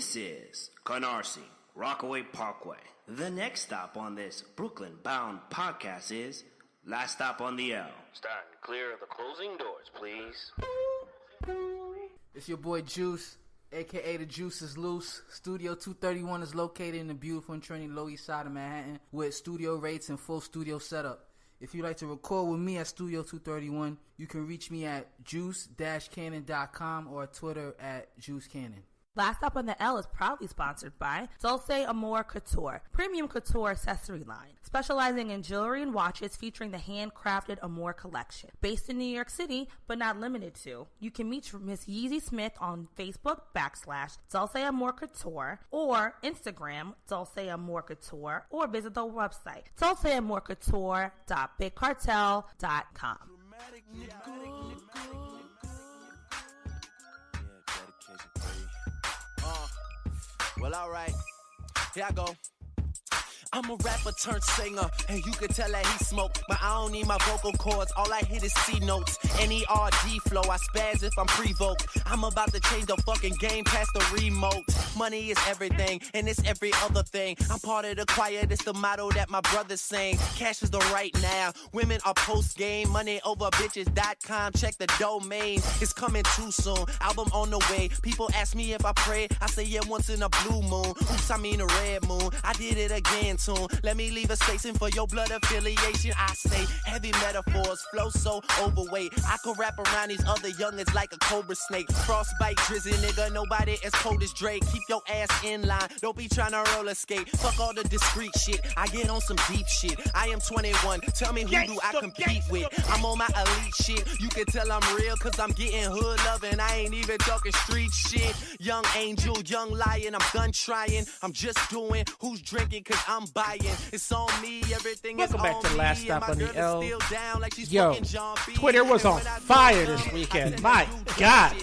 This is Canarsie, Rockaway Parkway. The next stop on this Brooklyn-bound podcast is Last Stop on the L. Stand clear of the closing doors, please. It's your boy Juice, a.k.a. The Juice is Loose. Studio 231 is located in the beautiful and trendy Lower East Side of Manhattan with studio rates and full studio setup. If you'd like to record with me at Studio 231, you can reach me at juice-cannon.com or Twitter at juicecannon. Last Stop on the L is proudly sponsored by Dulce Amore Couture, premium couture accessory line, specializing in jewelry and watches featuring the handcrafted Amore collection. Based in New York City, but not limited to. You can meet Miss Yeezy Smith on Facebook /Dulce Amore Couture or Instagram Dulce Amore Couture or visit the website dulceamorecouture.bigcartel.com. Well, alright, here I go. I'm a rapper turned singer, and you can tell that he smoke, but I don't need my vocal cords, all I hit is C notes, N-E-R-D flow, I spaz if I'm pre-voked, I'm about to change the fucking game past the remote, money is everything, and it's every other thing, I'm part of the choir, that's the motto that my brothers sing, cash is the right now, women are post-game, moneyoverbitches.com, check the domain, it's coming too soon, album on the way, people ask me if I pray, I say yeah once in a blue moon, oops I mean a red moon, I did it again. Let me leave a station for your blood affiliation. I say heavy metaphors, flow so overweight. I could wrap around these other youngins like a cobra snake. Frostbite, drizzy nigga, nobody as cold as Drake. Keep your ass in line, don't be trying to roller skate. Fuck all the discreet shit, I get on some deep shit. I am 21, tell me who do I compete with? I'm on my elite shit, you can tell I'm real cause I'm getting hood love and I ain't even talking street shit. Young angel, young lion, I'm gun trying. I'm just doing who's drinking cause I'm buying. It's on me, everything Welcome is back on to me. Last Stop on the L. Like Yo, Twitter was on fire this weekend. My God.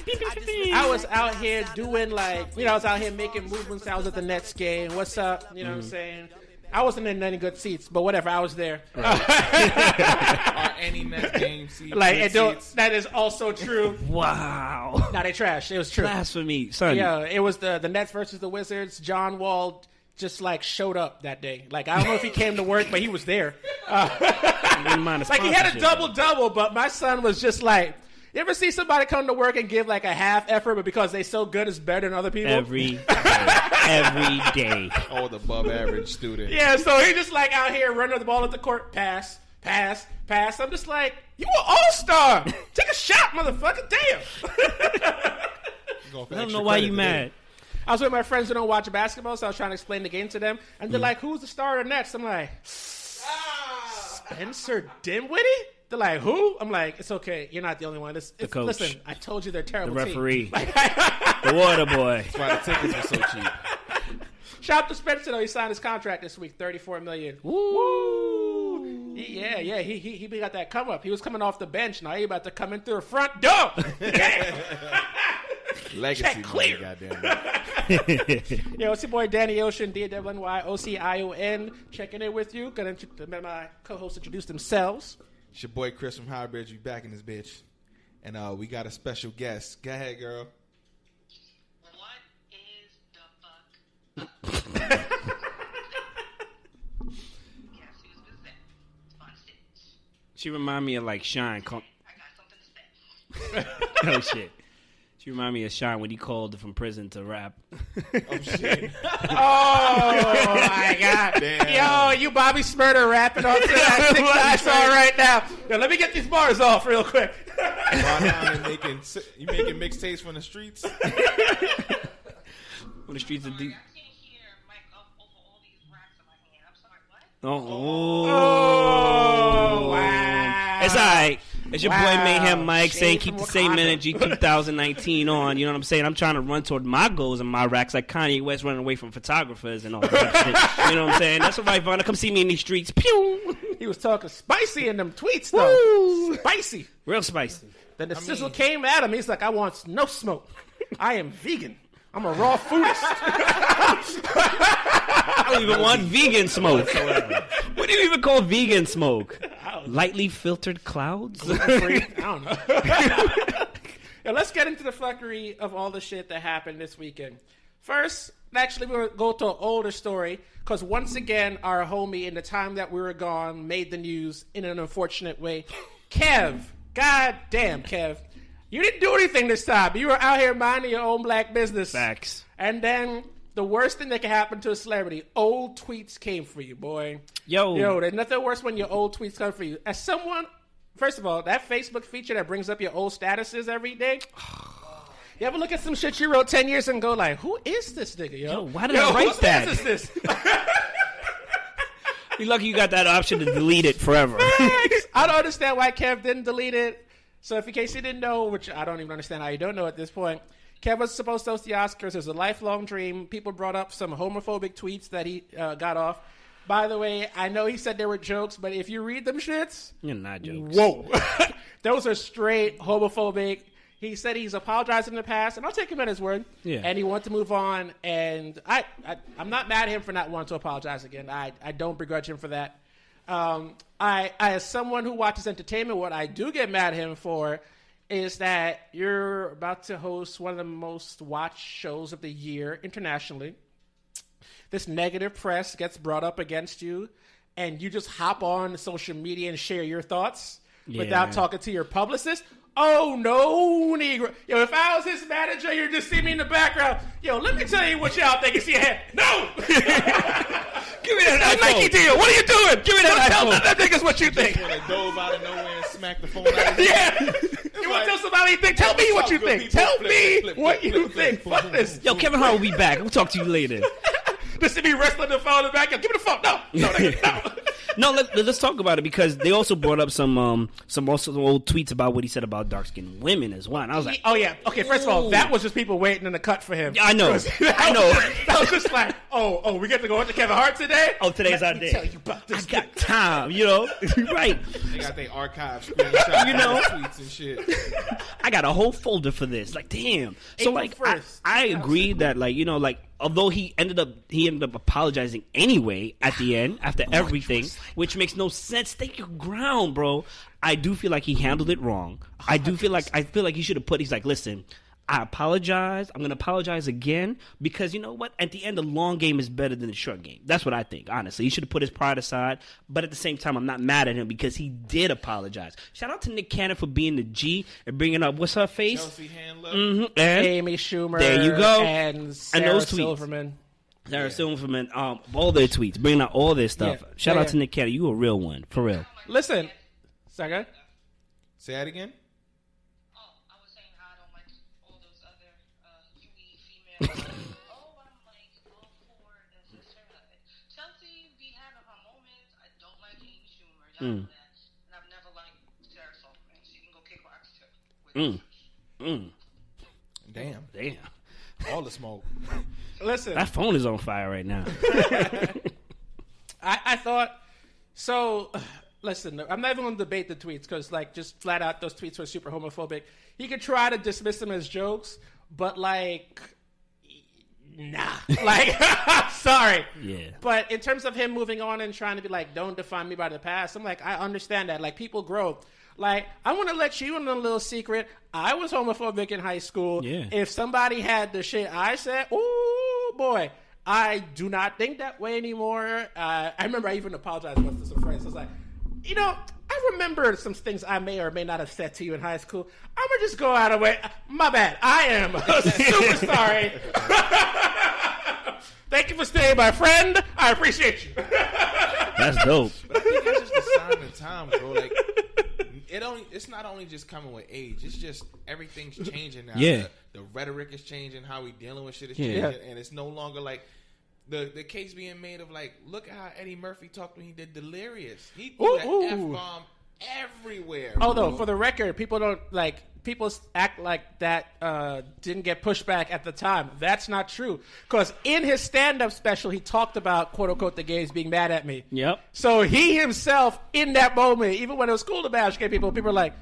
I was out here doing I was out here making movements. I was at the Nets game. What's up? You know what I'm saying? I wasn't in any good seats, but whatever. I was there. Are any Nets game seats? That is also true. Wow. Nah, they trash. It was true. Blasphemy, son. Yeah, it was the Nets versus the Wizards. John Wall just showed up that day. I don't know if he came to work, but he was there. He had a double-double, but my son was just you ever see somebody come to work and give a half effort, but because they so good, it's better than other people? Every day. Oh, the above average student. Yeah, so he just out here running the ball at the court, pass. I'm just you an all-star. Take a shot, motherfucker. Damn. I don't know why you mad. I was with my friends who don't watch basketball, so I was trying to explain the game to them. And they're who's the star of the Nets? I'm Spencer Dinwiddie? They're who? I'm it's okay. You're not the only one. The coach. Listen, I told you they're terrible. The referee. The water boy. That's why the tickets were so cheap. Shout out to Spencer, though. He signed his contract this week, $34 million. Woo! Yeah. He got that come up. He was coming off the bench. Now he about to come in through the front door. Legacy money, goddamn it. Yo, it's your boy Danny Ocean, DWNY-OCION, checking in with you. Gonna let my co-hosts introduce themselves. It's your boy Chris from Highbridge. We back in this bitch. And we got a special guest. Go ahead, girl. What is the fuck? Guess who's Gazette? On stage. She remind me of Shine. I got something to say. Oh, shit. She remind me of Shine when he called from prison to rap. Oh, shit. Oh, my God. Damn. Yo, you Bobby Smurder rapping on to that 6 I saw right now. Yo, let me get these bars off real quick. You making mixtapes from the streets? From the streets of deep. I can't hear Mike up over all these racks in my hand. I'm sorry, what? Oh, wow. It's all right. It's your boy Mayhem Mike saying keep the same Wakanda. energy 2019 on. You know what I'm saying? I'm trying to run toward my goals and my racks like Kanye West running away from photographers and all that shit. You know what I'm saying? That's all right, Vonna. Come see me in these streets. Pew! He was talking spicy in them tweets, though. Woo! Spicy. Real spicy. Then the sizzle came at him. He's I want no smoke. I am vegan. I'm a raw foodist. I don't even want vegan smoke. What do you even call vegan smoke? Lightly filtered clouds? I don't know. Now, let's get into the fuckery of all the shit that happened this weekend. First, actually, we'll go to an older story because once again, our homie in the time that we were gone made the news in an unfortunate way. Kev, god damn, Kev, you didn't do anything this time. You were out here minding your own black business. Facts. And then the worst thing that can happen to a celebrity, old tweets came for you, boy. Yo, there's nothing worse when your old tweets come for you. As someone, first of all, that Facebook feature that brings up your old statuses every day. You ever look at some shit you wrote 10 years and go like, who is this nigga, yo? Why did I write that? Who is this? You're lucky you got that option to delete it forever. I don't understand why Kev didn't delete it. So if in case you didn't know, which I don't even understand how you don't know at this point, Kev was supposed to host the Oscars. It was a lifelong dream. People brought up some homophobic tweets that he got off. By the way, I know he said they were jokes, but if you read them shits... You're not jokes. Whoa. Those are straight homophobic. He said he's apologized in the past, and I'll take him at his word. Yeah. And he wanted to move on, and I'm not mad at him for not wanting to apologize again. I don't begrudge him for that. I as someone who watches entertainment, what I do get mad at him for is that you're about to host one of the most watched shows of the year internationally. This negative press gets brought up against you, and you just hop on social media and share your thoughts without talking to your publicist. Oh, no, Negro. Yo, if I was his manager, you'd just see me in the background. Yo, let me tell you what y'all think. See your head. No! Give me that Nike deal. What are you doing? Give me that iPhone. Tell them niggas what you think. Just when they dove out of nowhere and smacked the phone out of his Yeah. You want to tell somebody you think? Tell me what you think. Tell me what you think. Fuck this. Yo, Kevin Hart will be back. We'll talk to you later. Just see me wrestling the phone in the back. Yo, give me the phone. No. No, let's talk about it because they also brought up some old tweets about what he said about dark-skinned women as well. And I was like, oh yeah, okay. First of all, that was just people waiting in the cut for him. Yeah, I know. That was just like, oh, we get to go into Kevin Hart today. Oh, today's our day. Tell you about this. I got time, right? They got their archive screenshots, tweets and shit. I got a whole folder for this. Like, damn. So like, I agree that although he ended up apologizing anyway at the end after everything, which makes no sense. Take your ground, bro. I do feel like he handled it wrong. I feel like he should have he's like, listen, I apologize. I'm going to apologize again because you know what? At the end, the long game is better than the short game. That's what I think, honestly. He should have put his pride aside. But at the same time, I'm not mad at him because he did apologize. Shout out to Nick Cannon for being the G and bringing up, what's her face? Chelsea Handler. Mm-hmm. And Amy Schumer. There you go. And Sarah those tweets. Silverman. Sarah Silverman, all their tweets, bringing out all their stuff. Yeah. Shout out to Nick Cannon. You a real one, for real. Listen. Second. Say that again? I'm like all for the sisterhood. Chelsea be having her moments. I don't like Amy Schumer. Y'all know that. And I've never liked Sarah Silverman. She can go kick rocks too. Damn. All the smoke. Listen. That phone is on fire right now. I thought so. Listen, I'm not even going to debate the tweets because, just flat out, those tweets were super homophobic. He could try to dismiss them as jokes, but nah. Sorry. Yeah. But in terms of him moving on and trying to be don't define me by the past, I'm I understand that. People grow. I want to let you in a little secret. I was homophobic in high school. Yeah. If somebody had the shit I said, ooh, boy, I do not think that way anymore. I remember I even apologized once to some friends. I was like, I remember some things I may or may not have said to you in high school. I'm going to just go out of the way. My bad. I am super sorry. Thank you for staying, my friend. I appreciate you. That's dope. But I think that's just a sign of time, bro. It's not only just coming with age. It's just everything's changing now. Yeah. The rhetoric is changing. How we dealing with shit is changing. And it's no longer the case being made of look at how Eddie Murphy talked when he did Delirious. He threw that F-bomb everywhere. Oh, no, for the record, people don't people act like that didn't get pushback at the time. That's not true. Because in his stand-up special, he talked about, quote-unquote, the gays being mad at me. Yep. So he himself, in that moment, even when it was cool to bash gay people were like,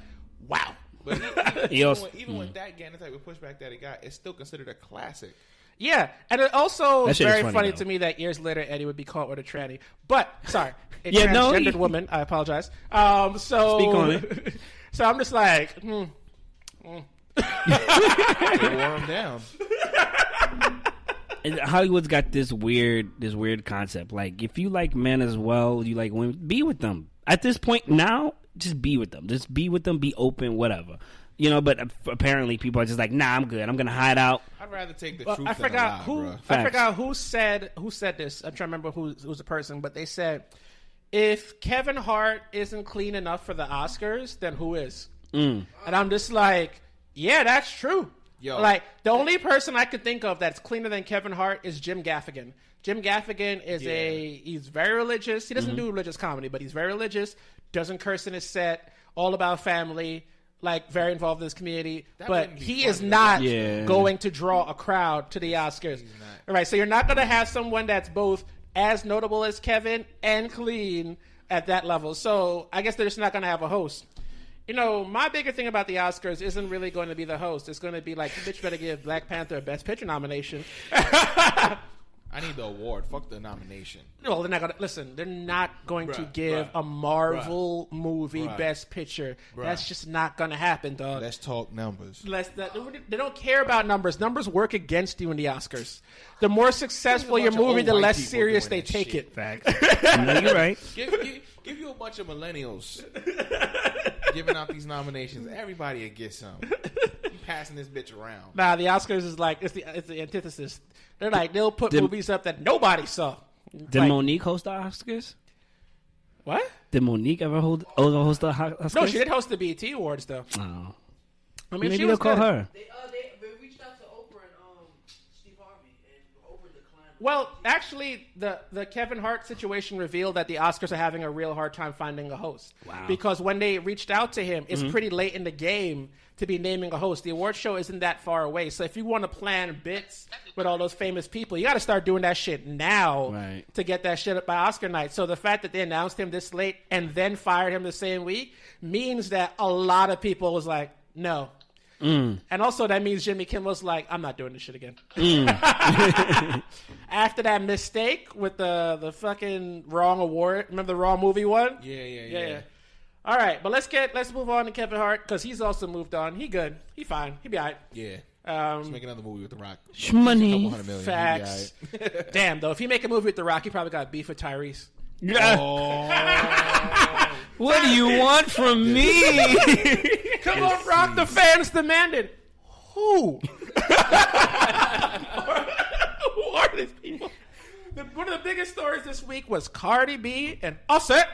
wow. But even with that getting the type of pushback that he got, it's still considered a classic. Yeah, and it also is very funny though. to me that years later Eddie would be caught with a tranny. But, sorry, a transgendered woman. I apologize. So speak on it. So I'm just They wore him down. Hollywood's got this weird concept. Like, if you like men as well, you like women, be with them. At this point now, just be with them. Just be with them. Be open. Whatever. You know, but apparently people are just like, nah, I'm good. I'm gonna hide out. I'd rather take the truth. I forgot than a lie, I forgot who said this. I'm trying to remember who's the person, but they said if Kevin Hart isn't clean enough for the Oscars, then who is? And I'm just like, yeah, that's true. Yo. Like, the only person I could think of that's cleaner than Kevin Hart is Jim Gaffigan. Jim Gaffigan is he's very religious. He doesn't do religious comedy, but he's very religious. Doesn't curse in his set. All about family. Like, very involved in this community. But he is not going to draw a crowd to the Oscars. All right, so you're not going to have someone that's both as notable as Kevin and clean at that level. So I guess they're just not going to have a host. You know, my bigger thing about the Oscars isn't really going to be the host. It's going to be like, bitch better give Black Panther a Best Picture nomination. I need the award. Fuck the nomination. No, they're not going to. Listen, they're not going to give a Marvel movie Best Picture. That's just not going to happen, dog. Let's talk numbers. They don't care about numbers. Numbers work against you in the Oscars. The more successful your movie, the less serious they take it. Facts. No, you're right. Give you a bunch of millennials giving out these nominations. Everybody will get some. You passing this bitch around. Nah, the Oscars is like it's the antithesis. They're like they'll put movies up that nobody saw. Did Monique host the Oscars? What? Did Monique ever host the Oscars? No, she did host the BET Awards though. Oh, I mean, maybe she they'll was call good. her. They reached out to Oprah and Steve Harvey, and Oprah declined. Well, actually, the Kevin Hart situation revealed that the Oscars are having a real hard time finding a host. Wow. Because when they reached out to him, it's pretty late in the game to be naming a host. The award show isn't that far away. So if you want to plan bits with all those famous people, you got to start doing that shit now to get that shit up by Oscar night. So the fact that they announced him this late and then fired him the same week means that a lot of people was like, no. And also that means Jimmy Kimmel's like, I'm not doing this shit again. After that mistake with the fucking wrong award, remember the wrong movie one? Yeah. All right, but let's move on to Kevin Hart because he's also moved on. He good. He fine. He be all right. Yeah. Let's make another movie with The Rock. Shmoney. $200 million. Facts. Damn, though. If he make a movie with The Rock, he probably got beef with Tyrese. Oh. What do you want from me? Come on, Rock. The fans demanded. Who? Who are these people? One of the biggest stories this week was Cardi B and Offset.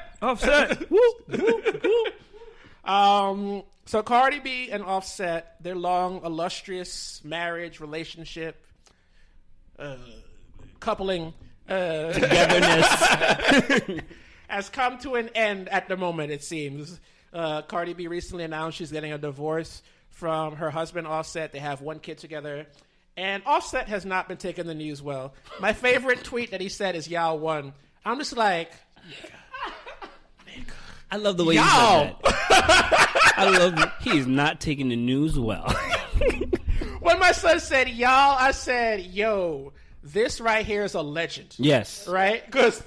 So Cardi B and Offset, their long, illustrious marriage, relationship, coupling, Togetherness has come to an end at the moment, it seems. Cardi B recently announced she's getting a divorce from her husband, Offset. They have one kid together. And Offset has not been taking the news well. My favorite tweet that he said is "Y'all won." I'm just like, I love the way he said that. I love he's not taking the news well. When my son said "y'all," I said, "Yo, this right here is a legend." Yes. Right? Because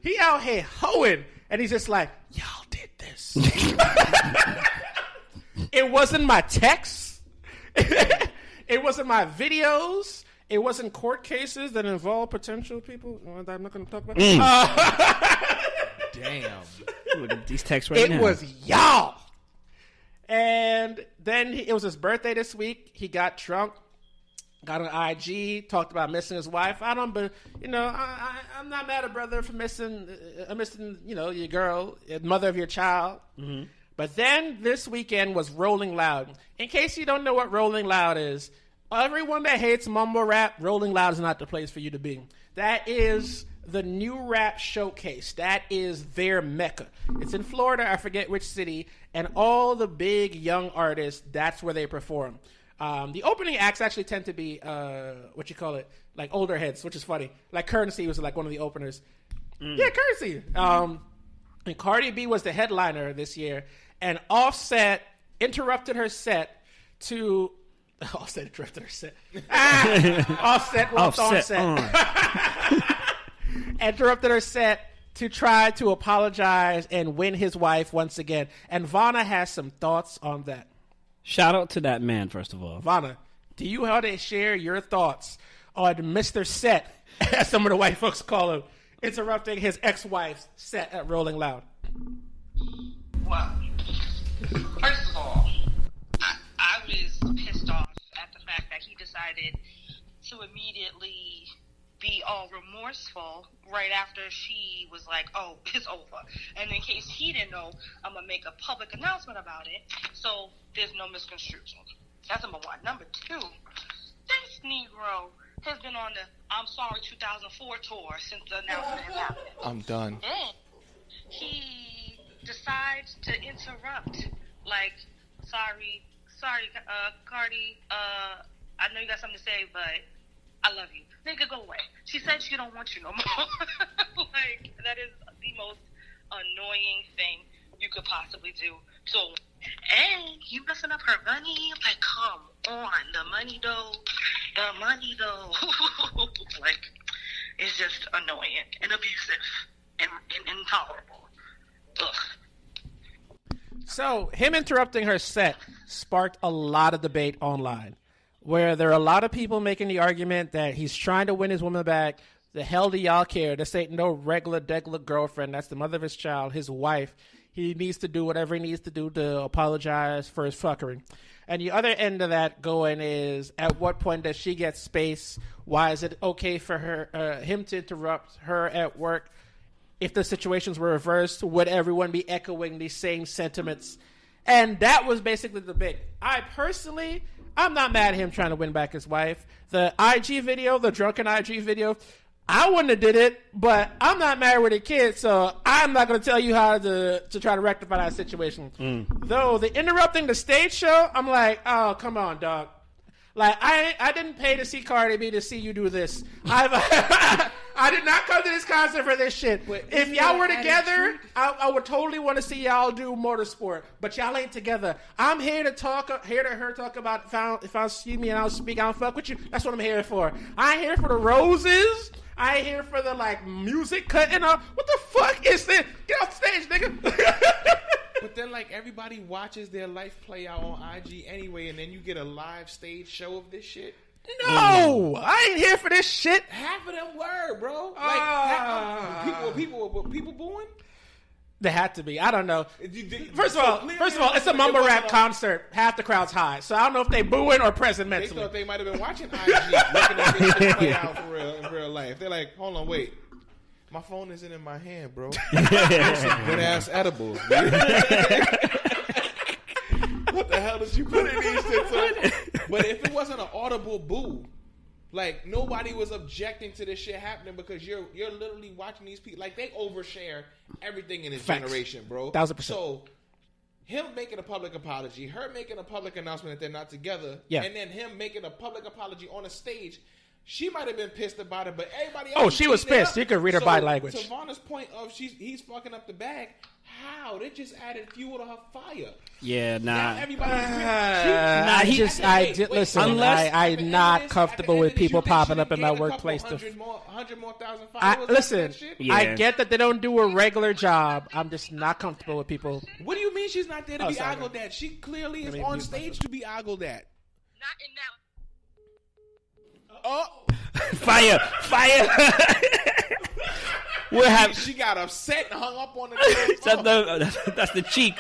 he out here hoeing, and he's just like, "Y'all did this." It wasn't my texts. It wasn't my videos. It wasn't court cases that involve potential people that I'm not going to talk about. Damn. Look at these texts right now. It was y'all. And then it was his birthday this week. He got drunk, got on IG, talked about missing his wife. I'm not mad at brother for missing, your girl, mother of your child. Mm-hmm. But then this weekend was Rolling Loud. In case you don't know what Rolling Loud is, everyone that hates mumble rap, Rolling Loud is not the place for you to be. That is the new rap showcase. That is their mecca. It's in Florida, I forget which city, and all the big young artists, that's where they perform. The opening acts actually tend to be, like older heads, which is funny. Like Currency was like one of the openers. Yeah, Currency. And Cardi B was the headliner this year, and Offset interrupted her set to... Offset interrupted her set. Offset walked on set. Interrupted her set to try to apologize and win his wife once again. And Vonna has some thoughts on that. Shout out to that man, first of all. Vonna, do you want to share your thoughts on Mr. Set, as some of the white folks call him, interrupting his ex-wife's set at Rolling Loud. Well, first of all, I was pissed off at the fact that he decided to immediately be all remorseful right after she was like, oh, it's over. And in case he didn't know, I'm going to make a public announcement about it so there's no misconstruction. That's number one. Number two, this Negro has been on the I'm Sorry 2004 tour since the announcement has happened. I'm done. Then he decides to interrupt, like, sorry, Cardi, I know you got something to say, but I love you. Nigga, go away. She said she don't want you no more. Like, that is the most annoying thing you could possibly do. So, and you messing up her money? Like, come on. The money, though. Like, it's just annoying and abusive and intolerable. Ugh. So, him interrupting her set sparked a lot of debate online, where there are a lot of people making the argument that he's trying to win his woman back. The hell do y'all care? This ain't no regular girlfriend. That's the mother of his child, his wife. He needs to do whatever he needs to do to apologize for his fuckery. And the other end of that going is, at what point does she get space? Why is it okay for him to interrupt her at work? If the situations were reversed, would everyone be echoing these same sentiments? And that was basically the debate. I'm not mad at him trying to win back his wife. The IG video, the drunken IG video, I wouldn't have did it, but I'm not married with a kid, so I'm not going to tell you how to try to rectify that situation. Though the interrupting the stage show, I'm like, oh, come on, dog. Like, I didn't pay to see Cardi B to see you do this. I did not come to this concert for this shit. If y'all were together, I would totally want to see y'all do motorsport. But y'all ain't together. I'm here to hear her talk about if I see me and I'll speak, I don't fuck with you. That's what I'm here for. I ain't here for the roses. I ain't here for the, like, music cutting up. What the fuck is this? Get off the stage, nigga. But then, like, everybody watches their life play out on IG anyway, and then you get a live stage show of this shit. No, I ain't here for this shit. Half of them were, bro. Like, people booing? There had to be. I don't know. First of all, it's a mumble rap concert. Half the crowd's high, so I don't know if they booing or present mentally. They thought they might have been watching IG, looking at this shit play out for real in real life. They're like, hold on, wait. My phone isn't in my hand, bro. Some good ass edibles. What the hell did you put in these shits on? But if it wasn't an audible boo, like, nobody was objecting to this shit happening because you're literally watching these people. Like, they overshare everything in this generation, bro. 1,000%. So, him making a public apology, her making a public announcement that they're not together, and then him making a public apology on a stage. She might have been pissed about it, but everybody else... Oh, she was pissed. You could read her body language. To Vonna's point of he's fucking up the bag, how? They just added fuel to her fire. Yeah, nah. Now everybody's... I'm not comfortable with people popping up in my workplace. 100 more thousand followers. Listen, yeah. I get that they don't do a regular job. I'm just not comfortable with people. What do you mean she's not there to be ogled at? She clearly is on stage to be ogled at. Not in that. Oh, fire! She got upset and hung up on the. That's the cheek.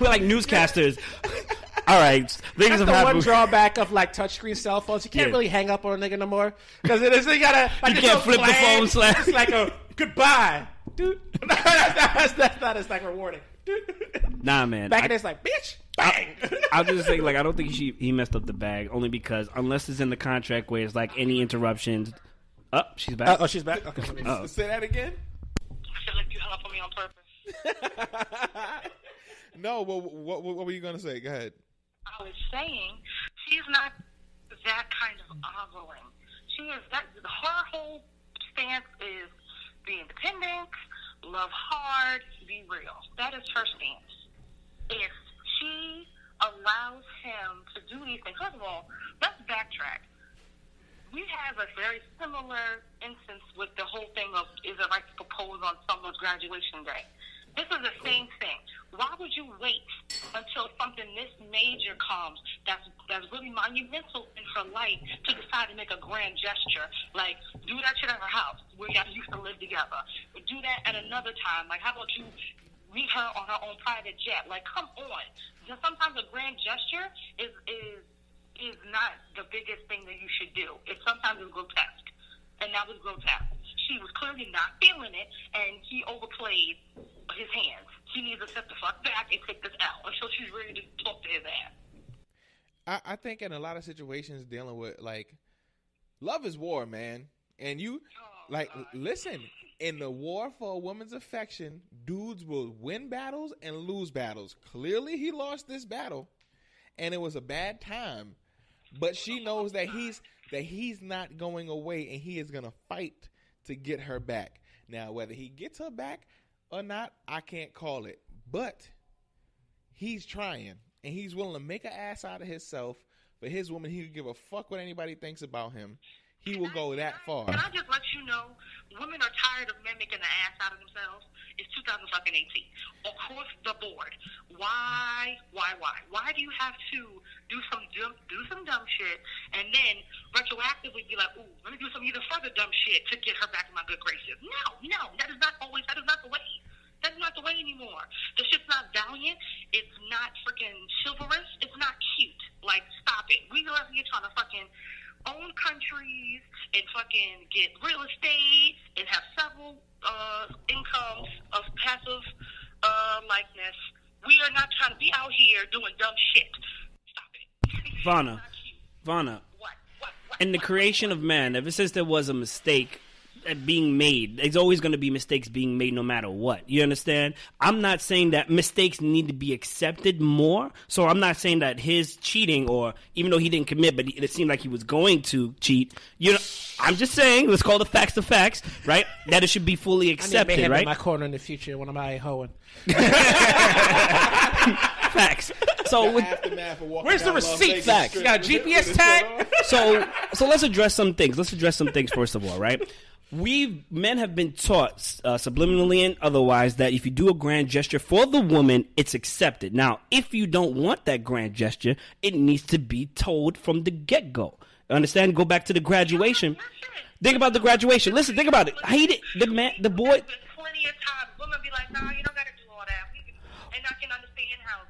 We're like newscasters. All right, that's the one drawback of, like, touchscreen cell phones. You can't really hang up on a nigga no more because you gotta. Like, you can't flip the phone slash. It's like a goodbye, dude. that's not as, like, rewarding. Nah, man. Back in it's like, bitch, bang. I'll just say, like, I don't think he messed up the bag, only because unless it's in the contract where it's like any interruptions. Oh, she's back. She's back. Okay. Say that again. I feel like you hung up on me on purpose. No, well, what were you gonna say? Go ahead. I was saying she's not that kind of ogling. She is that. Her whole stance is be independent, love hard, be real. That is her stance. If she allows him to do these things, first of all, let's backtrack. We have a very similar instance with the whole thing of is it right to propose on someone's graduation day? This is the same thing. Why would you wait until something this major comes that's really monumental in her life to decide to make a grand gesture? Like, do that shit at her house where y'all used to live together. Do that at another time. Like, how about you meet her on her own private jet? Like, come on. Because sometimes a grand gesture is not the biggest thing that you should do. Sometimes it's grotesque. And that was grotesque. She was clearly not feeling it, and he overplayed his hands. She needs to step the fuck back and take this out until she's ready to talk to his ass. I think in a lot of situations dealing with, like, love is war, man. And listen, in the war for a woman's affection, dudes will win battles and lose battles. Clearly, he lost this battle, and it was a bad time. But she knows that he's not going away, and he is going to fight to get her back. Now, whether he gets her back or not, I can't call it. But he's trying, and he's willing to make an ass out of himself for his woman. He would give a fuck what anybody thinks about him. He will go that far. Can I just let you know, women are tired of men making an ass out of themselves. It's 2018. Across the board. Why? Why do you have to do some dumb shit and then retroactively be like, ooh, let me do some even further dumb shit to get her back in my good graces? No, that is not the way. That's not the way anymore. The shit's not valiant. It's not freaking chivalrous. It's not cute. Like, stop it. We know you're trying to fucking own countries and fucking get real estate and have several incomes of passive likeness. We are not trying to be out here doing dumb shit. Stop it. Vonna. What? In the creation of man, ever since there was a mistake being made, there's always going to be mistakes being made no matter what. You understand? I'm not saying that mistakes need to be accepted more. So I'm not saying that his cheating, or even though he didn't commit, but it seemed like he was going to cheat. You know, I'm just saying, let's call the facts, right? That it should be fully accepted, I need him right? in my corner in the future when I'm out hoeing. Facts. So where's the receipt? Facts. You got a GPS tag? So let's address some things. First of all, right? Men have been taught subliminally and otherwise that if you do a grand gesture for the woman, it's accepted. Now, if you don't want that grand gesture, it needs to be told from the get-go. Understand? Go back to the graduation. Think about the graduation. Listen, think about it. The boy. Plenty of times, women be like, "Nah, you don't got to do all that." And I can understand how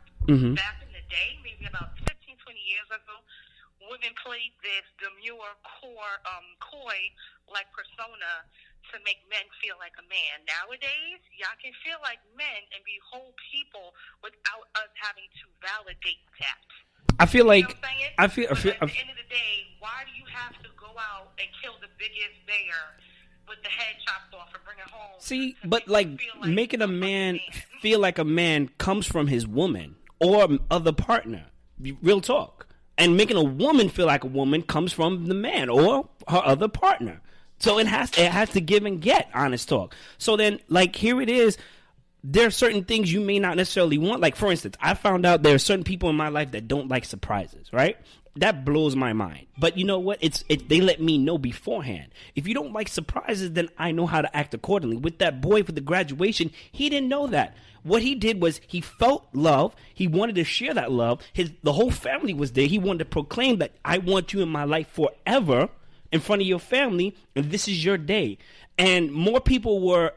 back in the day, maybe about 15, 20 years ago, women played this demure, coy-like persona to make men feel like a man. Nowadays, y'all can feel like men and be whole people without us having to validate that. I feel like at the end of the day, why do you have to go out and kill the biggest bear with the head chopped off and bring it home? See, but like making a man feel like a man comes from his woman or other partner. Real talk. And making a woman feel like a woman comes from the man or her other partner. So it has to give and get, honest talk. So then, like, here it is. There are certain things you may not necessarily want. Like, for instance, I found out there are certain people in my life that don't like surprises, right? That blows my mind. But you know what? They let me know beforehand. If you don't like surprises, then I know how to act accordingly. With that boy for the graduation, he didn't know that. What he did was he felt love. He wanted to share that love. The whole family was there. He wanted to proclaim that I want you in my life forever in front of your family, and this is your day. And more people were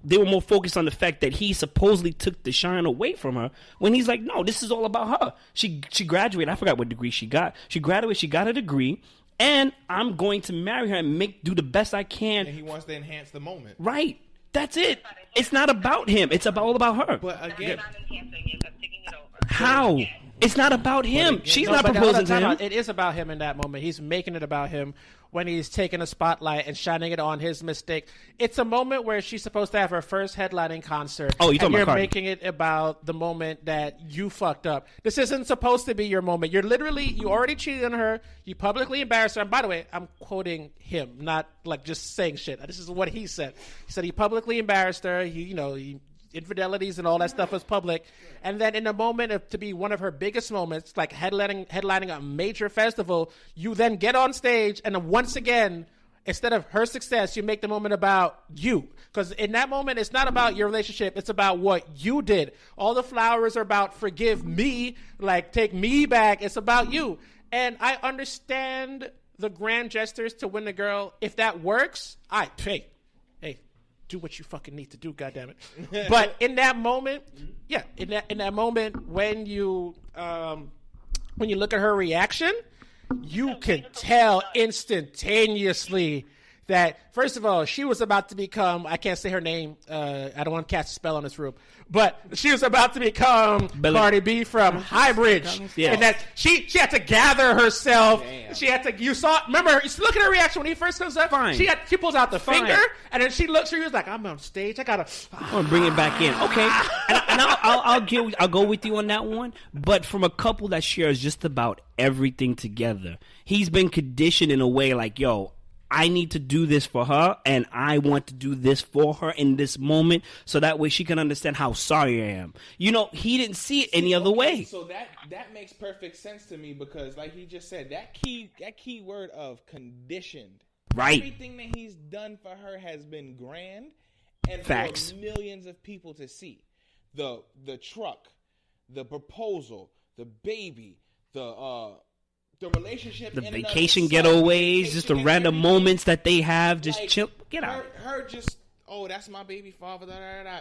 they were more focused on the fact that he supposedly took the shine away from her, when he's like, no, this is all about her. She graduated. I forgot what degree she got. She graduated. She got a degree. And I'm going to marry her and do the best I can. And he wants to enhance the moment. Right. That's it. It's not about him. It's all about her. But again, how? It's not about him. She's not proposing to him. It is about him in that moment. He's making it about him when he's taking a spotlight and shining it on his mistake. It's a moment where she's supposed to have her first headlining concert. Oh, you're Cardi. Making it about the moment that you fucked up. This isn't supposed to be your moment. You already cheated on her. You publicly embarrassed her. And by the way, I'm quoting him, not like just saying shit. This is what he said. He said he publicly embarrassed her. Infidelities and all that stuff was public. And then in a moment to be one of her biggest moments, like headlining a major festival, you then get on stage and once again Instead of her success, you make the moment about you. Because in that moment, it's not about your relationship. It's about what you did. All the flowers are about forgive me, like take me back. It's about you. And I understand the grand gestures to win the girl. If that works, hey, do what you fucking need to do, goddammit. But in that moment, in that moment when you look at her reaction, you can tell instantaneously that, first of all, she was about to become, I can't say her name, I don't want to cast a spell on this room, but she was about to become Cardi B from Highbridge. Yeah. And that she had to gather herself. Damn. She had to, remember, look at her reaction when he first comes up. Fine. She pulls out the finger, and then she was like, I'm on stage, I want to bring it back in. Okay. And I'll go with you on that one, but from a couple that shares just about everything together, he's been conditioned in a way like, yo, I need to do this for her, and I want to do this for her in this moment, so that way she can understand how sorry I am. He didn't see it any other way. So that makes perfect sense to me, because, like he just said, that key word of conditioned. Right. Everything that he's done for her has been grand, and Facts. for millions of people to see. The truck, the proposal, the baby, the relationship, the vacation getaways, just the random moments that they have, just like, chill. Get out. Her just, that's my baby father. Da, da, da.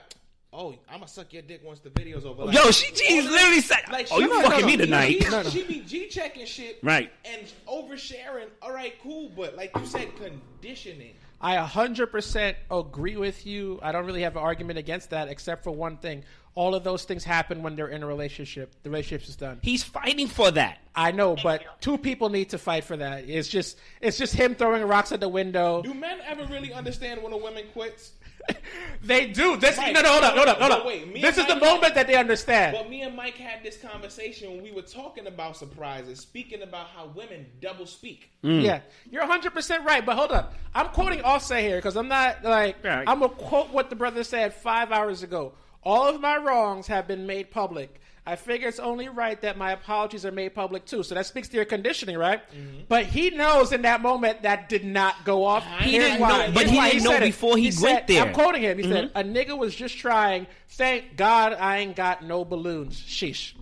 Oh, I'm gonna suck your dick once the video's over. Like, yo, she's literally said, you fucking me tonight. She be G-checking shit, right? And oversharing. All right, cool, but like you said, conditioning. I 100% agree with you. I don't really have an argument against that, except for one thing. All of those things happen when they're in a relationship. The relationship is done. He's fighting for that. I know, but two people need to fight for that. It's just him throwing rocks at the window. Do men ever really understand when a woman quits? They do. Hold up. Wait, this is the moment that they understand. But me and Mike had this conversation when we were talking about surprises, speaking about how women double speak. Yeah, you're 100% right. But hold up, I'm quoting Offset here because I'm not like right. I'm gonna quote what the brother said 5 hours ago. All of my wrongs have been made public. I figure it's only right that my apologies are made public too. So that speaks to your conditioning, right? Mm-hmm. But he knows in that moment that did not go off. He didn't know, but he didn't know before he went there. I'm quoting him. He said, a nigga was just trying. Thank God I ain't got no balloons. Sheesh.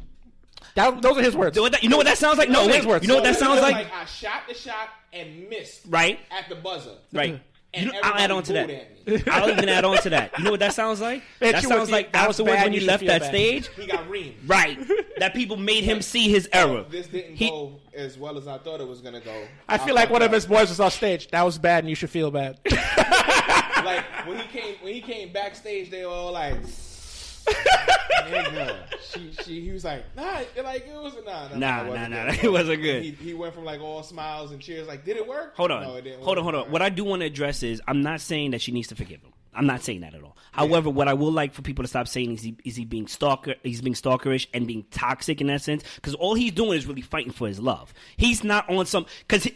Those are his words. You know what that sounds like? No, wait. You know what that sounds like? I shot the shot and missed. Right. At the buzzer. Right. I'll add on to that. I'll even add on to that. You know what that sounds like? That sounds like afterwards when he left that stage. He got reamed. Right. That people made him see his error. This didn't go as well as I thought it was going to go. I feel like one of his boys was on stage. That was bad and you should feel bad. Like when he came backstage, they were all like... he was like, it wasn't good. He went from like all smiles and cheers, like, did it work? Hold on. What I do want to address is, I'm not saying that she needs to forgive him. I'm not saying that at all. However, what I would like for people to stop saying is he being stalkerish and being toxic in that sense, because all he's doing is really fighting for his love. He's not on some, because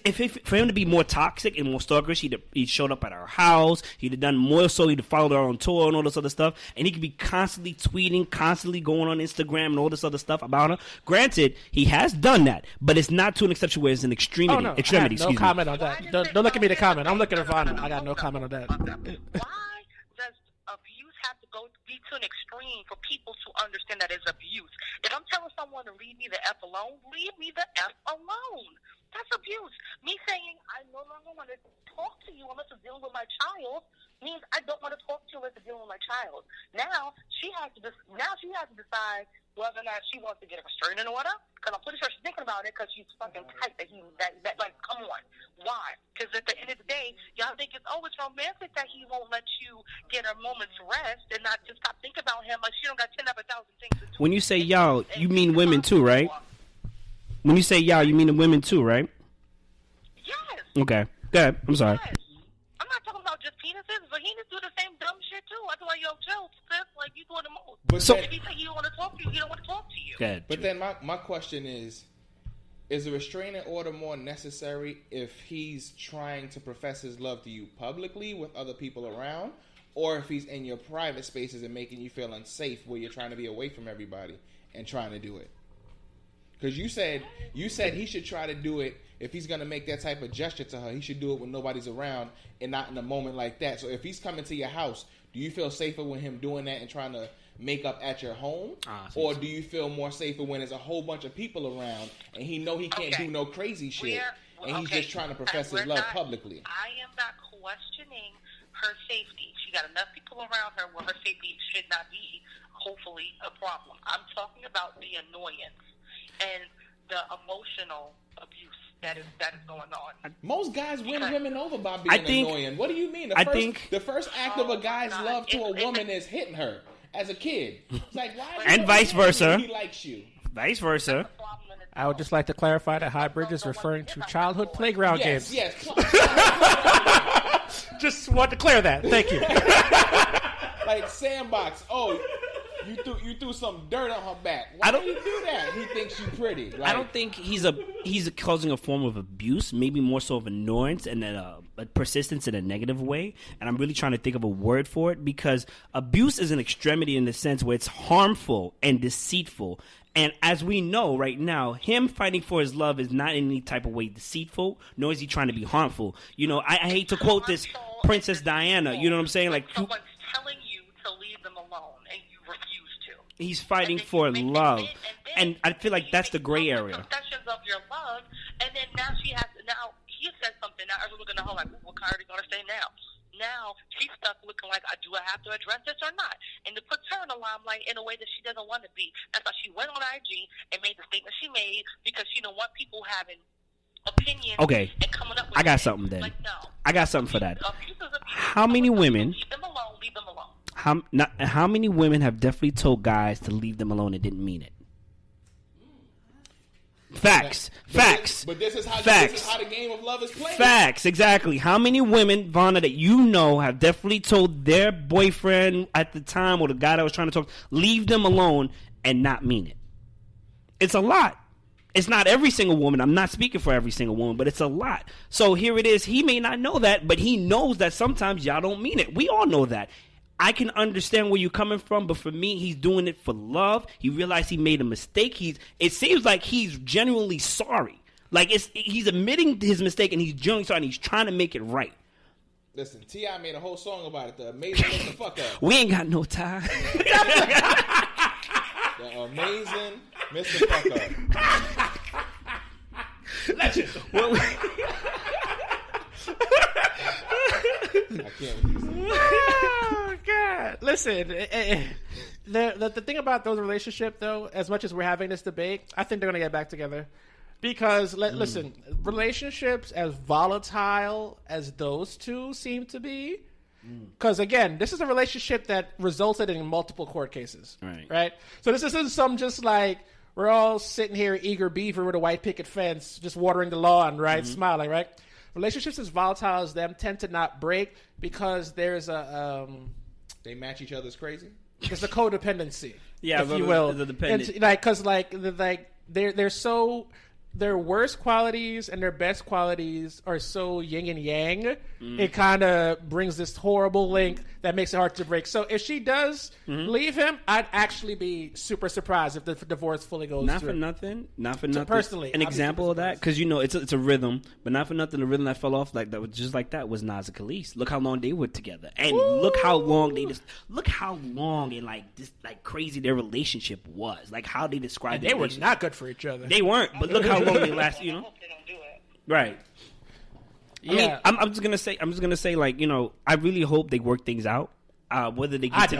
for him to be more toxic and more stalkerish, he showed up at our house, he'd have done more so, he'd have followed her on tour and all this other stuff, and he could be constantly tweeting, constantly going on Instagram and all this other stuff about her. Granted, he has done that, but it's not to an extent where it's an extremity. Extremity. No comment on that. Don't look at me to comment. I'm looking at Vonna. I got no comment on that. Be to an extreme for people to understand that it's abuse. If I'm telling someone to leave me the F alone, leave me the F alone. That's abuse. Me saying I no longer want to talk to you unless it's dealing with my child means I don't want to talk to you unless it's dealing with my child. Now she has to decide whether or not she wants to get a restraining order. Because I'm pretty sure she's thinking about it because she's fucking tight that like, come on. Why? Because at the end of the day, y'all think it's romantic that he won't let you get a moment's rest and not just stop thinking about him like she don't got 10 other thousand things to do. When you say y'all, you mean women too, right? When you say y'all, you mean the women too, right? Yes. Okay. Go ahead. I'm sorry. Yes. I'm not talking about just penises, but he needs to do the same dumb shit too. I feel like, yo, chill, sis, like you doing the most. But so, if he say he don't want to talk to you, he don't want to talk to you. Go ahead. But then my question is a restraining order more necessary if he's trying to profess his love to you publicly with other people around, or if he's in your private spaces and making you feel unsafe where you're trying to be away from everybody and trying to do it? Because you said he should try to do it. If he's going to make that type of gesture to her, he should do it when nobody's around and not in a moment like that. So if he's coming to your house, do you feel safer with him doing that and trying to make up at your home? Or do you feel more safer when there's a whole bunch of people around and he know he can't do no crazy shit and he's just trying to profess his love publicly? I am not questioning her safety. She got enough people around her where her safety should not be, hopefully, a problem. I'm talking about the annoyance and the emotional abuse that is going on. Most guys win women over by being annoying. What do you mean? The first act of a guy's love to a woman is hitting her as a kid. It's like, why? And vice versa. He likes you. Vice versa. I would just like to clarify that Hybrid is referring to childhood playground games. Yes. Just want to clear that. Thank you. Like sandbox. Oh, you threw some dirt on her back. Why do you do that? He thinks you pretty. Like, I don't think he's causing a form of abuse. Maybe more so of annoyance and then a persistence in a negative way. And I'm really trying to think of a word for it, because abuse is an extremity in the sense where it's harmful and deceitful. And as we know right now, him fighting for his love is not in any type of way deceitful, nor is he trying to be harmful. You know, I hate to quote this Princess Diana. You know what I'm saying? Like, someone's telling you to leave them alone and you refuse to. He's fighting for love. And I feel like that's the gray area. Confessions of your love, and then now he said something. Now everyone's going to hold like, what Cardi going to say now? Now she's stuck looking like, do I have to address this or not? And it puts her in the limelight in a way that she doesn't want to be. That's why she went on IG and made the statement she made, because she don't want people having opinions. Okay, and coming up with I got something then. Like, no. I got something for that. Abuse is abuse. How many women? Leave them alone. Leave them alone. How many women have definitely told guys to leave them alone and didn't mean it? Facts. But this is how the game of love is played. Facts, exactly. How many women, Vonna, that you know have definitely told their boyfriend at the time or the guy that was trying to talk, leave them alone and not mean it? It's a lot. It's not every single woman. I'm not speaking for every single woman, but it's a lot. So here it is. He may not know that, but he knows that sometimes y'all don't mean it. We all know that. I can understand where you're coming from, but for me, he's doing it for love. He realized he made a mistake. It seems like he's genuinely sorry. Like he's admitting his mistake and he's genuinely sorry and he's trying to make it right. Listen, T.I. made a whole song about it. The amazing Mr. Fuck Up. We ain't got no time. The amazing Mr. Fuck Up. Legend. I can't. Oh God! Listen, the thing about those relationships, though, as much as we're having this debate, I think they're gonna get back together. Because listen, relationships as volatile as those two seem to be. Because again, this is a relationship that resulted in multiple court cases. Right. So this isn't some just like we're all sitting here eager beaver with a white picket fence, just watering the lawn, right? Smiling, right? Relationships as volatile as them tend to not break because there's a they match each other's crazy. There's a codependency, yeah, if you will, the dependent. And, because they're so their worst qualities and their best qualities are so yin and yang. It kind of brings this horrible link that makes it hard to break. So if she does leave him, I'd actually be super surprised if the divorce fully goes through. Not for nothing. Personally, an example of that, because it's a rhythm, but not for nothing. The rhythm that fell off like that was just like that was Nas and Khalees. Look how long they were together, and look how long and like this like crazy their relationship was. Like how they described it. They were not good for each other. They weren't, but look how long they lasted. You know, They don't do it. right? Yeah. I mean, I'm just gonna say, like, you know, I really hope they work things out. Whether they get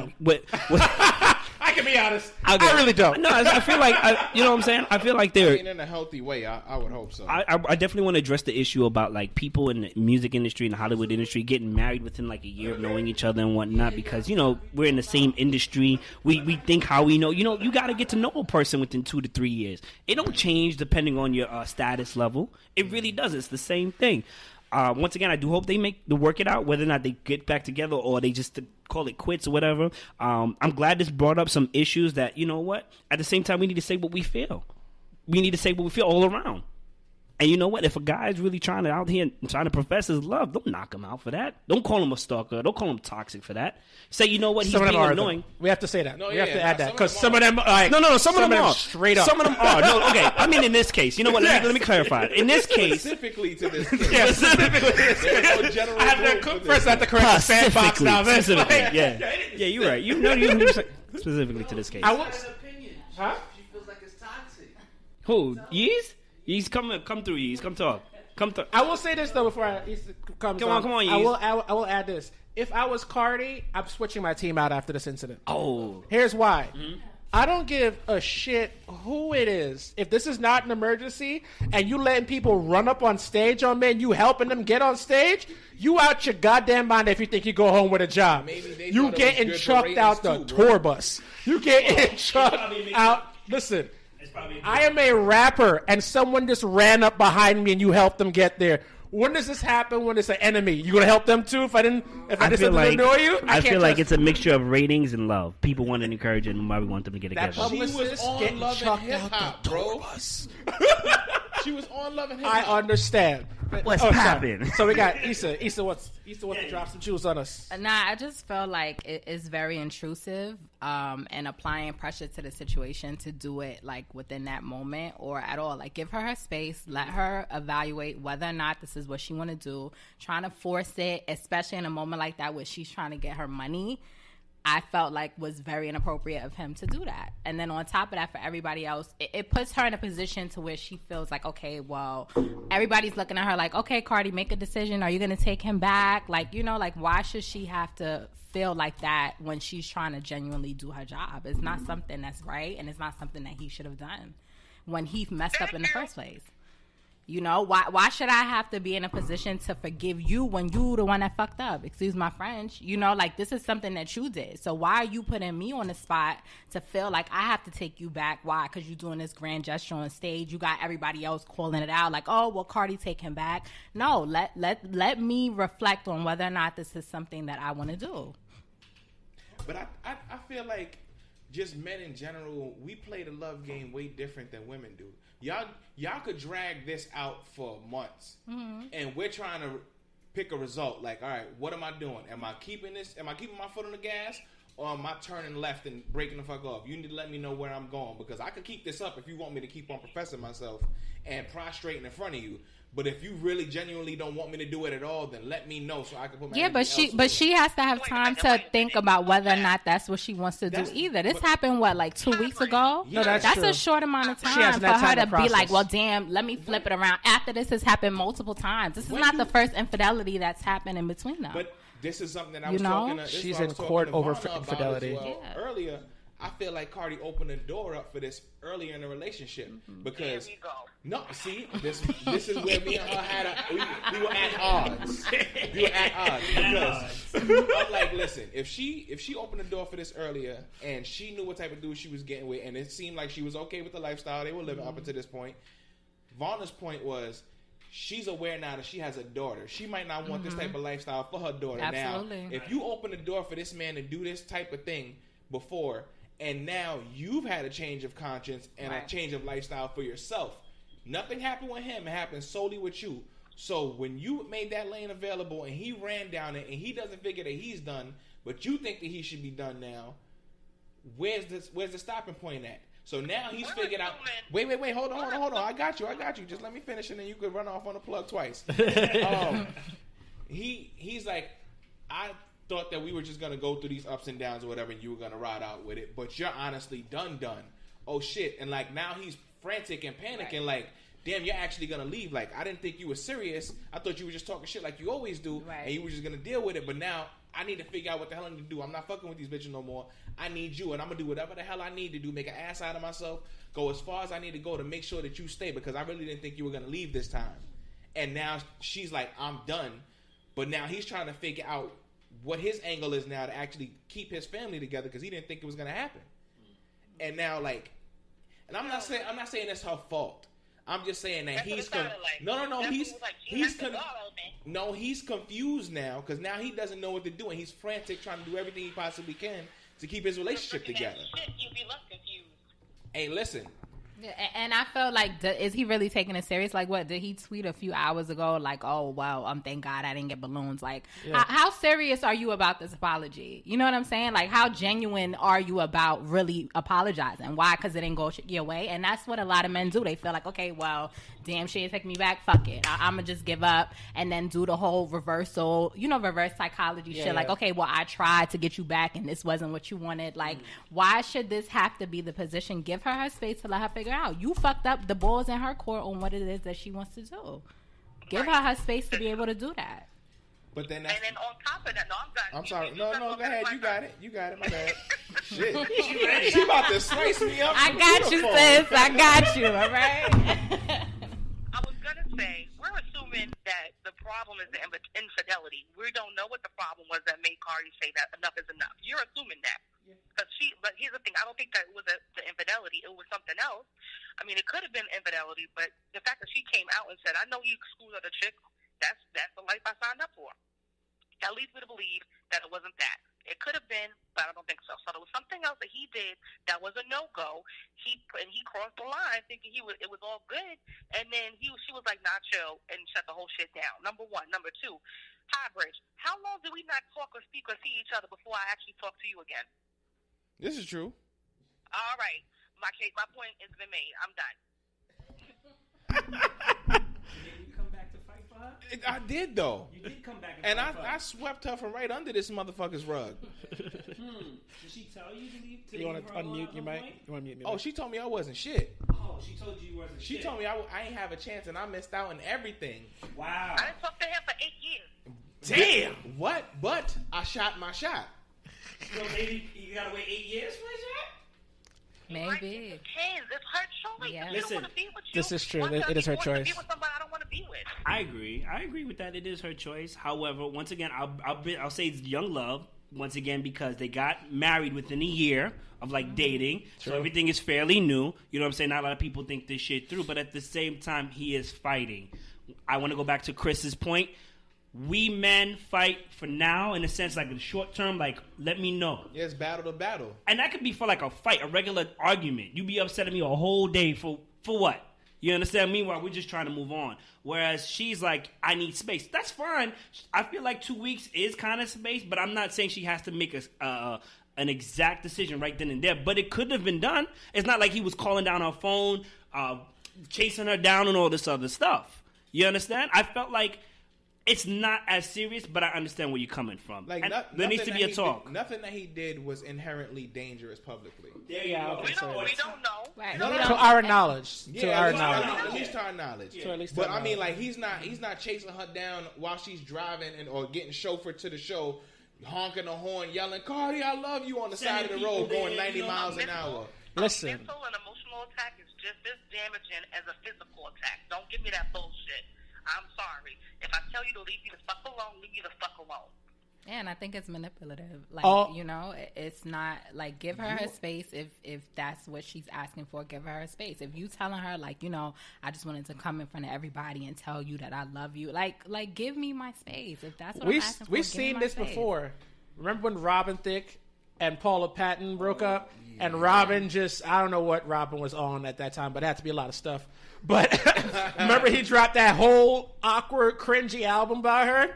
I can be honest. I really don't. No, I feel like you know what I'm saying. I feel like they're In a healthy way. I would hope so. I definitely want to address the issue about like people in the music industry and the Hollywood industry getting married within like a year of knowing each other and whatnot, because you know we're in the same industry. We think how we know. You know, you got to get to know a person within 2 to 3 years. It don't change depending on your status level. It really does. It's the same thing. Once again, I do hope they work it out, whether or not they get back together or they just call it quits or whatever. I'm glad this brought up some issues that, you know what, at the same time, we need to say what we feel. We need to say what we feel all around. And you know what? If a guy's really trying to profess his love, don't knock him out for that. Don't call him a stalker. Don't call him toxic for that. Say, you know what? He's being annoying. We have to say that. We have to add that because some of them, like, some of them are straight up. Some of them are. No, okay. I mean, in this case, you know what? Let me clarify. In this case, specifically to this case. Yeah, specifically to this case. I have to first. I have to correct the sandbox now. Specifically, yeah, you're right. You know, specifically to this case. I was opinion. Huh? She feels like it's toxic. Who? Yeez? Yeez, come through. Yeez, come talk. I will say this though before come on, Yeez. I will add this. If I was Cardi, I'm switching my team out after this incident. Oh, here's why. Mm-hmm. I don't give a shit who it is. If this is not an emergency and you letting people run up on stage on me and you helping them get on stage, you out your goddamn mind if you think you go home with a job. You getting chucked out the tour bus. You getting chucked out. Listen, I am a rapper and someone just ran up behind me and you helped them get there. When does this happen when it's an enemy? You gonna help them too? If I just annoy you? I feel like it's a mixture of ratings and love. People want to encourage it and why we want them to get together. She was on Love and Hip Hop, bro. She was on Love and Hip Hop. I understand. What's popping? So we got Issa. Issa wants to drop some jewels on us. Nah, I just felt like it's very intrusive and applying pressure to the situation to do it like within that moment or at all. Like give her space, let her evaluate whether or not this is what she want to do. Trying to force it, especially in a moment like that where she's trying to get her money, I felt like was very inappropriate of him to do that. And then on top of that, for everybody else, it puts her in a position to where she feels like, okay, well, everybody's looking at her like, okay, Cardi, make a decision. Are you going to take him back? Like, you know, like why should she have to feel like that when she's trying to genuinely do her job? It's not something that's right, and it's not something that he should have done when he messed up in the first place. You know, why should I have to be in a position to forgive you when you the one that fucked up? Excuse my French. You know, like this is something that you did. So why are you putting me on the spot to feel like I have to take you back? Why? Because you're doing this grand gesture on stage. You got everybody else calling it out like, oh, well, Cardi, take him back. No, let me reflect on whether or not this is something that I want to do. But I feel like just men in general, we play the love game way different than women do. Y'all could drag this out for months, and we're trying to pick a result. Like, all right, what am I doing? Am I keeping this? Am I keeping my foot on the gas, or am I turning left and breaking the fuck off? You need to let me know where I'm going because I could keep this up if you want me to keep on professing myself and prostrating in front of you. But if you really genuinely don't want me to do it at all, then let me know so I can put my but she has to have time to think about whether or not that's what she wants to do either. This happened like 2 weeks ago? No, that's true. A short amount of time for her to be like, well, damn, let me flip it around. After this has happened multiple times. This is not the first infidelity that's happened in between them. But this is something that I was talking to. She's in court over infidelity. Earlier, I feel like Cardi opened the door up for this earlier in the relationship because this is where me and her we were at odds. We were at odds because I'm like, listen, if she opened the door for this earlier and she knew what type of dude she was getting with, and it seemed like she was okay with the lifestyle they were living up until this point. Vonna's point was, she's aware now that she has a daughter. She might not want this type of lifestyle for her daughter. Absolutely. Now, if you open the door for this man to do this type of thing before, and now you've had a change of conscience and a change of lifestyle for yourself. Nothing happened with him. It happened solely with you. So when you made that lane available and he ran down it and he doesn't figure that he's done, but you think that he should be done now, where's the stopping point at? So now he's figured out. Wait. Hold on. I got you. Just let me finish and then you could run off on the plug twice. He's like, I thought that we were just gonna go through these ups and downs or whatever, and you were gonna ride out with it, but you're honestly done. Oh shit! And like now he's frantic and panicking, like, damn, you're actually gonna leave. Like, I didn't think you were serious. I thought you were just talking shit like you always do, and you were just gonna deal with it. But now I need to figure out what the hell I need to do. I'm not fucking with these bitches no more. I need you, and I'm gonna do whatever the hell I need to do. Make an ass out of myself. Go as far as I need to go to make sure that you stay, because I really didn't think you were gonna leave this time. And now she's like, I'm done. But now he's trying to figure out what his angle is now to actually keep his family together, because he didn't think it was going to happen. And now, like, and I'm not saying that's her fault. I'm just saying that he's he's confused now, because now he doesn't know what to do, and he's frantic trying to do everything he possibly can to keep his relationship together. You'd be less confused. Hey, listen. And I felt like, is he really taking it serious? Like, what did he tweet a few hours ago? Like, oh well, thank God I didn't get balloons. Like, how serious are you about this apology? You know what I'm saying? Like, how genuine are you about really apologizing? Why? Because it didn't go your way. And that's what a lot of men do. They feel like, okay, well, damn, she didn't take me back. Fuck it, I'm gonna just give up and then do the whole reversal. reverse psychology shit. Like, okay, well, I tried to get you back and this wasn't what you wanted. Like, why should this have to be the position? Give her space to let her figure out. You fucked up. The ball's in her court on what it is that she wants to do. Give her space to be able to do that. But then and then on top of that, no, I'm done. I'm sorry. No, go ahead. You got it. You got it. My bad. Shit. She about to slice me up. I got you, sis. I got you. All right. I was going to say, we're assuming that the problem is the infidelity. We don't know what the problem was that made Cardi say that enough is enough. You're assuming that. But here's the thing. I don't think that it was the infidelity. It was something else. I mean, it could have been infidelity, but the fact that she came out and said, I know you screwed other chicks, that's the life I signed up for. That leads me to believe that it wasn't that. It could have been, but I don't think so. So there was something else that he did that was a no-go. He crossed the line thinking it was all good, and then she was like, nah, chill, and shut the whole shit down. Number one. Number two, Highbridge, how long did we not talk or speak or see each other before I actually talked to you again? This is true. All right. My point has been made. I'm done. Did you come back to fight for her? I did, though. You did come back and I swept her from right under this motherfucker's rug. Did she tell you to leave? You want to unmute your mic? You want to mute me? Oh, she told me I wasn't shit. Oh, she told you wasn't shit. She told me I ain't have a chance and I missed out on everything. Wow. I didn't talk to him for 8 years. Damn. What? But I shot my shot. So maybe you gotta wait 8 years for a shot? Maybe. It's her choice. Yeah. Listen, this is true. It is her choice. Be with somebody I don't want to be with. I agree with that. It is her choice. However, once again, I'll say it's young love. Once again, because they got married within a year of dating, so everything is fairly new. You know what I'm saying? Not a lot of people think this shit through, but at the same time, he is fighting. I want to go back to Chris's point. We men fight for now, in a sense, like in the short term, let me know. Yeah, it's battle to battle. And that could be for a fight, a regular argument. You be upset at me a whole day for what? You understand? Meanwhile, we're just trying to move on. Whereas she's like, I need space. That's fine. I feel like 2 weeks is kind of space, but I'm not saying she has to make an exact decision right then and there. But it could have been done. It's not like he was calling down her phone, chasing her down and all this other stuff. You understand? I felt like it's not as serious, but I understand where you're coming from. There needs to be a talk. Nothing that he did was inherently dangerous publicly. There you go. We don't know. Right. To our knowledge. At least to our knowledge. Yeah. But I mean, he's not chasing her down while she's driving or getting chauffeured to the show, honking the horn, yelling, Cardi, I love you on the side of the road, going 90 miles an hour. Listen. A mental and emotional attack is just as damaging as a physical attack. Don't give me that bullshit. I'm sorry. If I tell you to leave me the fuck alone, leave me the fuck alone. Yeah, and I think it's manipulative. It's not give her her space if that's what she's asking for. Give her her space. If you telling her I just wanted to come in front of everybody and tell you that I love you, give me my space. If that's what I'm asking for, we've seen this before. Remember when Robin Thicke and Paula Patton broke up, and Robin I don't know what Robin was on at that time, but it had to be a lot of stuff. But remember he dropped that whole awkward, cringy album by her?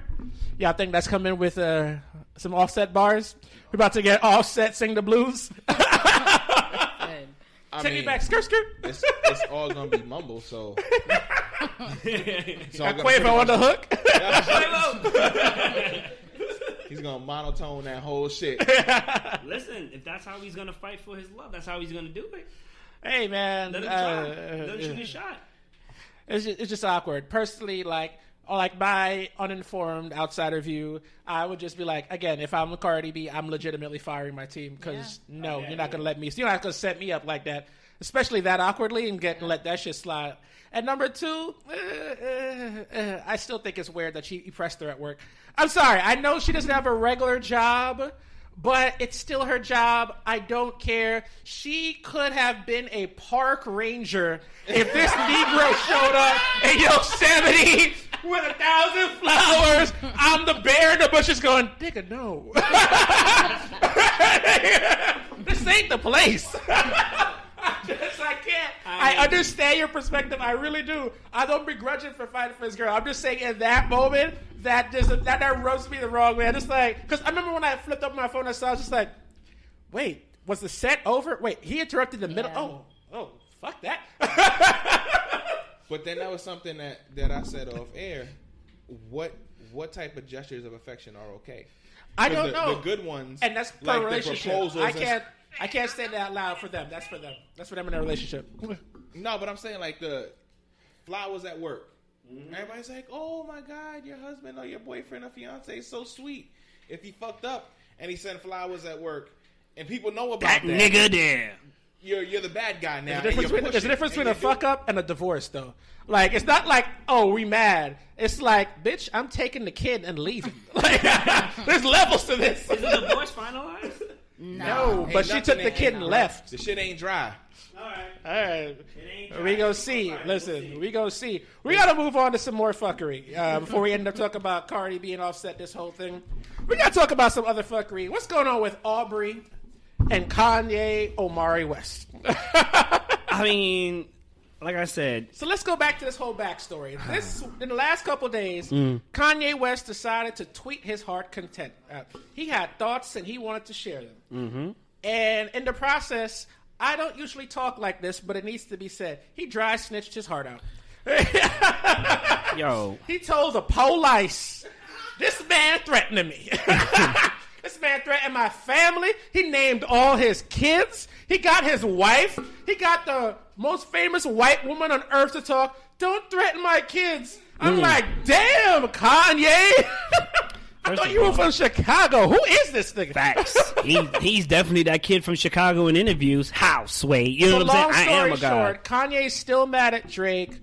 Y'all think that's coming with some Offset bars? We're about to get Offset sing the blues. Take me back, skirt. It's all going to be mumble, so. Quavo on the hook. He's going to monotone that whole shit. Listen, if that's how he's going to fight for his love, that's how he's going to do it. Hey, man. Let him try. Let him shoot his shot. It's just awkward. Personally, my uninformed outsider view, I would just be again, if I'm a Cardi B, I'm legitimately firing my team because you're not going to let me. You're not going to set me up like that, especially that awkwardly and let that shit slide. And number two, I still think it's weird that he pressed her at work. I'm sorry. I know she doesn't have a regular job, but it's still her job. I don't care. She could have been a park ranger if this Negro showed up in Yosemite with 1,000 flowers. I'm the bear in the bushes going, nigga, no. This ain't the place. I I understand your perspective. I really do. I don't begrudge him for fighting for his girl. I'm just saying in that moment, that rubs me the wrong way. Just like, because I remember when I flipped up my phone, I was just like, wait, was the set over? Wait, he interrupted the middle. Oh, fuck that. But then that was something that I said off air. What type of gestures of affection are okay? I don't know. The good ones, and that's per like relationship. I can't say that out loud for them. That's for them. That's for them in their relationship. No, but I'm saying like the flowers at work. Mm-hmm. Everybody's like, "Oh my God, your husband or your boyfriend or fiance is so sweet." If he fucked up and he sent flowers at work, and people know about that nigga there. You're the bad guy now. There's a difference between a fuck up and a divorce, though. Like, it's not like, oh, we mad. It's like, bitch, I'm taking the kid and leaving. Like, there's levels to this. Is the divorce finalized? No, but she took the kid and left. The shit ain't dry. All right. We go see. Listen, we go see. We got to move on to some more fuckery before we end up talking about Cardi being offset this whole thing. We got to talk about some other fuckery. What's going on with Aubrey and Kanye Omari West? I mean, like I said. So let's go back to this whole backstory. In the last couple days, Kanye West decided to tweet his heart content. He had thoughts and he wanted to share them. Mm-hmm. And in the process, I don't usually talk like this, but it needs to be said. He dry snitched his heart out. Yo. He told the police, this man threatening me. This man threatened my family. He named all his kids. He got his wife. He got the most famous white woman on earth to talk. Don't threaten my kids. I'm like, damn, Kanye. I thought you were from Chicago. Who is this nigga? Facts. He's definitely that kid from Chicago in interviews. How, Sway? You know what I'm saying? I am a guy. Short, Kanye's still mad at Drake.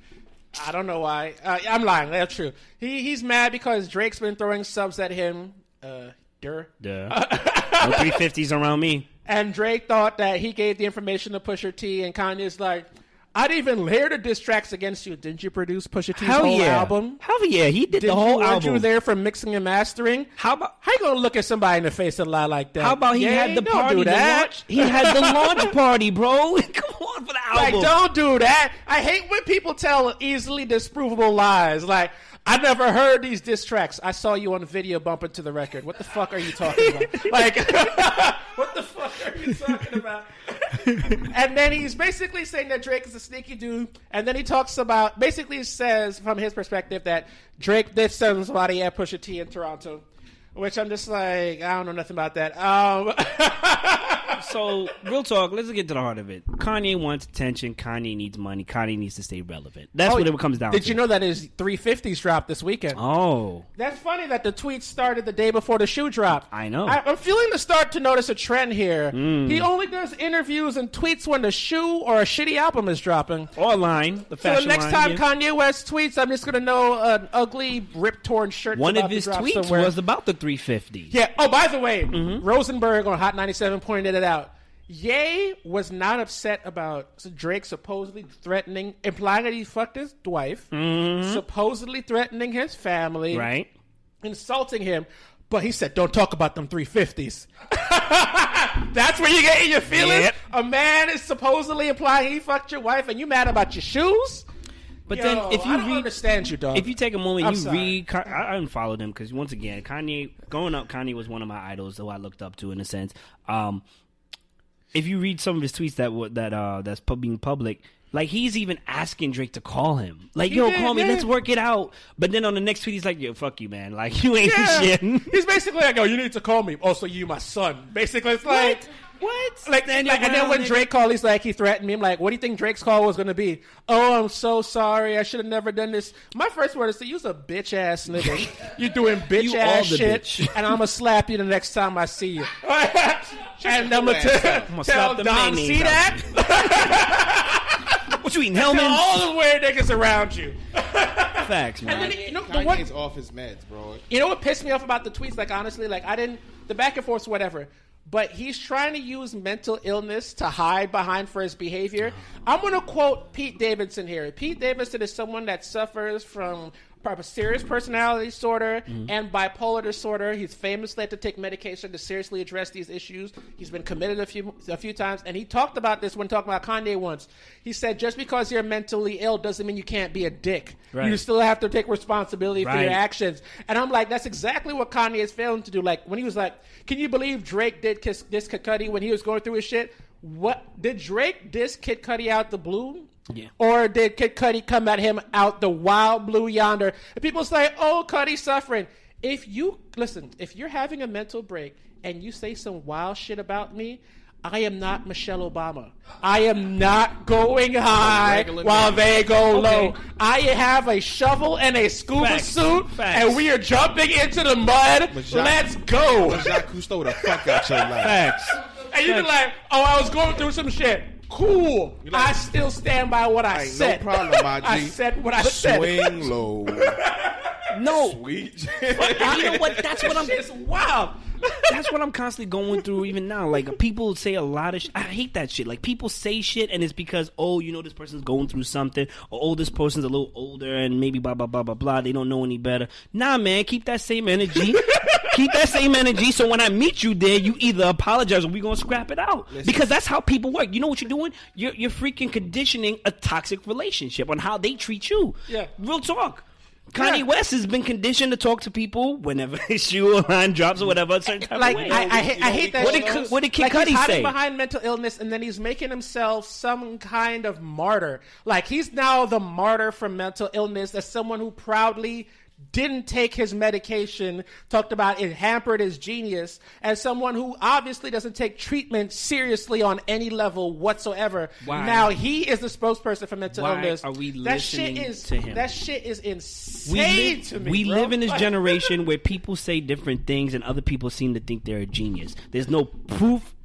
I don't know why. I'm lying. That's true. He's mad because Drake's been throwing subs at him. No 350s around me. And Drake thought that he gave the information to Pusha T, and Kanye's like, I didn't even layer the diss tracks against you. Didn't you produce Pusha T's whole album? Hell yeah, he did the whole album. Weren't you there for mixing and mastering? How you gonna look at somebody in the face and lie like that? How about he had the party? He had the launch party, bro. Come on for the album. Like, don't do that. I hate when people tell easily disprovable lies. Like, I never heard these diss tracks. I saw you on the video bumping to the record. What the fuck are you talking about? Like, what the fuck are you talking about? And then he's basically saying that Drake is a sneaky dude. And then he talks about, basically says from his perspective that Drake did send somebody at Pusha T in Toronto. Which I'm just like, I don't know nothing about that. So, real talk, let's get to the heart of it. Kanye wants attention. Kanye needs money. Kanye needs to stay relevant. That's what it comes down to. Did you know that his 350s dropped this weekend? Oh. That's funny that the tweet started the day before the shoe dropped. I know. I'm feeling to start to notice a trend here. He only does interviews and tweets when the shoe or a shitty album is dropping. Or line. The fashion so the next time Kanye West tweets, I'm just going to know an ugly, rip-torn shirt. One of his tweets was about the 350. Yeah. Oh, by the way, Rosenberg on Hot 97 pointed it out. Ye was not upset about Drake supposedly implying that he fucked his wife, supposedly threatening his family, right, insulting him, but he said, don't talk about them 350s. That's where you get in your feelings? Yep. A man is supposedly implying he fucked your wife and you mad about your shoes? But then, if you I don't understand you, dog. If you take a moment, read. I unfollowed him because once again, Kanye. Growing up, Kanye was one of my idols, who I looked up to in a sense. If you read some of his tweets that's being public, like he's even asking Drake to call him, like, yo, call me, let's work it out. But then on the next tweet, he's like, yo, fuck you, man, like you ain't shit. He's basically like, yo, you need to call me. Also, you my son. Basically, it's like. What? Like, and then when Drake called, he's like, he threatened me. I'm like, what do you think Drake's call was going to be? Oh, I'm so sorry. I should have never done this. My first word is to use a bitch ass nigga. You're doing bitch ass shit, bitch. And I'm going to slap you the next time I see you. And I'm going to tell Don, see that? What you eating, Hellman? Tell all the weird niggas around you. Facts, man. Kanye's off his meds, bro. You know what pissed me off about the tweets? Like, honestly, like, the back and forth, whatever. But he's trying to use mental illness to hide behind for his behavior. I'm going to quote Pete Davidson here. Pete Davidson is someone that suffers from serious personality disorder and bipolar disorder. He's famously had to take medication to seriously address these issues. He's been committed a few times, and he talked about this when talking about Kanye once. He said, just because you're mentally ill doesn't mean you can't be a dick. Right. You still have to take responsibility for your actions. And I'm like, that's exactly what Kanye is failing to do. Like, when he was like, can you believe Drake did diss Kid Cudi when he was going through his shit? What did Drake diss Kid Cudi out the blue? Yeah. Or did Kid Cudi come at him out the wild blue yonder? And people say, oh, Cudi's suffering. If you're having a mental break and you say some wild shit about me, I am not Michelle Obama. I am not going high while they go low. I have a shovel and a scuba suit, and we are jumping into the mud. Let's go. Jacques Cousteau the fuck out your life. Facts. And you be like, oh, I was going through some shit. Cool. Like, I still stand by what I said. No problem, my G. I said what I said. Swing low. No. Sweet. You know what? That's what I'm... It's wild. That's what I'm constantly going through even now. Like, people say a lot of shit. I hate that shit. Like, people say shit and it's because, oh, you know, this person's going through something, or oh, this person's a little older and maybe blah, blah, blah, blah, blah. They don't know any better. Nah, man, keep that same energy. Keep that same energy, so when I meet you there, you either apologize or we gonna scrap it out. Listen. Because that's how people work. You know what you're doing? You're freaking conditioning a toxic relationship on how they treat you. Yeah. Real talk. Kanye West has been conditioned to talk to people whenever his shoe or line drops or whatever. A certain type of way. I hate that. What did Kid Cudi say? He's hiding behind mental illness, and then he's making himself some kind of martyr. Like, he's now the martyr for mental illness as someone who proudly didn't take his medication, talked about it hampered his genius, as someone who obviously doesn't take treatment seriously on any level whatsoever. Why? Now he is the spokesperson for mental illness. Why are we listening to him? That shit is insane to me, We live in this generation where people say different things and other people seem to think they're a genius. There's no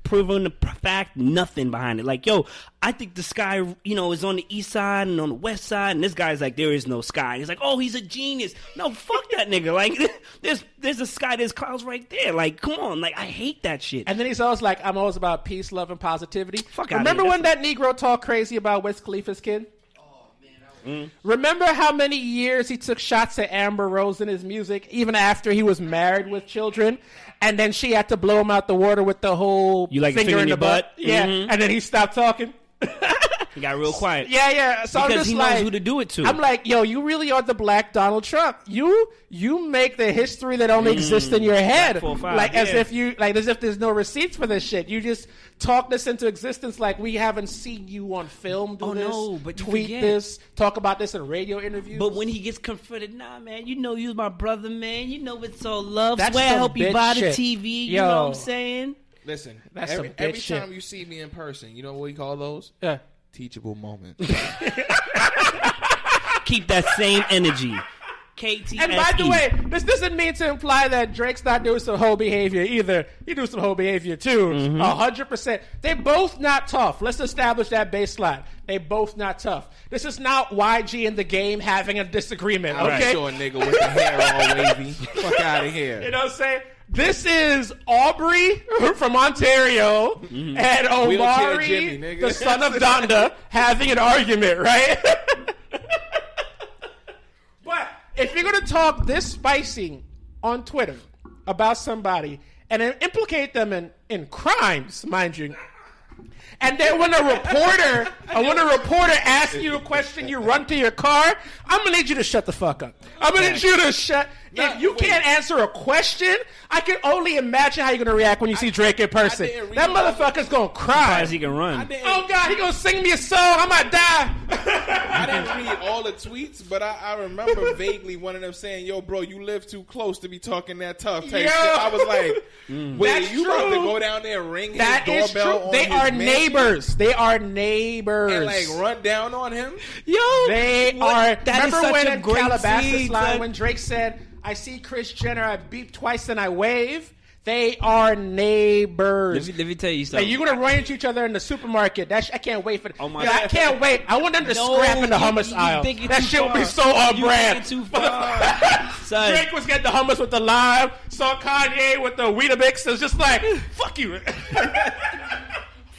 proven the fact, nothing behind it. Like, yo, I think the sky, you know, is on the east side and on the west side, and this guy's like, there is no sky. And he's like, oh, he's a genius. No, fuck that nigga. Like, there's a sky, there's clouds right there. Like, come on. Like, I hate that shit. And then he's always like, I'm always about peace, love, and positivity. Fuck Remember when that Negro talked crazy about Wiz Khalifa's kid? Remember how many years he took shots at Amber Rose in his music, even after he was married with children, and then she had to blow him out the water with the whole finger in the butt? Yeah, and then he stopped talking. He got real quiet. Yeah. So because I'm just he knows who to do it to. I'm like, yo, you really are the Black Donald Trump. You make the history that only exists in your head, as if there's no receipts for this shit. You just talk this into existence like we haven't seen you on film do this. No, but tweet this, talk about this in radio interviews. But when he gets confronted, nah, man, you know you're my brother, man. You know it's all love. That's why I help you buy the TV. You know what I'm saying? Listen, every time you see me in person, you know what we call those? Yeah. Teachable moments. Keep that same energy. KTSE. And by the way, this doesn't mean to imply that Drake's not doing some whole behavior either. He does some whole behavior too. 100%. They both not tough. Let's establish that baseline. They both not tough. This is not YG in the game having a disagreement. Okay. I'm sure a nigga with the hair all wavy. Fuck out of here. You know what I'm saying? This is Aubrey from Ontario and Omari, Jimmy, the son of Donda, having an argument, right? But if you're going to talk this spicy on Twitter about somebody and then implicate them in crimes, mind you, and then when a reporter asks you a question, you run to your car, I'm going to need you to shut the fuck up. I'm going to need you to shut... If you can't answer a question, I can only imagine how you're going to react when you see Drake in person. That motherfucker's going to cry. He can run. Oh, God, he going to sing me a song. I might die. I didn't read all the tweets, but I remember vaguely one of them saying, yo, bro, you live too close to be talking that tough type shit. I was like, wait, you about to go down there and ring his doorbell on They his are mansion? Neighbors. They are neighbors. And, like, run down on him? Yo, they are. Remember when in great Calabasas line when Drake said, I see Kris Jenner, I beep twice and I wave. They are neighbors. Let me tell you something. Hey, you're going to run into each other in the supermarket. I can't wait for that. Oh my God. I can't wait. I want them to scrap in the hummus aisle. That shit would be so on brand. Too far. Drake was getting the hummus with the lime. Saw Kanye with the Weetabix. It was just like, fuck you.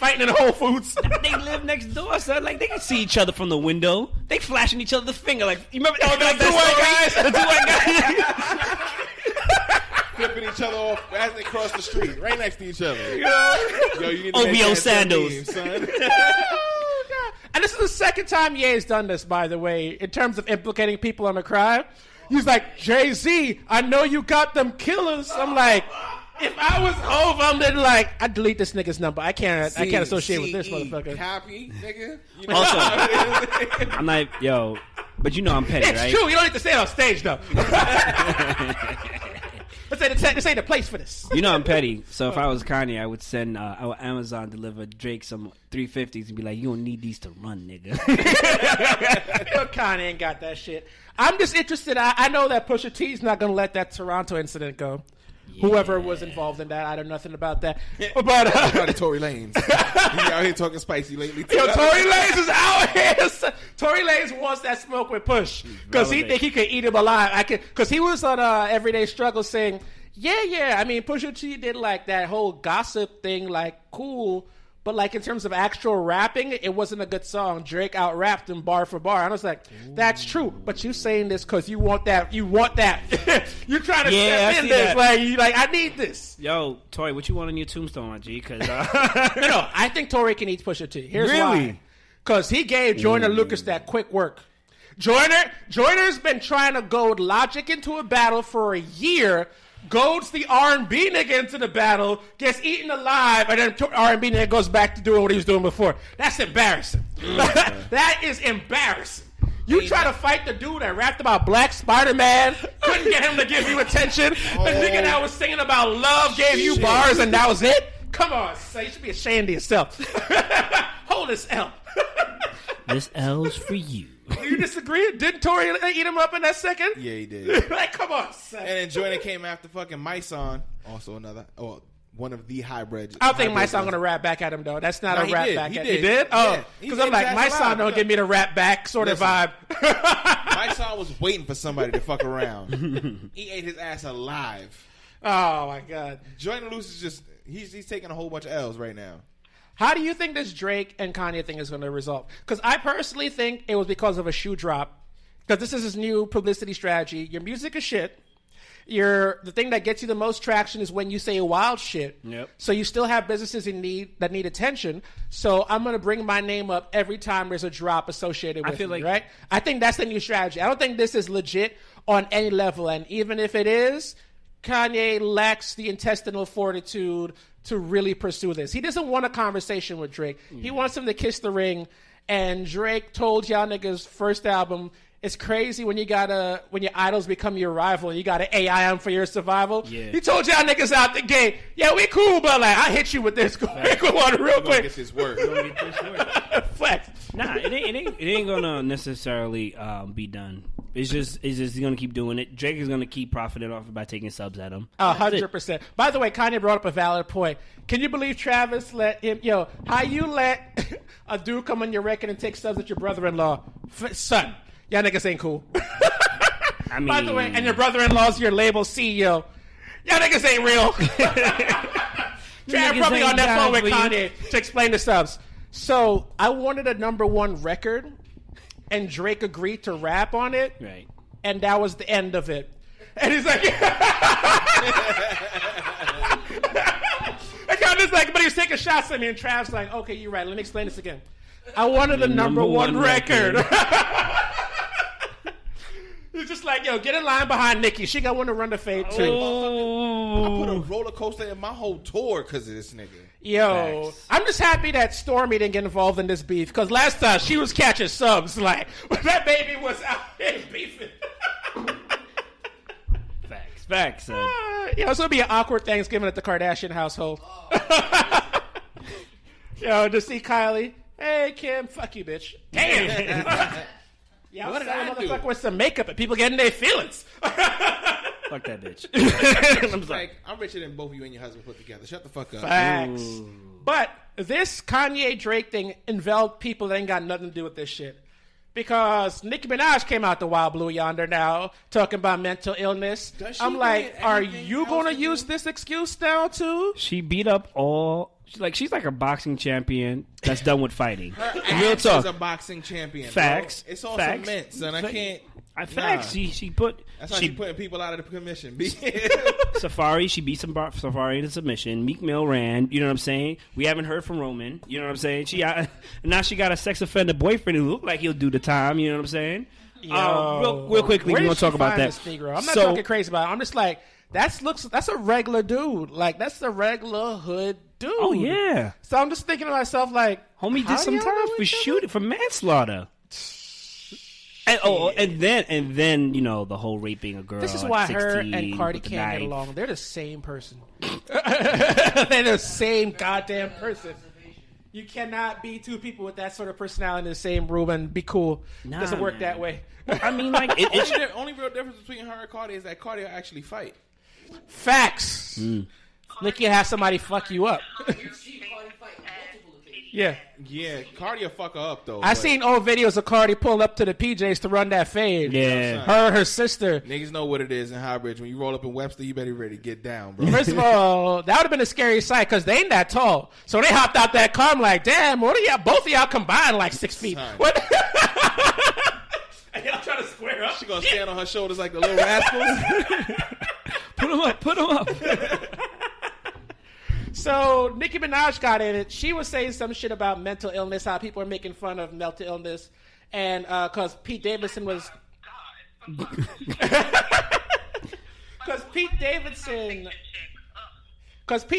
Fighting in Whole Foods. They live next door, son. Like, they can see each other from the window. They flashing each other the finger. Like, you remember the two white guys? The two white guys. Flipping each other off as they cross the street, right next to each other. Yo, you need to OVO sandals. Meme, son. Oh, God. And this is the second time Ye's done this, by the way, in terms of implicating people on a crime. He's like, Jay-Z, I know you got them killers. I'm like, if I was Hov, I'm then like, I'd delete this nigga's number. I can't associate with this motherfucker. Copy, nigga. You know Also, I'm like, yo, but you know I'm petty, right? It's true. You don't need to say it on stage, though. This ain't the place for this. You know I'm petty. So if I was Kanye, I would send our Amazon deliver Drake some 350s and be like, you don't need these to run, nigga. Yo, Kanye ain't got that shit. I'm just interested. I know that Pusha T's not going to let that Toronto incident go. Yeah. Whoever was involved in that, I know nothing about that. But Tory Lanez, he's out here talking spicy lately. Yo, Tory Lanez is out here. Tory Lanez wants that smoke with Push because he think he could eat him alive. Because he was on Everyday Struggle saying, yeah. I mean, Pusha T did like that whole gossip thing, like cool. But like in terms of actual rapping, it wasn't a good song. Drake out-rapped him bar for bar. I was like, that's true. But you saying this because you want that. You're trying to step in this. Like, I need this. Yo, Tory, what you want on your tombstone, my G? Cause, No, I think Tory can eat Pusha T. Here's why. Because he gave Joyner Lucas that quick work. Joyner's been trying to goad Logic into a battle for a year. Goads the R&B nigga into the battle, gets eaten alive, and then R&B nigga goes back to doing what he was doing before. That's embarrassing. That is embarrassing. You try to fight the dude that rapped about Black Spider-Man, couldn't get him to give you attention. The nigga that was singing about love gave you bars, and that was it? Come on, son. You should be ashamed of yourself. Hold this L. This L's for you. Do you disagree? Didn't Tory eat him up in that second? Yeah, he did. Like, come on, son. And then Joyner came after fucking Myson, also one of the hybrids. I don't think Myson going to rap back at him, though. That's not a rap back at him. He did? Oh, because Yeah. I'm like, Myson don't give me the rap back sort of vibe. Myson was waiting for somebody to fuck around. He ate his ass alive. Oh, my God. Joyner Lucas is just, he's taking a whole bunch of L's right now. How do you think this Drake and Kanye thing is going to resolve? Because I personally think it was because of a shoe drop. Because this is his new publicity strategy. Your music is shit. The thing that gets you the most traction is when you say wild shit. Yep. So you still have businesses that need attention. So I'm going to bring my name up every time there's a drop associated with me, right? I think that's the new strategy. I don't think this is legit on any level. And even if it is, Kanye lacks the intestinal fortitude to really pursue this. He doesn't want a conversation with Drake. He wants him to kiss the ring. And Drake told y'all niggas first album, it's crazy when your idols become your rival and you got to AI them for your survival. Yeah. He told y'all niggas out the gate, yeah, we cool, but like I hit you with this. Go on real quick. Get this work. Flex. Nah, it ain't gonna necessarily be done. It's just gonna keep doing it. Drake is gonna keep profiting off it by taking subs at him. 100%. By the way, Kanye brought up a valid point. Can you believe Travis let him? How you let a dude come on your record and take subs at your brother-in-law, son? Y'all niggas ain't cool. I mean, by the way, and your brother-in-law's your label CEO. Y'all niggas ain't real. Trav probably on that phone with Kanye to explain the subs. So I wanted a #1 record, and Drake agreed to rap on it. Right. And that was the end of it. And he's like, but he was taking shots at me, and Trav's like, okay, you're right. Let me explain this again. I wanted a #1 record. He's just like, yo, get in line behind Nicki. She got one to run the fade too. I put a roller coaster in my whole tour because of this nigga. Yo, thanks. I'm just happy that Stormy didn't get involved in this beef because last time she was catching subs. Like, that baby was out here beefing. Facts, son. It's going to be an awkward Thanksgiving at the Kardashian household. Yo, to see Kylie. Hey, Kim, fuck you, bitch. Damn. Yeah, what did I do? Motherfucker with some makeup and people getting their feelings. Fuck that bitch. I'm richer than both you and your husband put together. Shut the fuck up. Facts. Ooh. But this Kanye Drake thing involved people that ain't got nothing to do with this shit. Because Nicki Minaj came out the Wild Blue yonder now talking about mental illness. I'm like, are you going to use this excuse now too? She beat up all She's like a boxing champion that's done with fighting. Real talk. Is a boxing champion. Facts. Bro. It's all facts. cement, son. I can't. Facts. Nah. She put. That's how she putting people out of the commission. Safari. She beat Safari into submission. Meek Mill ran. You know what I'm saying? We haven't heard from Roman. You know what I'm saying? Now she got a sex offender boyfriend who look like he'll do the time. You know what I'm saying? Real quickly, we're gonna talk about that. I'm not talking crazy about it. I'm just like that's a regular dude. Like that's the regular hood dude. Oh yeah. So I'm just thinking to myself like, homie did some time for manslaughter. And then you know the whole raping a girl. This is why her and Cardi can't get along. They're the same person. They're the same goddamn person. You cannot be two people with that sort of personality in the same room and be cool. It doesn't work that way. I mean, like, the only real difference between her and Cardi is that Cardi will actually fight. Facts. Nicki has somebody fuck you up. Yeah. Yeah, Cardi will fuck her up, though. I seen old videos of Cardi pulling up to the PJs to run that fade. Yeah. Her sister. Niggas know what it is in Highbridge. When you roll up in Webster, you better be ready to get down, bro. First of all, that would have been a scary sight because they ain't that tall. So they hopped out that car. I'm like, damn, what are y'all? Both of y'all combined like 6 feet. What? And y'all trying to square up? She gonna stand on her shoulders like the little rascals. Put them up. So Nicki Minaj got in it. She was saying some shit about mental illness, how people are making fun of mental illness, and because Pete Davidson was, because Pete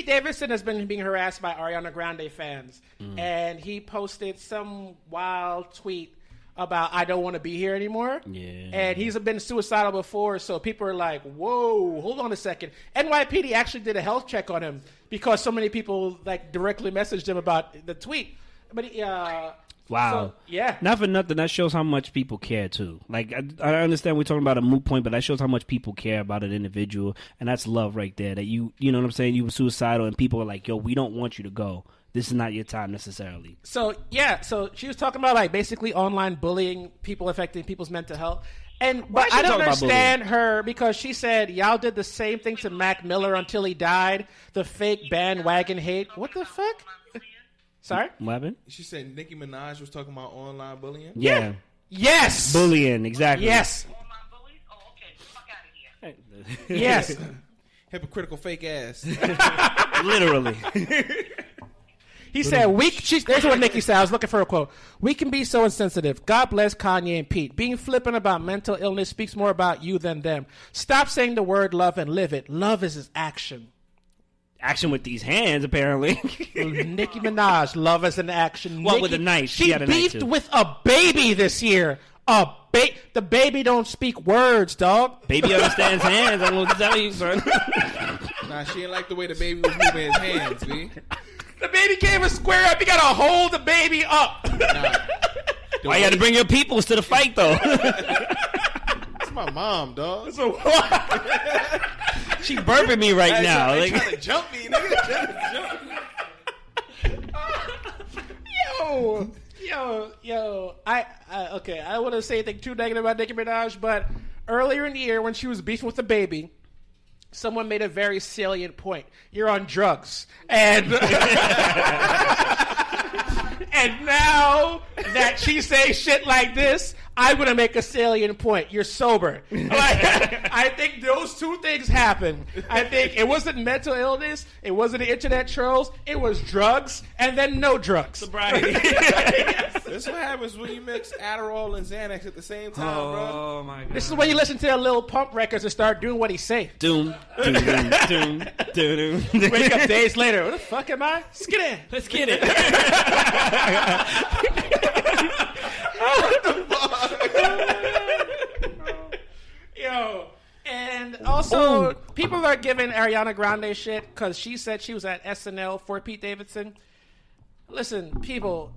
Davidson has been being harassed by Ariana Grande fans, and he posted some wild tweet about I don't want to be here anymore. Yeah. And he's been suicidal before, so people are like, whoa, hold on a second. NYPD actually did a health check on him because so many people like directly messaged him about the tweet. But wow. So, yeah. Not for nothing, that shows how much people care too. Like I understand we're talking about a moot point, but that shows how much people care about an individual, and that's love right there. That you know what I'm saying, you were suicidal and people are like, yo, we don't want you to go. This is not your time necessarily. So, yeah. So she was talking about like basically online bullying, people affecting people's mental health. But I don't understand her because she said y'all did the same thing to Mac Miller until he died. The fake bandwagon hate. What the fuck? Sorry? What happened? She said Nicki Minaj was talking about online bullying? Yeah. Yes. Bullying, exactly. Yes. Yes. Hypocritical fake ass. Literally. He said, there's what Nicki said. I was looking for a quote. We can be so insensitive. God bless Kanye and Pete. Being flippant about mental illness speaks more about you than them. Stop saying the word love and live it. Love is action. Action with these hands, apparently. Nicki Minaj, love is an action. Well, with a knife. She beefed with a baby this year. The baby don't speak words, dog. Baby understands hands. I don't know what to tell you, son. Nah, she didn't like the way the baby was moving his hands, B. The baby can't even square up. You gotta hold the baby up. Nah. Why you had to bring your peoples to the fight, though? That's my mom, dog. So she burping me right now. Like, trying to jump me, nigga. Trying to jump. Yo. Okay. I don't want to say anything too negative about Nicki Minaj, but earlier in the year when she was beefing with the baby, someone made a very salient point. You're on drugs. And and now that she says shit like this, I'm going to make a salient point. You're sober. I think those two things happened. I think it wasn't mental illness. It wasn't the internet trolls. It was drugs and then no drugs. Sobriety. Yes. This is what happens when you mix Adderall and Xanax at the same time, bro. Oh, my God. This is when you listen to a Lil Pump records and start doing what he say. Doom. Wake up days later. What the fuck am I? Let's get in. Let's get it. What the fuck? Yo, and also people are giving Ariana Grande shit because she said she was at SNL for Pete Davidson. Listen, people,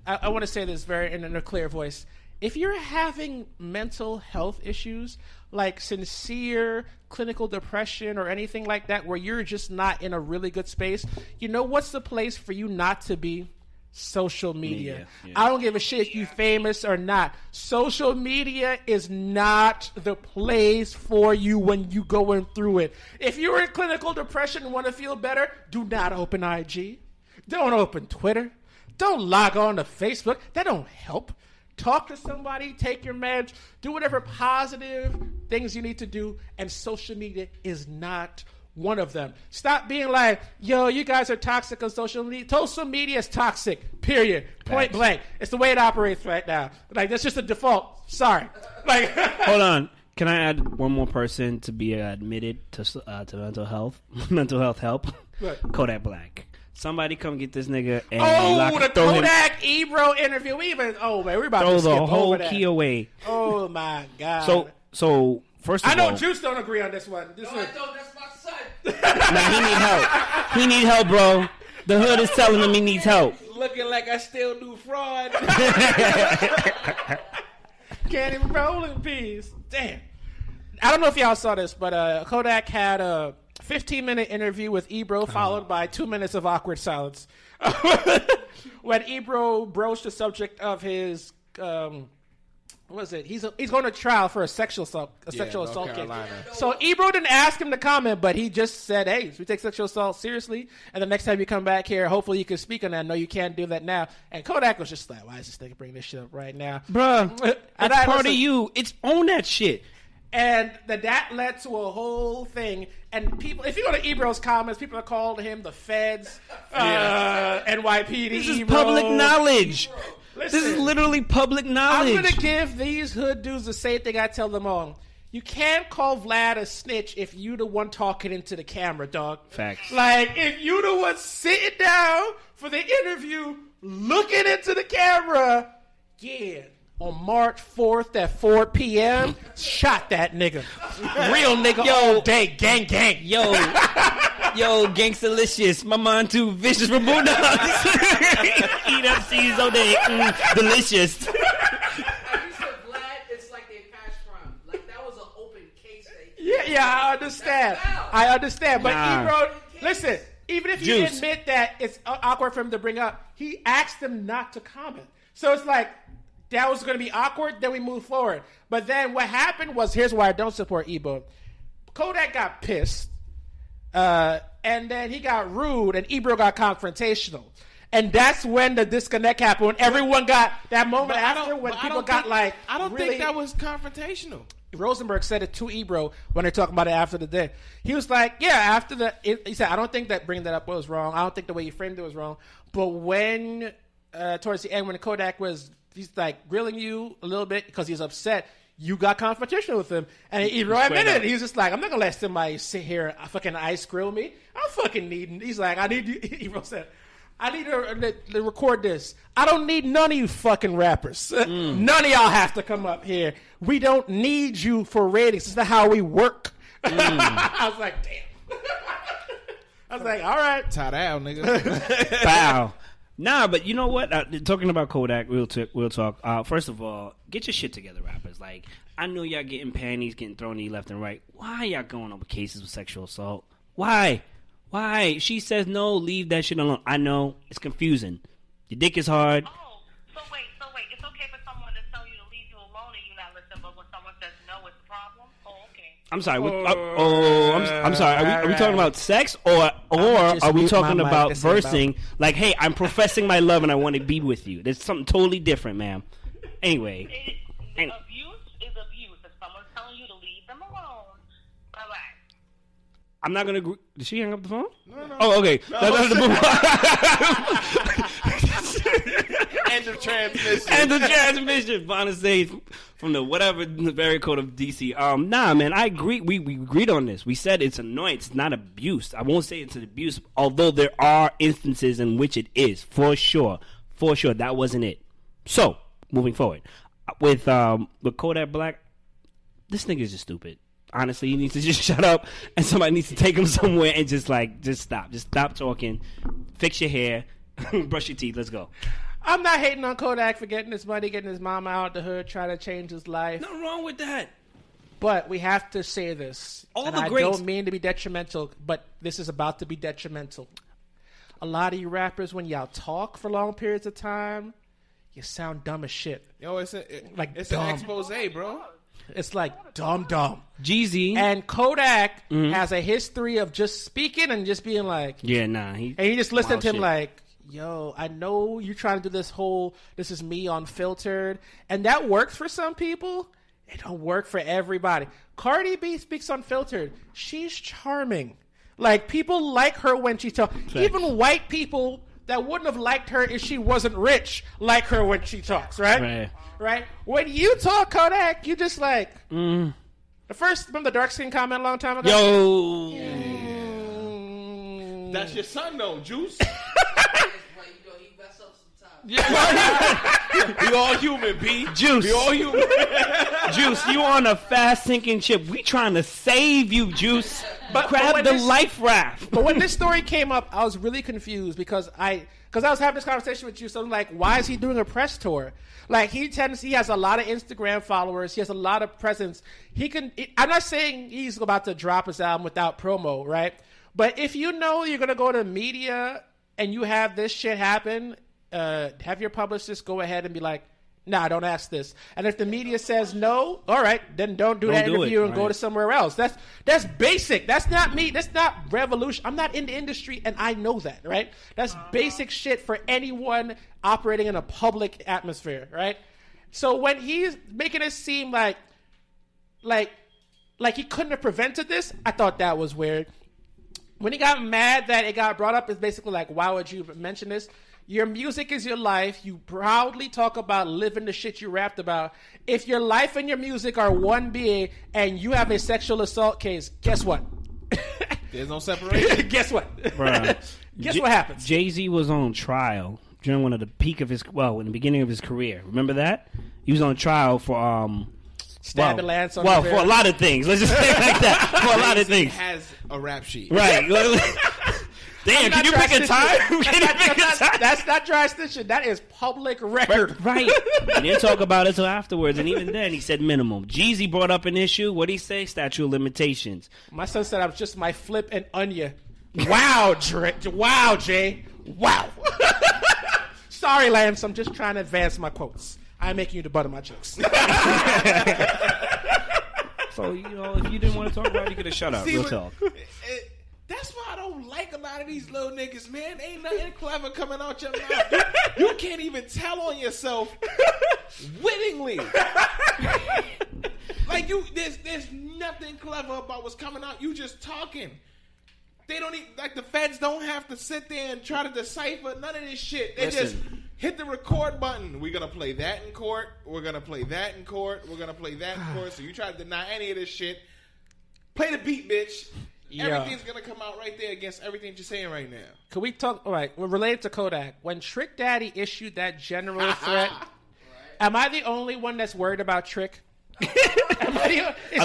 I want to say this very in a clear voice. If you're having mental health issues like sincere clinical depression or anything like that where you're just not in a really good space, you know what's the place for you not to be? Social media. Yeah. I don't give a shit if you famous or not. Social media is not the place for you when you going through it. If you're in clinical depression and want to feel better, do not open IG. Don't open Twitter. Don't log on to Facebook. That don't help. Talk to somebody, take your meds, do whatever positive things you need to do, and social media is not one of them. Stop being like, yo, you guys are toxic on social media. Social media is toxic, period. Point blank. It's the way it operates right now. Like, that's just a default. Sorry. Like, hold on. Can I add one more person to be admitted to mental health help? What? Kodak Black. Somebody come get this nigga and the Kodak Ebro interview. Man, we're about to skip the whole over that. key away. Oh my God. So first of all, I know Juice don't agree on this one. I don't. That's my son. Nah, he need help. He need help, bro. The hood is telling him he needs help. Looking like I still do fraud. Can't even roll in peace. Damn. I don't know if y'all saw this, but Kodak had a 15-minute interview with Ebro, followed by 2 minutes of awkward silence. When Ebro broached the subject of his, what was it? He's going to trial for a sexual assault case. So Ebro didn't ask him to comment, but he just said, "Hey, we take sexual assault seriously, and the next time you come back here, hopefully you can speak on that. No, you can't do that now." And Kodak was just like, "Why is this nigga bringing this shit up right now, Bruh, that's part of you. It's own that shit." And that led to a whole thing. And people, if you go to Ebro's comments, people are calling him the feds, NYPD. This is public knowledge. Listen, this is literally public knowledge. I'm going to give these hood dudes the same thing I tell them all. You can't call Vlad a snitch if you the one talking into the camera, dog. Facts. Like, if you the one sitting down for the interview, looking into the camera, yeah. On March 4th at 4 p.m., shot that nigga. Real nigga all day. Gang, gang. Yo, Gangstalicious. My mind too vicious for Bulldogs. Eat up seeds all day. Delicious. You said Vlad, it's like they passed from. Like, that was an open case. Yeah, I understand. But Ebro, listen, even if you admit that it's awkward for him to bring up, he asked him not to comment. So it's like, that was going to be awkward, then we move forward. But then what happened was, here's why I don't support Ebro. Kodak got pissed, and then he got rude, and Ebro got confrontational. And that's when the disconnect happened, when everyone got that moment after, when people got like, I don't think that was confrontational. Rosenberg said it to Ebro when they're talking about it after the day. He was like, he said, I don't think that bringing that up was wrong. I don't think the way you framed it was wrong. But when, towards the end, when Kodak was, he's like grilling you a little bit because he's upset, you got confrontational with him. And Ebro admitted it. He was just like, I'm not going to let somebody sit here and fucking ice grill me. I'm fucking needing. He's like, I need you. Ebro said, I need to record this. I don't need none of you fucking rappers. None of y'all have to come up here. We don't need you for ratings. This is not how we work. I was like, damn. I was like, all right. Tie down, nigga. Wow. Nah, but you know what? Talking about Kodak, we'll talk. First of all, get your shit together, rappers. Like, I know y'all getting panties, getting thrown in left and right. Why y'all going over cases with sexual assault? Why? She says no, leave that shit alone. I know, it's confusing. Your dick is hard. Oh, so wait. It's okay for someone to tell you to leave you alone and you not listen, but when someone says no, it's a problem? Oh, okay. I'm sorry. I'm sorry. Are we talking about sex or are we talking about versing? Like, hey, I'm professing my love and I want to be with you. There's something totally different, ma'am. Anyway. Abuse is abuse. If someone's telling you to leave them alone, bye-bye. I'm not going to agree. Did she hang up the phone? No. Oh, okay. End of transmission. End of transmission. Vonna Sage from the very code of DC. Nah, man, I agree. We agreed on this. We said it's annoying. It's not abuse. I won't say it's an abuse, although there are instances in which it is. For sure. That wasn't it. So, moving forward. With Kodak Black, this nigga is just stupid. Honestly, he needs to just shut up, and somebody needs to take him somewhere and just stop. Just stop talking. Fix your hair. Brush your teeth. Let's go. I'm not hating on Kodak for getting his money, getting his mama out the hood, trying to change his life. Nothing wrong with that. But we have to say this. All and the I greats. don't mean to be detrimental, but this is about to be detrimental. A lot of you rappers, when y'all talk for long periods of time, you sound dumb as shit. Yo, it's dumb. an expose, bro. It's like dumb. Jeezy. And Kodak has a history of just speaking and just being like... Yeah, nah. And you just listen to him like, yo, I know you're trying to do this whole, this is me unfiltered, and that works for some people. It don't work for everybody. Cardi B speaks unfiltered. She's charming. Like, people like her when she talks. Even white people that wouldn't have liked her if she wasn't rich like her when she talks, right? Right? When you talk, Kodak, you just like... The first, remember the dark skin comment a long time ago? Yo! That's your son, though, Juice. Yeah. We all human, B. Juice. We all human. Juice, you on a fast sinking ship. We trying to save you, Juice. Grab the life raft. But when this story came up, I was really confused because I was having this conversation with you. So I'm like, why is he doing a press tour? Like, he has a lot of Instagram followers. He has a lot of presence. I'm not saying he's about to drop his album without promo, right? But if you know you're going to go to media and you have this shit happen, have your publicist go ahead and be like, nah, don't ask this. And if the media says no, all right, then don't do that interview and go to somewhere else. That's basic. That's not me. That's not revolution. I'm not in the industry, and I know that, right? That's basic shit for anyone operating in a public atmosphere, right? So when he's making it seem like he couldn't have prevented this, I thought that was weird. When he got mad that it got brought up, it's basically like, why would you mention this? Your music is your life. You proudly talk about living the shit you rapped about. If your life and your music are one being and you have a sexual assault case, guess what? There's no separation. Guess what? Bruh. Guess what happens? Jay-Z was on trial during one of the peak of his, in the beginning of his career. Remember that? He was on trial for, stabbing Lance on for a lot of things. Let's just say it like that. For a lot of things. Has a rap sheet. Right. Damn, can you pick a time? That's not dry stitching. That is public record. Right. He didn't talk about it until afterwards, and even then he said minimum. Jeezy brought up an issue. What'd he say? Statute of limitations. My son said I was just my flip and onion. Wow, wow, Jay. Wow. Sorry, Lance. I'm just trying to advance my quotes. I'm making you the butt of my jokes. So, if you didn't want to talk about it, you could have shut up. Real talk. That's why I don't like a lot of these little niggas, man. Ain't nothing clever coming out your mouth. You can't even tell on yourself wittingly. Like, there's nothing clever about what's coming out. You just talking. They don't even, like, the feds don't have to sit there and try to decipher none of this shit. They just hit the record button. We're going to play that in court. We're going to play that in court. We're going to play that in court. So you try to deny any of this shit. Play the beat, bitch. Everything's going to come out right there against everything you're saying right now. Can we talk? All right, we're related to Kodak. When Trick Daddy issued that general threat, am I the only one that's worried about Trick? A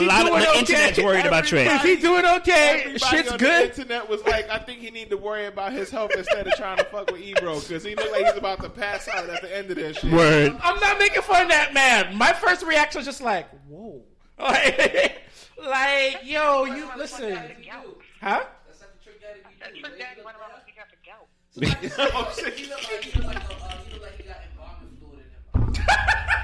lot of the internet's worried about Trick. Is he doing okay? Everybody Shit's on good? The internet was like, I think he need to worry about his health instead of trying to fuck with Ebro, because he looked like he's about to pass out at the end of this shit. Word. I'm not making fun of that man. My first reaction was just like, whoa. Like, yo, you listen. Huh? That's like the Trick Daddy went around looking at the gout. He looked like he got embalming fluid in him.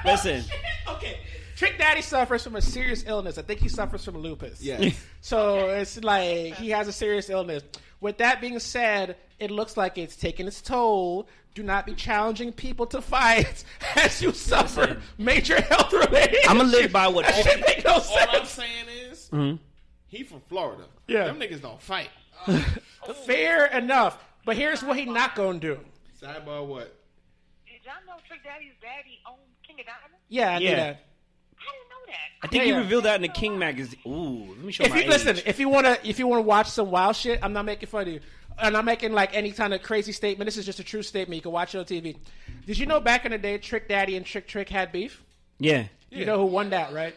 Listen. Okay. Trick Daddy suffers from a serious illness. I think he suffers from lupus. Yeah. So it's like he has a serious illness. With that being said, it looks like it's taking its toll. Do not be challenging people to fight as you suffer major health related. I'm gonna live by what. All I'm saying is, he from Florida. Yeah. Them niggas don't fight. Fair enough. But here's what he not gonna do. Sidebar what? Did y'all know Trick Daddy's daddy owned King of Diamonds? Yeah, I knew that. I didn't know that. I think he revealed that in the King magazine. Ooh, let me show my age. Listen, if you wanna watch some wild shit, I'm not making fun of you. I'm not making like any kind of crazy statement. This is just a true statement. You can watch it on TV. Did you know back in the day, Trick Daddy and Trick had beef? Yeah. You know who won that, right?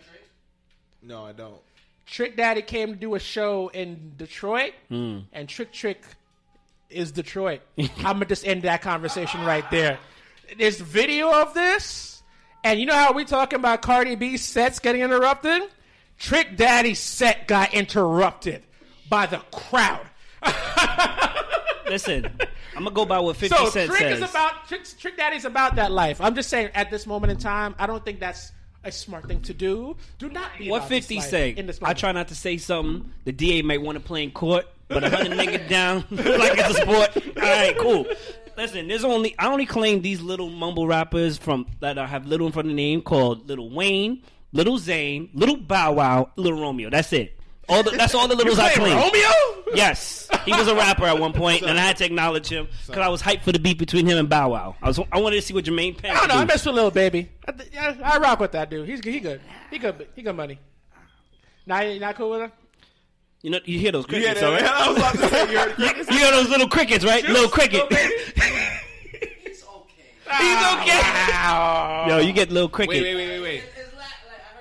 No, I don't. Trick Daddy came to do a show in Detroit, and Trick is Detroit. I'm gonna just end that conversation right there. There's video of this, and you know how we talking about Cardi B's sets getting interrupted? Trick Daddy's set got interrupted by the crowd. Listen, I'm gonna go by what 50 Cent says. Trick Daddy's about that life. I'm just saying, at this moment in time, I don't think that's a smart thing to do. Do not be What about 50 this life say? in this I moment. try not to say something the DA might want to play in court, but 100 niggas down like it's a sport. All right, cool. Listen, I only claim these little mumble rappers that have little in front of the name called Lil Wayne, Lil Zane, Lil Bow Wow, Lil Romeo. That's it. That's all the littles I claim. Romeo? Yes, he was a rapper at one point, and I had to acknowledge him because I was hyped for the beat between him and Bow Wow. I wanted to see what Jermaine Penn. I don't know. I mess with Lil Baby. I rock with that dude. He good. He good money. Now you not cool with him? You know, you hear those crickets, Yeah, right? I was about to say, you hear those little crickets, right? Little cricket. He's okay. He's okay. Wow. Yo, you get little cricket. Wait.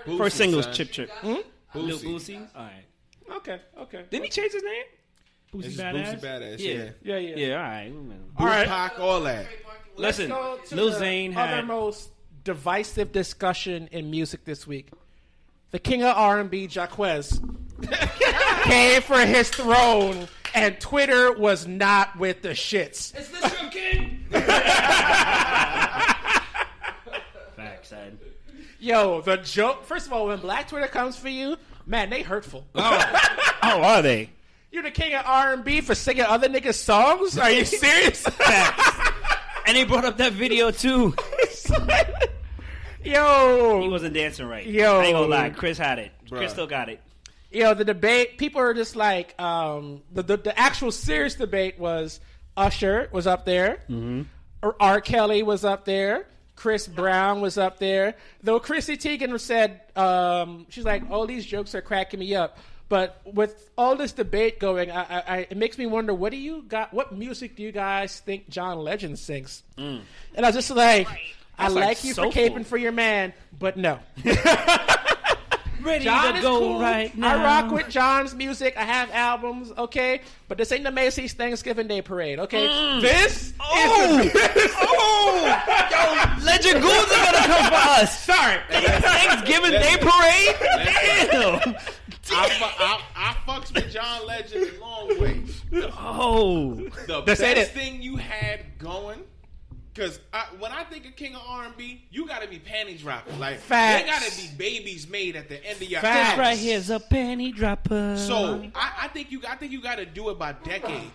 Boosie, First single was son. Chip Chip. Lil Boosie. All right. Okay. Didn't he change his name? It's Boosie Badass. Boosie Badass. Yeah. Yeah. Yeah. All right. All right. Pac, all that. Listen, Go to Lil the Zane had other most divisive discussion in music this week. The king of R&B, Jacquez, came for his throne, and Twitter was not with the shits. Is this your king? facts, son. Yo, the joke. First of all, when Black Twitter comes for you, man, they hurtful. Oh, are they? You the king of R&B for singing other niggas' songs? Are you serious? Facts. And they brought up that video too. Yo, He wasn't dancing right. Yo. I ain't gonna lie. Chris had it. Bruh. Chris still got it. yo, the debate. People are just like, the actual serious debate was Usher was up there, R. Kelly was up there, Chris Brown was up there. Though Chrissy Teigen said, she's like, "Oh, these jokes are cracking me up." But with all this debate going, it makes me wonder, what music do you guys think John Legend sings? And I was just like, I like you for caping for your man, but no. Ready John to is go cool. right now. I rock with John's music. I have albums, okay? But this ain't the Macy's Thanksgiving Day Parade, okay? This is Yo, Legend Goons are gonna come for us. Sorry. Thanksgiving Day Parade? Damn. I fucks with John Legend a long way. Oh. The This ain't best it. thing you had going, because when I think of King of R&B, you got to be panty dropping. Like, Facts. they got to be babies made at the end of your Facts. This right here's a penny dropper. So I think you got to do it by decade.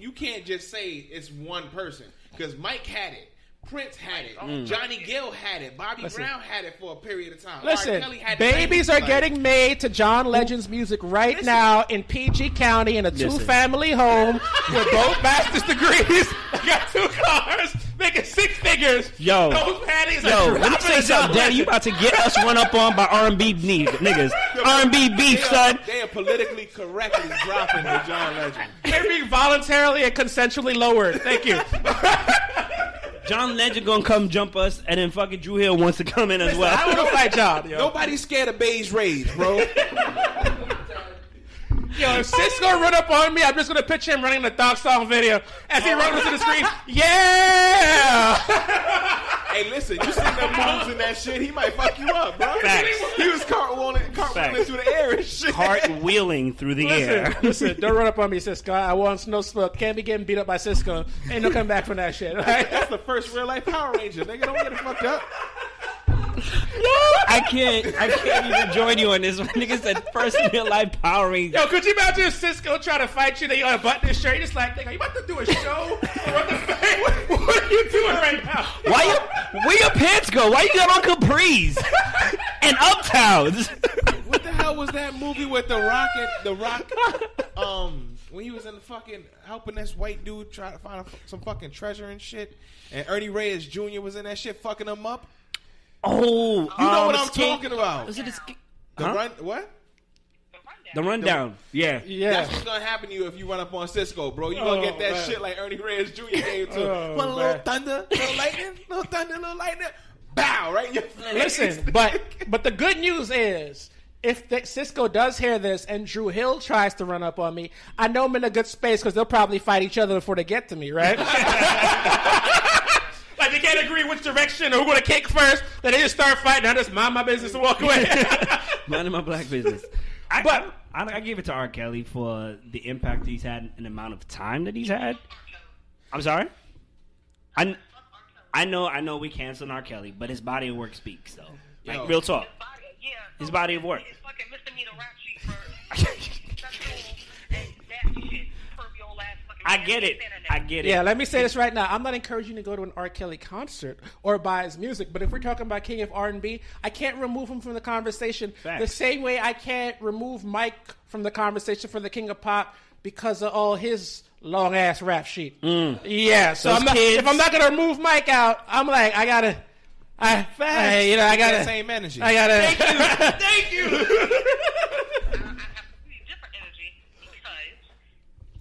You can't just say it's one person, because Mike had it. Prince had it. Johnny Gill had it. Bobby Brown had it for a period of time. Listen, R. Kelly had babies are getting made to John Legend's music right now in PG County in a two-family home with both master's degrees. They got 2 cars, making 6 figures. Yo. Those patties are Yo, let me dropping tell you something, Daddy. You about to get us run up on by R&B niggas. R&B beef, son. They are politically correctly dropping the John Legend. They're being voluntarily and consensually lowered. Thank you. John Legend gonna come jump us, and then fucking Drew Hill wants to come in as well. I want to fight John, yo. Nobody's scared of beige raids, bro. Yo, if Cisco run up on me, I'm just going to picture him running the Dog Song video as he runs to the screen. Yeah! Hey, listen, you seen them moves in that shit, he might fuck you up, bro. Facts. He was cartwheeling through the air and shit. Cartwheeling through the air. Listen, don't run up on me, Cisco. I want no smoke. Can't be getting beat up by Cisco. Ain't no coming back from that shit. Right? That's the first real life Power Ranger. Nigga, don't get it fucked up. I can't even join you on this one. Nigga said first real life Power Ranger. Yo, could you imagine if Cisco trying to fight you, then you unbutton his shirt, you're just like, nigga, you about to do a show? What are you doing right now? Where your pants go? Why you got on capris and Uptowns? What the hell was that movie with The Rock, when he was in the fucking helping this white dude try to find some fucking treasure and shit, and Ernie Reyes Jr. was in that shit fucking him up? Oh, You know what I'm talking about. Was it What? The Rundown. Yeah. That's what's gonna happen to you if you run up on Cisco, bro. You gonna get that shit like Ernie Reyes Jr. gave to one little thunder, little lightning, bow, right in your face. Listen, but the good news is, if Cisco does hear this and Drew Hill tries to run up on me, I know I'm in a good space because they'll probably fight each other before they get to me, right? Like, they can't agree which direction or who going to kick first. Then they just start fighting. I just mind my business and walk away. Minding my black business. I give it to R. Kelly for the impact he's had and the amount of time that he's had. I'm sorry? I know we canceled R. Kelly, but his body of work speaks, though. Like, real talk. His body of work. It's fucking misdemeanor rap sheet for sexual and nasty shit. Pervy old ass fucking I get it. I get it. Yeah, let me say this right now. I'm not encouraging you to go to an R. Kelly concert or buy his music, but if we're talking about King of R&B, I can't remove him from the conversation the same way I can't remove Mike from the conversation for the King of Pop because of all his long-ass rap sheet. Yeah, so if I'm not going to remove Mike out, I'm like, I got to... I got the same energy. I got to... Thank you. I have completely different energy because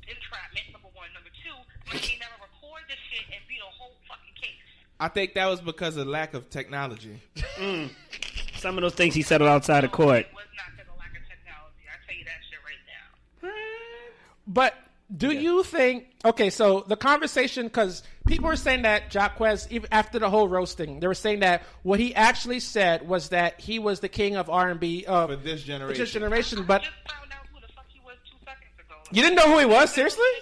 entrapment, number one. Number two, I can never record this shit and beat a whole fucking case. I think that was because of lack of technology. Some of those things he settled outside of court. It was not because of lack of technology. I tell you that shit right now. But do you think... Okay, so the conversation... Because people were saying that Jacquez, even after the whole roasting, they were saying that what he actually said was that he was the king of R&B for this generation. But I just found out who the fuck he was 2 seconds ago. You didn't know who he was? Seriously? I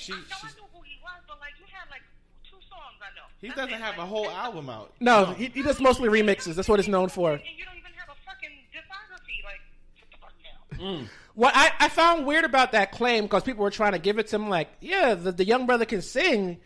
knew who he was, but like you had like 2 songs I know. He doesn't have a whole album out. No, he does mostly remixes. That's what he's known for. And you don't even have a fucking discography. Like, shut the fuck down. What I found weird about that claim, because people were trying to give it to him, like, yeah, the young brother can sing,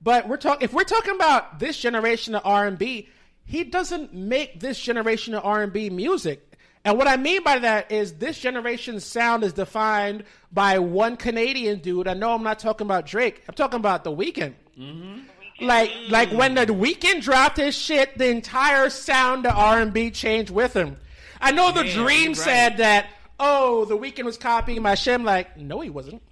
but if we're talking about this generation of R&B, he doesn't make this generation of R&B music. And what I mean by that is this generation's sound is defined by one Canadian dude. I know I'm not talking about Drake. I'm talking about The Weeknd. Like when The Weeknd dropped his shit, the entire sound of R&B changed with him. I know The Dream said that, oh, The Weeknd was copying my shit. I'm like, no, he wasn't.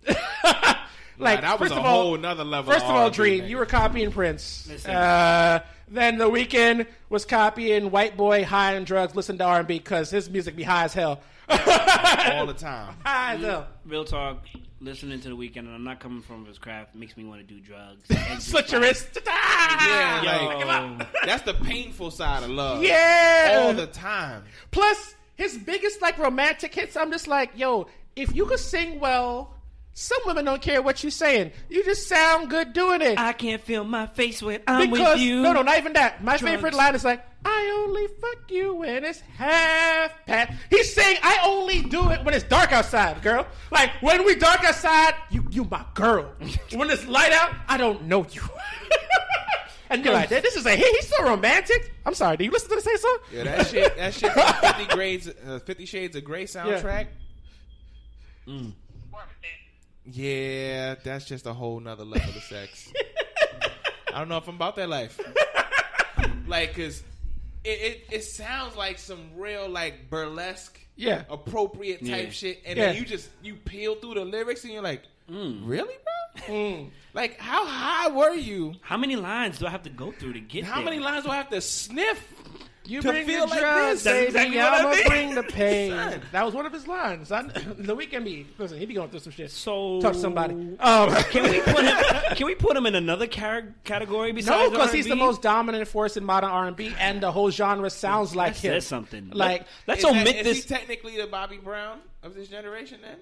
Like, that was a whole nother level. First of all, Dream, you were copying Prince. Then The Weeknd was copying White Boy High on Drugs, listen to R&B because his music be high as hell. All the time. High as hell. Real talk, listening to The Weeknd, and I'm not coming from his craft, makes me want to do drugs. Slit your wrist. Yeah, that's the painful side of love. Yeah. All the time. Plus, his biggest like romantic hits, I'm just like, yo, if you could sing well, some women don't care what you're saying. You just sound good doing it. I can't feel my face when I'm with you. No, not even that. My favorite line is like, I only fuck you when it's half past. He's saying, I only do it when it's dark outside, girl. Like, when we dark outside, you my girl. When it's light out, I don't know you. And you're like, this is a hit. He's so romantic. I'm sorry, do you listen to the same song? Yeah, that shit from 50 Shades of Grey soundtrack. Yeah, that's just a whole nother level of sex. I don't know if I'm about that life. Like, cause it sounds like some real like burlesque, appropriate type shit, and then you peel through the lyrics and you're like, really, bro? Like, how high were you? How many lines do I have to go through to get there? How many lines do I have to sniff? You to bring feel the like drugs, this. baby, Exactly I'ma what I mean. bring the pain. That was one of his lines. The Weeknd listen, he be going through some shit. So touch somebody. Can we put him in another category besides No, because R&B? he's the most dominant force in modern R&B, and the whole genre sounds like him. Says something. Like, let's omit this. Is he technically the Bobby Brown of this generation then?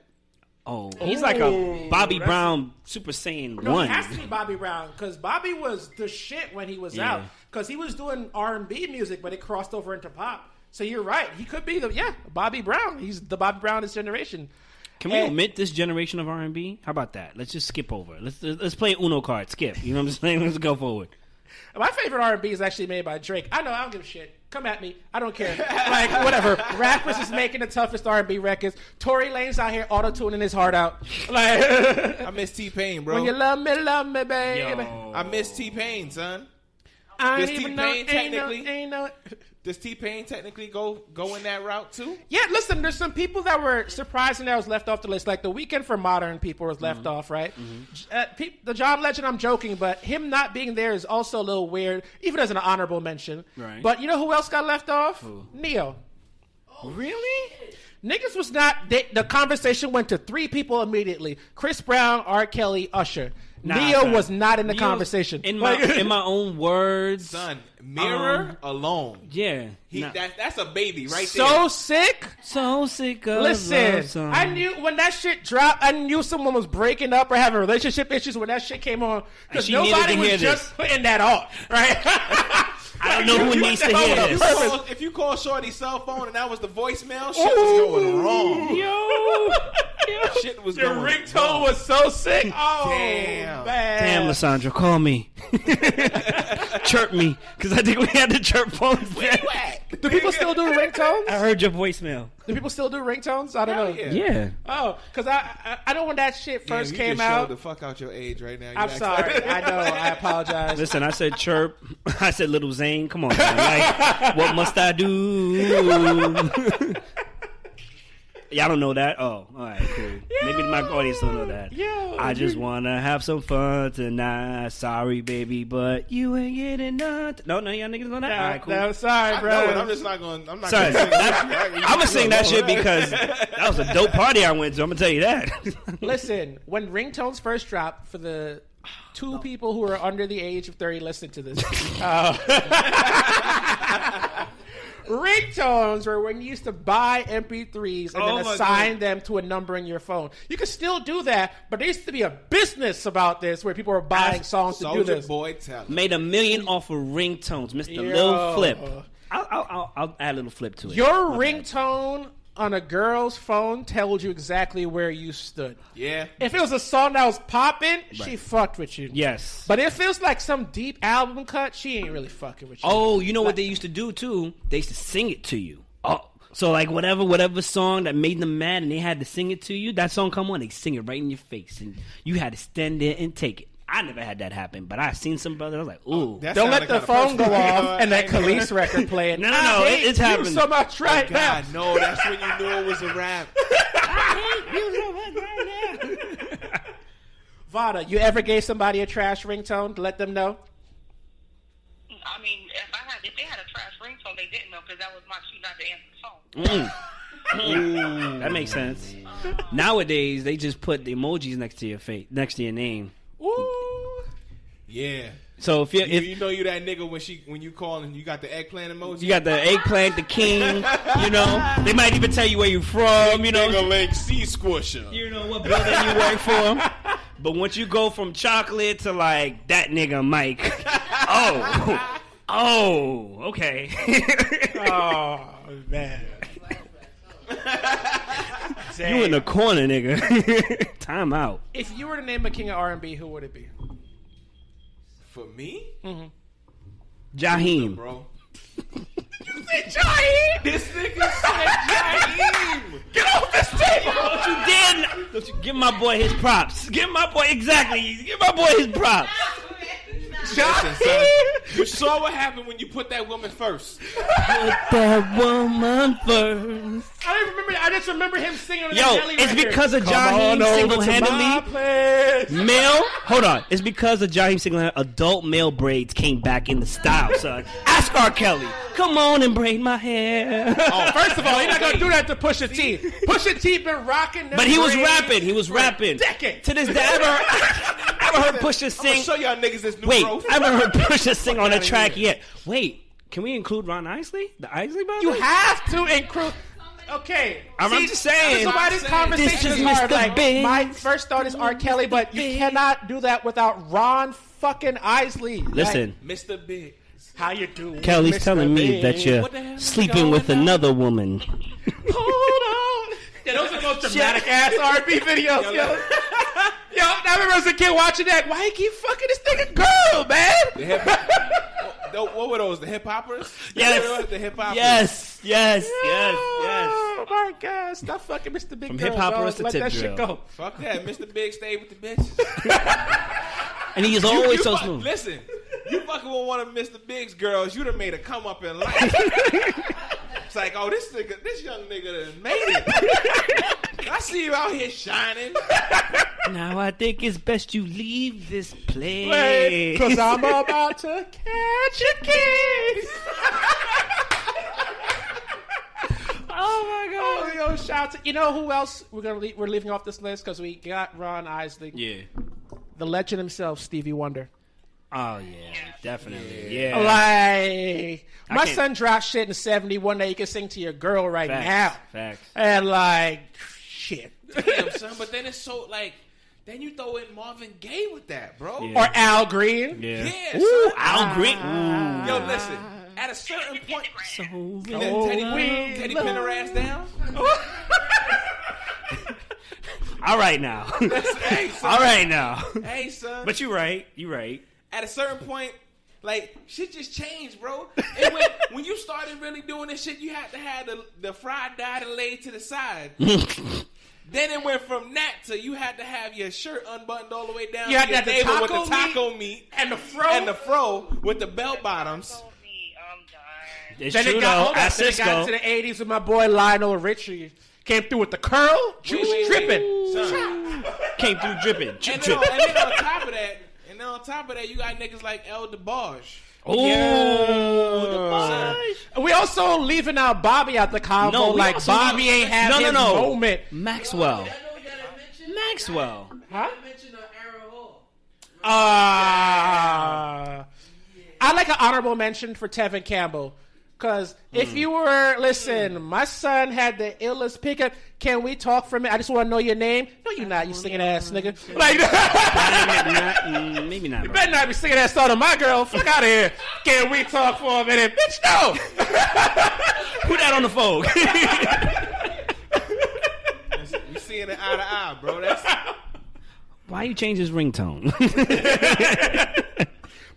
Oh, he's like a Bobby Brown Super Saiyan 1. He has to be Bobby Brown because Bobby was the shit when he was out. Because he was doing R&B music, but it crossed over into pop. So you're right. He could be Bobby Brown. He's the Bobby Brown of this generation. Can we omit this generation of R&B? How about that? Let's just skip over. Let's play Uno card. Skip. You know what I'm saying? Let's go forward. My favorite R&B is actually made by Drake. I know, I don't give a shit. Come at me. I don't care. Like, whatever. Rappers is making the toughest R&B records. Tory Lane's out here auto-tuning his heart out. Like, I miss T-Pain, bro. When you love me, baby. Yo. I miss T-Pain, son. Does T-Pain technically go in that route too? Yeah, listen, there's some people that were surprising that was left off the list. Like The Weeknd for modern people was left off, right? The John Legend, I'm joking, but him not being there is also a little weird, even as an honorable mention. Right. But you know who else got left off? Who? Neo. Really? Niggas was not... the conversation went to 3 people immediately. Chris Brown, R. Kelly, Usher. Neo was not in the conversation. In my own words. Son, Mirror alone. Yeah. That's a baby right there. So sick of Listen, I knew when that shit dropped, I knew someone was breaking up or having relationship issues when that shit came on. Because nobody was just putting that off, right? I don't know who needs to hear this. If you call Shorty's cell phone and that was the voicemail, shit was going wrong. Yo. Shit was Your going ringtone wrong. was so sick. Oh, Damn. man. Damn, Lysandra, call me. Chirp me, because I think we had the chirp phones. Do people still do ringtones? I heard your voicemail. Do people still do ringtones? I don't know. Yeah. Oh, because I know when that shit first you came just out. showed the fuck out your age right now. You I'm act sorry. like- I know. I apologize. Listen, I said chirp. I said Little Zane. Come on, man. Like, what must I do? Y'all don't know that? Oh, all right, cool. Maybe my audience don't know that. I just want to have some fun tonight. Sorry, baby, but you ain't getting nothing. No, y'all niggas know that? All right, cool. No, sorry, bro. I know it. I'm just not going. I'm not Sorry, going I'm going to sing that shit because that was a dope party I went to. I'm going to tell you that. Listen, when ringtones first dropped, for the two people who are under the age of 30 listening to this, ringtones were when you used to buy MP3s and then assign them to a number in your phone. You can still do that, but there used to be a business about this where people were buying songs to do this. Boy, tell Made $1 million off of ringtones, Mr. Lil Flip. I'll add a little flip to it. Your ringtone on a girl's phone tells you exactly where you stood. Yeah. If it was a song that was popping, she fucked with you. Yes. But if it was like some deep album cut, she ain't really fucking with you. Oh, you know what they used to do too? They used to sing it to you. Oh, so like whatever song that made them mad and they had to sing it to you, that song come on, they sing it right in your face, and you had to stand there and take it. I never had that happen, but I seen some brother. I was like, ooh. Don't let the phone go off and that Khalees record playing. No, it's happening. So much right now. God, no, that's when you knew it was a rap. I hate you so much right now. Vonna, you ever gave somebody a trash ringtone to let them know? I mean, if they had a trash ringtone, they didn't know because that was my cue not to answer the phone. That makes sense. Nowadays, they just put the emojis next to your face, next to your name. Ooh. Yeah. So if you know you that nigga when you call and you got the eggplant emoji. You got the eggplant, the king. You know, they might even tell you where you from. You know, nigga like sea squisher. You know what building you work for. But once you go from chocolate to like that nigga Mike, okay. Oh man. You in the corner, nigga. Time out. If you were to name a king of R&B, who would it be? For me? Mm-hmm. Jaheim. Bro. You said Jaheim? This nigga said Jaheim. Get off this table. Don't you give my boy his props. Give my boy his props. Jaheim. You saw what happened when you put that woman first. Put that woman first. I just remember him singing on the Yo, Nelly it's record. because of Jaheim single-handedly. It's because of Jaheim single-handedly. Adult male braids came back in the style, son. Ask R. Kelly. Come on and braid my hair. Oh, first of all, you're not gonna do that to Pusha T. Pusha T been rocking them. But he was braids rapping. Decade. To this day, I haven't heard Pusha sing. I'm gonna show y'all niggas this new Wait, growth. I haven't heard Pusha sing on a track yet. Wait, can we include Ron Isley? The Isley brothers? You have to include. Okay, I'm just saying. Somebody's conversation This is is hard. Mr. Like, Big. my first thought is R. Kelly, but you cannot do that without Ron fucking Isley. Listen, Mr. Big. How you doing? Kelly's Mr. telling me Big? that you're What the hell is sleeping with going on? another woman. Hold on. Yeah, those are the most dramatic ass R&B videos, yo. Yo, I remember as a kid watching that. Why he keep fucking this nigga girl, man? What were those? The hip hoppers? Yes. The hip hoppers. Yes. Oh my God! Stop fucking Mr. Big From Girl, hip-hoppers dog. to Let tip that shit drill. go. Fuck that. Mr. Big stayed with the bitches. And he is always so smooth. Listen, you fucking with one of Mr. Big's girls, you'd have made her come up in life. It's like, oh, this young nigga done made it. I see you out here shining. Now I think it's best you leave this place. Cause I'm about to catch a case. Oh my God. Oh, yo, shout to, you know who else we're leaving off this list because we got Ron Isley. Yeah. The legend himself, Stevie Wonder. Oh yeah, definitely. Yeah. Like my son dropped shit in '71 that you can sing to your girl right now. Facts. And like shit. Damn, son, but then it's so like, then you throw in Marvin Gaye with that, bro. Yeah. Or Al Green. Yeah. Yeah, Ooh, son. Al Green. Ooh. Yo, listen. At a certain point, Teddy we pin her ass down. All right now. Hey, son. All right now. Hey, son. But you're right. You're right. At a certain point, like, shit just changed, bro. And when you started really doing this shit, you had to have the fried dyed and laid to the side. Then it went from that to you had to have your shirt unbuttoned all the way down to your navel with the taco meat and the fro with the bell bottoms. It's then true, it got, though. At then it got Cisco. to the 80s with my boy Lionel Richie. Came through with the curl, juice dripping. Son. Came through dripping. And then on top of that, you got niggas like El DeBarge. Oh, we also leaving out Bobby out the convo. No, like Bobby ain't have his moment. Maxwell. Huh? I like an honorable mention for Tevin Campbell. Because if you were, listen, my son had the illest pickup. Can we talk for a minute? I just want to know your name. No, you're not, you singing ass nigga. Like, maybe not. You better not be singing that song to my girl. Fuck out of here. Can we talk for a minute? Bitch, no. Put that on the phone. You seeing it eye to eye, bro. Why you change his ringtone?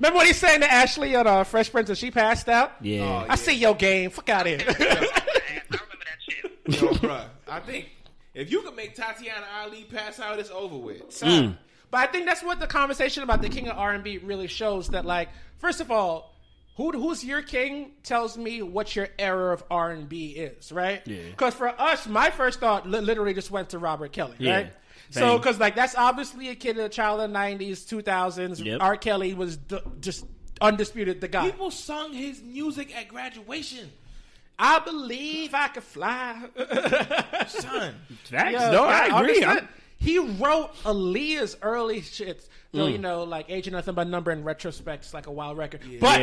Remember what he sang to Ashley on Fresh Prince and she passed out? Yeah. Oh, yeah. I see your game. Fuck out of here. I remember that shit. Yo, bro, I think if you could make Tatiana Ali pass out, it's over with. But I think that's what the conversation about the king of R&B really shows. That, like, first of all, who's your king tells me what your era of R&B is, right? Yeah. Because for us, my first thought literally just went to Robert Kelly, right? So, because, like, that's obviously a kid, a child in the 90s, 2000s. Yep. R. Kelly was just undisputed the guy. People sung his music at graduation. I believe I could fly. Son. Facts. No, I agree. He wrote Aaliyah's early shit. So, you know, like, Age of Nothing But Number in retrospect is like a wild record. Yeah. But,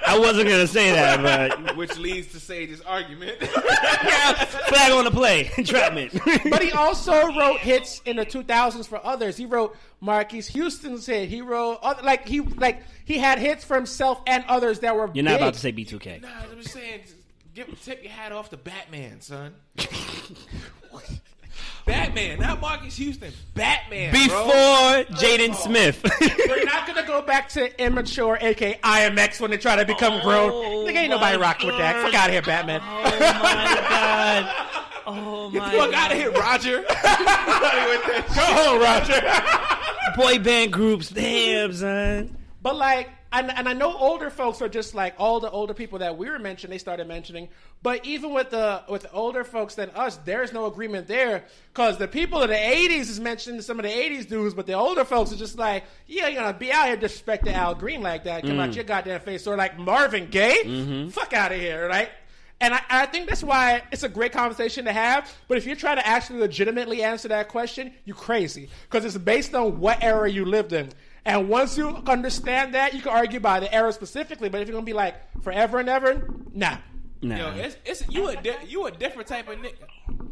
I wasn't going to say that, but... Which leads to Sage's argument. Flag on the play. Entrapment. But he also wrote hits in the 2000s for others. He wrote Marquise Houston's hit. He wrote... he had hits for himself and others that were You're not about to say B2K. Nah, I'm just saying, tip your hat off to Batman, son. Batman, not Marcus Houston. Batman, before Jaden Smith. We're not going to go back to immature, a.k.a. IMX, when they try to become grown. Nigga, ain't nobody rocking with that. Fuck out of here, Batman. Oh, my God. Fuck out of here, Roger. Go home, Roger. Boy band groups. Damn, son. But, like, and I know older folks are just like all the older people that we were mentioning, they started mentioning. But even with the older folks than us, there's no agreement there. Because the people in the 80s is mentioning some of the 80s dudes, but the older folks are just like, yeah, you're going to be out here disrespecting Al Green like that. Come out your goddamn face. Or like Marvin Gaye. Fuck out of here, right? And I think that's why it's a great conversation to have. But if you're trying to actually legitimately answer that question, you're crazy. Because it's based on what era you lived in. And once you understand that, you can argue by the era specifically. But if you're gonna be like forever and ever, nah. Yo, you a different type of nigga.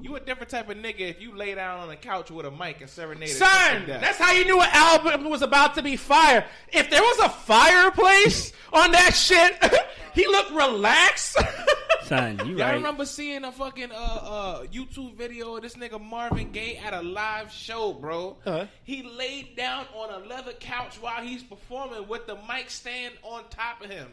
You a different type of nigga if you lay down on a couch with a mic and serenade. Son, that's how you knew an album was about to be fire. If there was a fireplace on that shit, he looked relaxed. Son, you right. I remember seeing a fucking YouTube video of this nigga Marvin Gaye at a live show, bro. He laid down on a leather couch while he's performing with the mic stand on top of him,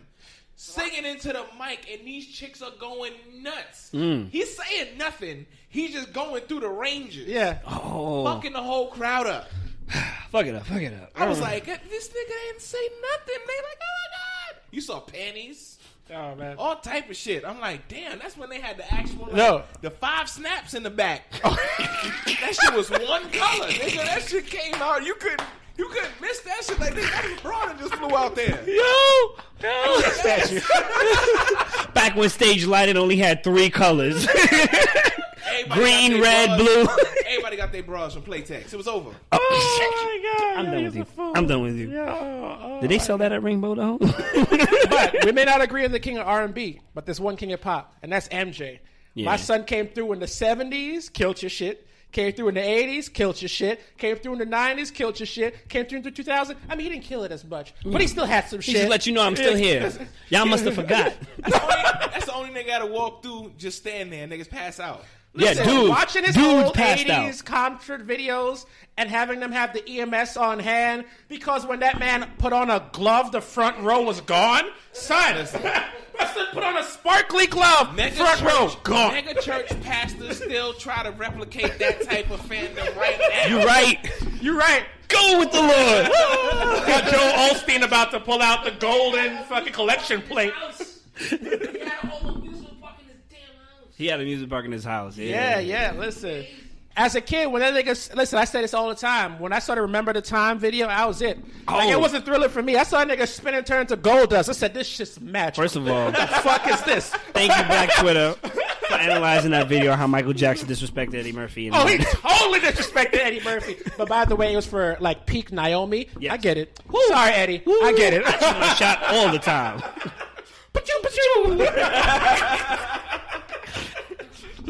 singing into the mic, and these chicks are going nuts. He's saying nothing. He's just going through the ranges. Yeah. Fucking the whole crowd up. Fuck it up. I was like, this nigga didn't say nothing. They like, oh my God. You saw panties. Oh, man. All type of shit. I'm like, damn, that's when they had the actual, the 5 snaps in the back. That shit was one color. Nigga, that shit came out. You couldn't miss that shit. Like, that was broad and just flew out there. Yo. Back when stage lighting only had 3 colors. Green, red, blue. Everybody got their bras from Playtex. It was over. Oh my God. I'm done with you. Did they sell that at Rainbow though? But we may not agree on the king of R&B, but there's one king of pop, and that's MJ. Yeah. My son came through in the 70s, killed your shit. Came through in the 80s, killed your shit. Came through in the 90s, killed your shit. Came through in the 2000s. I mean, he didn't kill it as much, but he still had some shit. He just let you know I'm still here. Y'all must have forgot. That's the only nigga that walk through, just stand there, and niggas pass out. Listen, dude. Watching his Dude old passed 80s concert videos and having them have the EMS on hand because when that man put on a glove, the front row was gone. Son, Weston put on a sparkly glove, front row gone. Mega church pastors still try to replicate that type of fandom right now. You're right. You're right. Go with the Lord. Got Joel Osteen about to pull out the golden fucking collection plate. He had a music park in his house. Yeah. Listen. As a kid, when that nigga... Listen, I say this all the time. When I started Remember the Time video, I was it. Like, it wasn't Thriller for me. I saw a nigga spin and turn to gold dust. I said, this shit's magic. First of all... What the fuck is this? Thank you, Black Twitter, for analyzing that video how Michael Jackson disrespected Eddie Murphy. He totally disrespected Eddie Murphy. But by the way, it was for, like, peak Naomi. Yes. I get it. Woo. Sorry, Eddie. Woo. I get it. I shoot my shot all the time.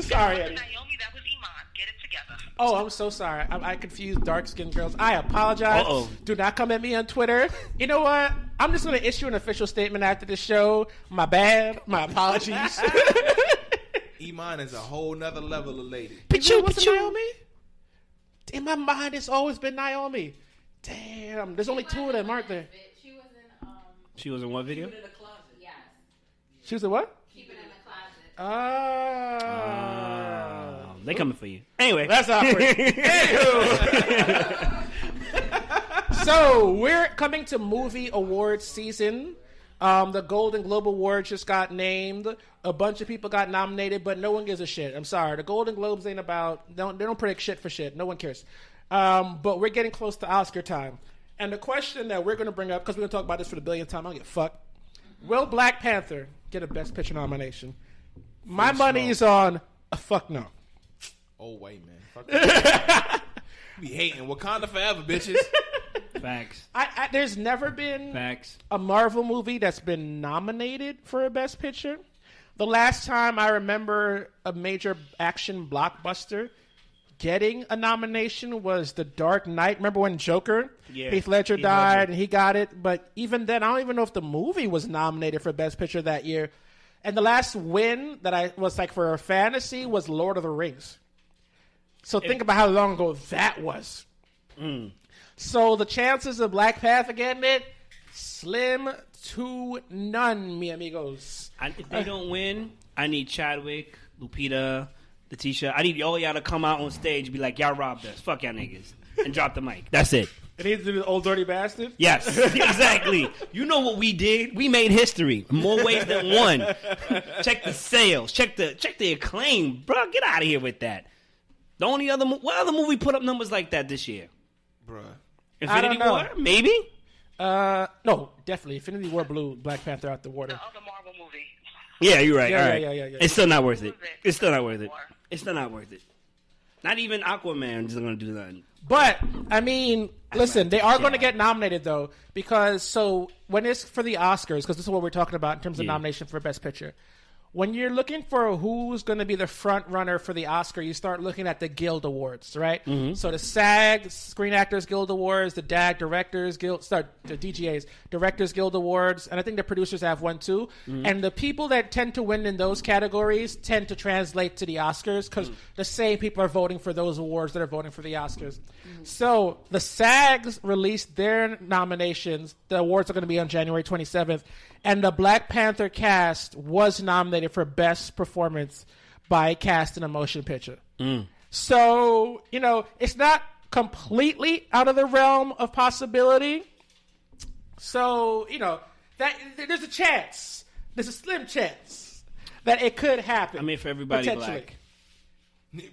Sorry, Eddie. Naomi, that was Iman. Get it together. Oh, I'm so sorry. I confused dark-skinned girls. I apologize. Uh-oh. Do not come at me on Twitter. You know what? I'm just going to issue an official statement after the show. My bad. My apologies. Iman is a whole nother level of lady. What's Naomi? In my mind, it's always been Naomi. Damn. There's only two of them, aren't there? She was in what video? Keep it in the closet. Yes. She was in what? Keep it in the closet. They coming for you. Anyway. That's awkward. So, we're coming to movie awards season. The Golden Globe Award just got named. A bunch of people got nominated, but no one gives a shit. I'm sorry. The Golden Globes ain't about... They don't predict shit for shit. No one cares. But we're getting close to Oscar time. And the question that we're going to bring up, because we're going to talk about this for the billionth time, I don't give a fuck. Will Black Panther get a Best Picture nomination? My money is on a fuck no. Oh, wait, man. Fuck that. Be hating. Wakanda forever, bitches. Facts. There's never been a Marvel movie that's been nominated for a Best Picture. The last time I remember a major action blockbuster getting a nomination was The Dark Knight. Remember when Joker, Heath Ledger died and he got it? But even then, I don't even know if the movie was nominated for Best Picture that year. And the last win that I was like for a fantasy was Lord of the Rings. So think about how long ago that was. So the chances of Black Panther getting it, slim to none, mi amigos. If they don't win, I need Chadwick, Lupita, Letitia. I need all y'all to come out on stage and be like, y'all robbed us. Fuck y'all niggas. And drop the mic. That's it. And he's the old dirty bastard? Yes, exactly. You know what we did? We made history in more ways than one. Check the sales. Check the acclaim. Bro, get out of here with that. The only other... What other movie put up numbers like that this year? Bruh. Infinity War? Maybe? No, definitely. Infinity War blew Black Panther out the water. The other Marvel movie. Yeah, you're right. Yeah, all right. yeah. It's still not worth it. It's still not worth it. It's still not worth it. Not even Aquaman is going to do nothing. But, I mean, listen, they are going to get nominated, though, because, so, when it's for the Oscars, because this is what we're talking about in terms of nomination for Best Picture, when you're looking for who's going to be the front runner for the Oscar, you start looking at the Guild Awards, right? Mm-hmm. So the SAG, Screen Actors Guild Awards, the DAG, Directors Guild, the DGAs, Directors Guild Awards, and I think the producers have one too. Mm-hmm. And the people that tend to win in those categories tend to translate to the Oscars because the same people are voting for those awards that are voting for the Oscars. Mm-hmm. So the SAGs released their nominations. The awards are going to be on January 27th. And the Black Panther cast was nominated for Best Performance by a Cast in a Motion Picture. So, it's not completely out of the realm of possibility. So, that there's a chance. There's a slim chance that it could happen. I mean, for everybody black.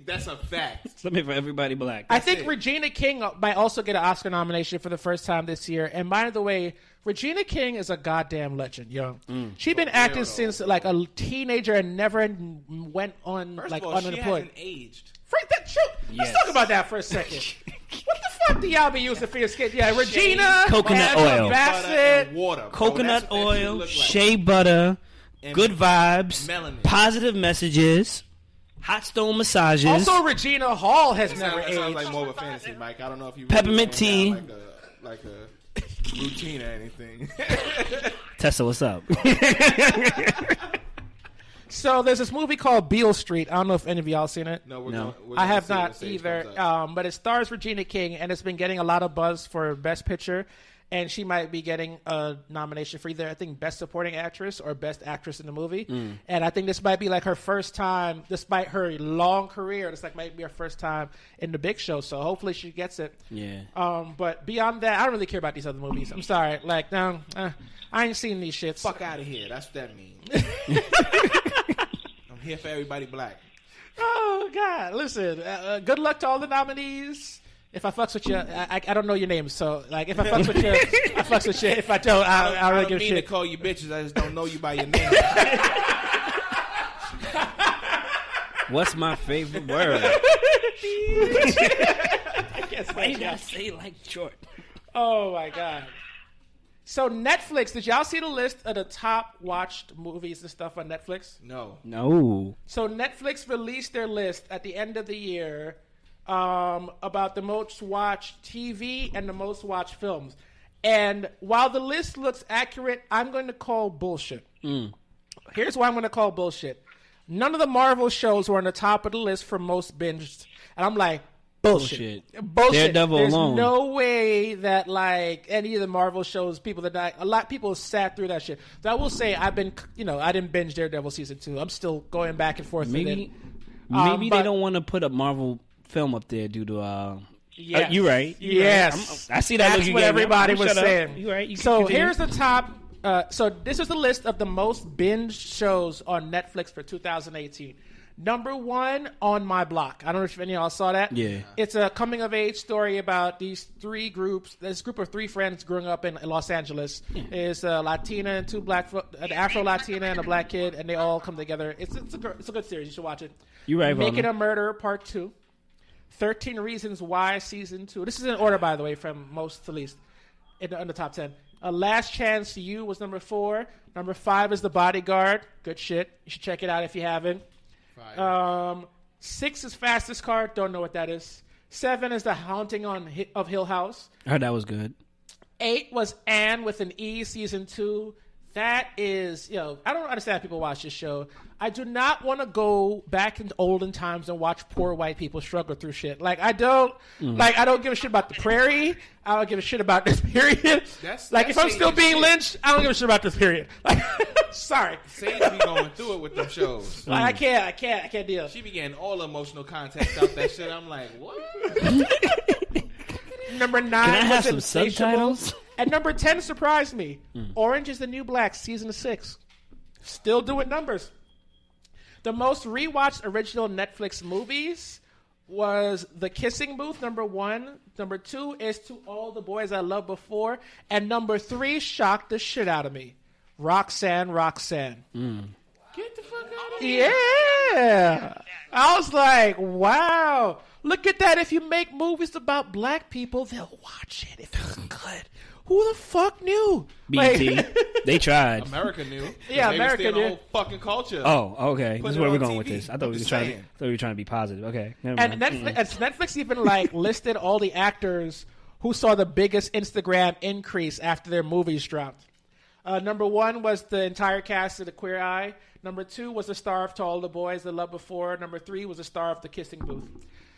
That's a fact. Let me for everybody black. I think Regina King might also get an Oscar nomination for the first time this year. And by the way, Regina King is a goddamn legend, yo. She's been acting since like a teenager and never went on unemployed. She hasn't aged. Freak that shit. Let's talk about that for a second. What the fuck do y'all be using for your skin? Yeah, Regina, coconut oil, Bassett, water, coconut oil, shea butter, good vibes, melanin, positive messages. Hot stone massages. Also, Regina Hall has never aged. Sounds like more of a fantasy, Mike. I don't know if you peppermint tea, like a routine or anything. Tessa, what's up? So there's this movie called Beale Street. I don't know if any of y'all seen it. No, we're I have see when not Sage either. comes up. But it stars Regina King, and it's been getting a lot of buzz for Best Picture. And she might be getting a nomination for either, I think, Best Supporting Actress or Best Actress in the movie. And I think this might be like her first time, despite her long career, this like might be her first time in the big show. So hopefully she gets it. Yeah. But beyond that, I don't really care about these other movies. I'm sorry. Like, no, I ain't seen these shits. Fuck out of here. That's what that means. I'm here for everybody black. Oh, God. Listen, good luck to all the nominees. If I fucks with you, I don't know your names, so like if I fucks with you, I fucks with you. If I don't, I really give a shit. I don't mean to call you bitches. I just don't know you by your name. What's my favorite word? Why you gotta say it like short? Oh my God. So Netflix, did y'all see the list of the top watched movies and stuff on Netflix? No. So Netflix released their list at the end of the year. About the most watched TV and the most watched films. And while the list looks accurate, I'm going to call bullshit. Here's why I'm going to call bullshit. None of the Marvel shows were on the top of the list for most binged. And I'm like, bullshit. Daredevil There's alone. no way that like any of the Marvel shows, a lot of people sat through that shit. So I will say I didn't binge Daredevil season 2. I'm still going back and forth with it. Maybe they don't want to put a Marvel film up there due to yes. You're right. Yes. I see that. That's what everybody was saying. You're right. So here's the top. So this is the list of the most binge shows on Netflix for 2018. Number 1, On My Block. I don't know if any of y'all saw that. Yeah. It's a coming of age story about these three groups. This group of 3 friends growing up in Los Angeles. Is a Latina and 2 black, an Afro Latina and a black kid, and they all come together. It's a good series. You should watch it. You're right. Making a Murderer Part 2. 13 Reasons Why Season 2. This is in order, by the way, from most to least in the top 10. Last Chance You was number 4. Number 5 is The Bodyguard. Good shit. You should check it out if you haven't. 6 is Fastest Car. Don't know what that is. 7 is The Haunting of Hill House. I heard that was good. 8 was Anne with an E, Season 2. That is, I don't understand how people watch this show. I do not want to go back into olden times and watch poor white people struggle through shit. Like, I don't give a shit about the prairie. I don't give a shit about this period. If I'm still being lynched, I don't give a shit about this period. Like, sorry. Sage be going through it with them shows. Like, I can't deal. She be getting all emotional context out that shit. I'm like, what? Number 9 Can I have some Insatiable. subtitles? And number 10 surprised me. Orange is the New Black, Season 6. Still doing numbers. The most rewatched original Netflix movies was The Kissing Booth, number 1. Number 2 is To All the Boys I Loved Before. And number 3 shocked the shit out of me. Roxanne. Get the fuck out of here. Yeah. I was like, wow. Look at that. If you make movies about black people, they'll watch it if it's good. Who the fuck knew? BT. They tried. America knew. Yeah, they America the knew. whole fucking culture. Oh, okay. Put This is it where we're on going TV. with this. I thought we were trying to be positive. Okay. Never And mind. Netflix even listed all the actors who saw the biggest Instagram increase after their movies dropped. Number 1 was the entire cast of The Queer Eye. Number 2 was the star of To All the Boys That Loved Before. Number 3 was the star of The Kissing Booth.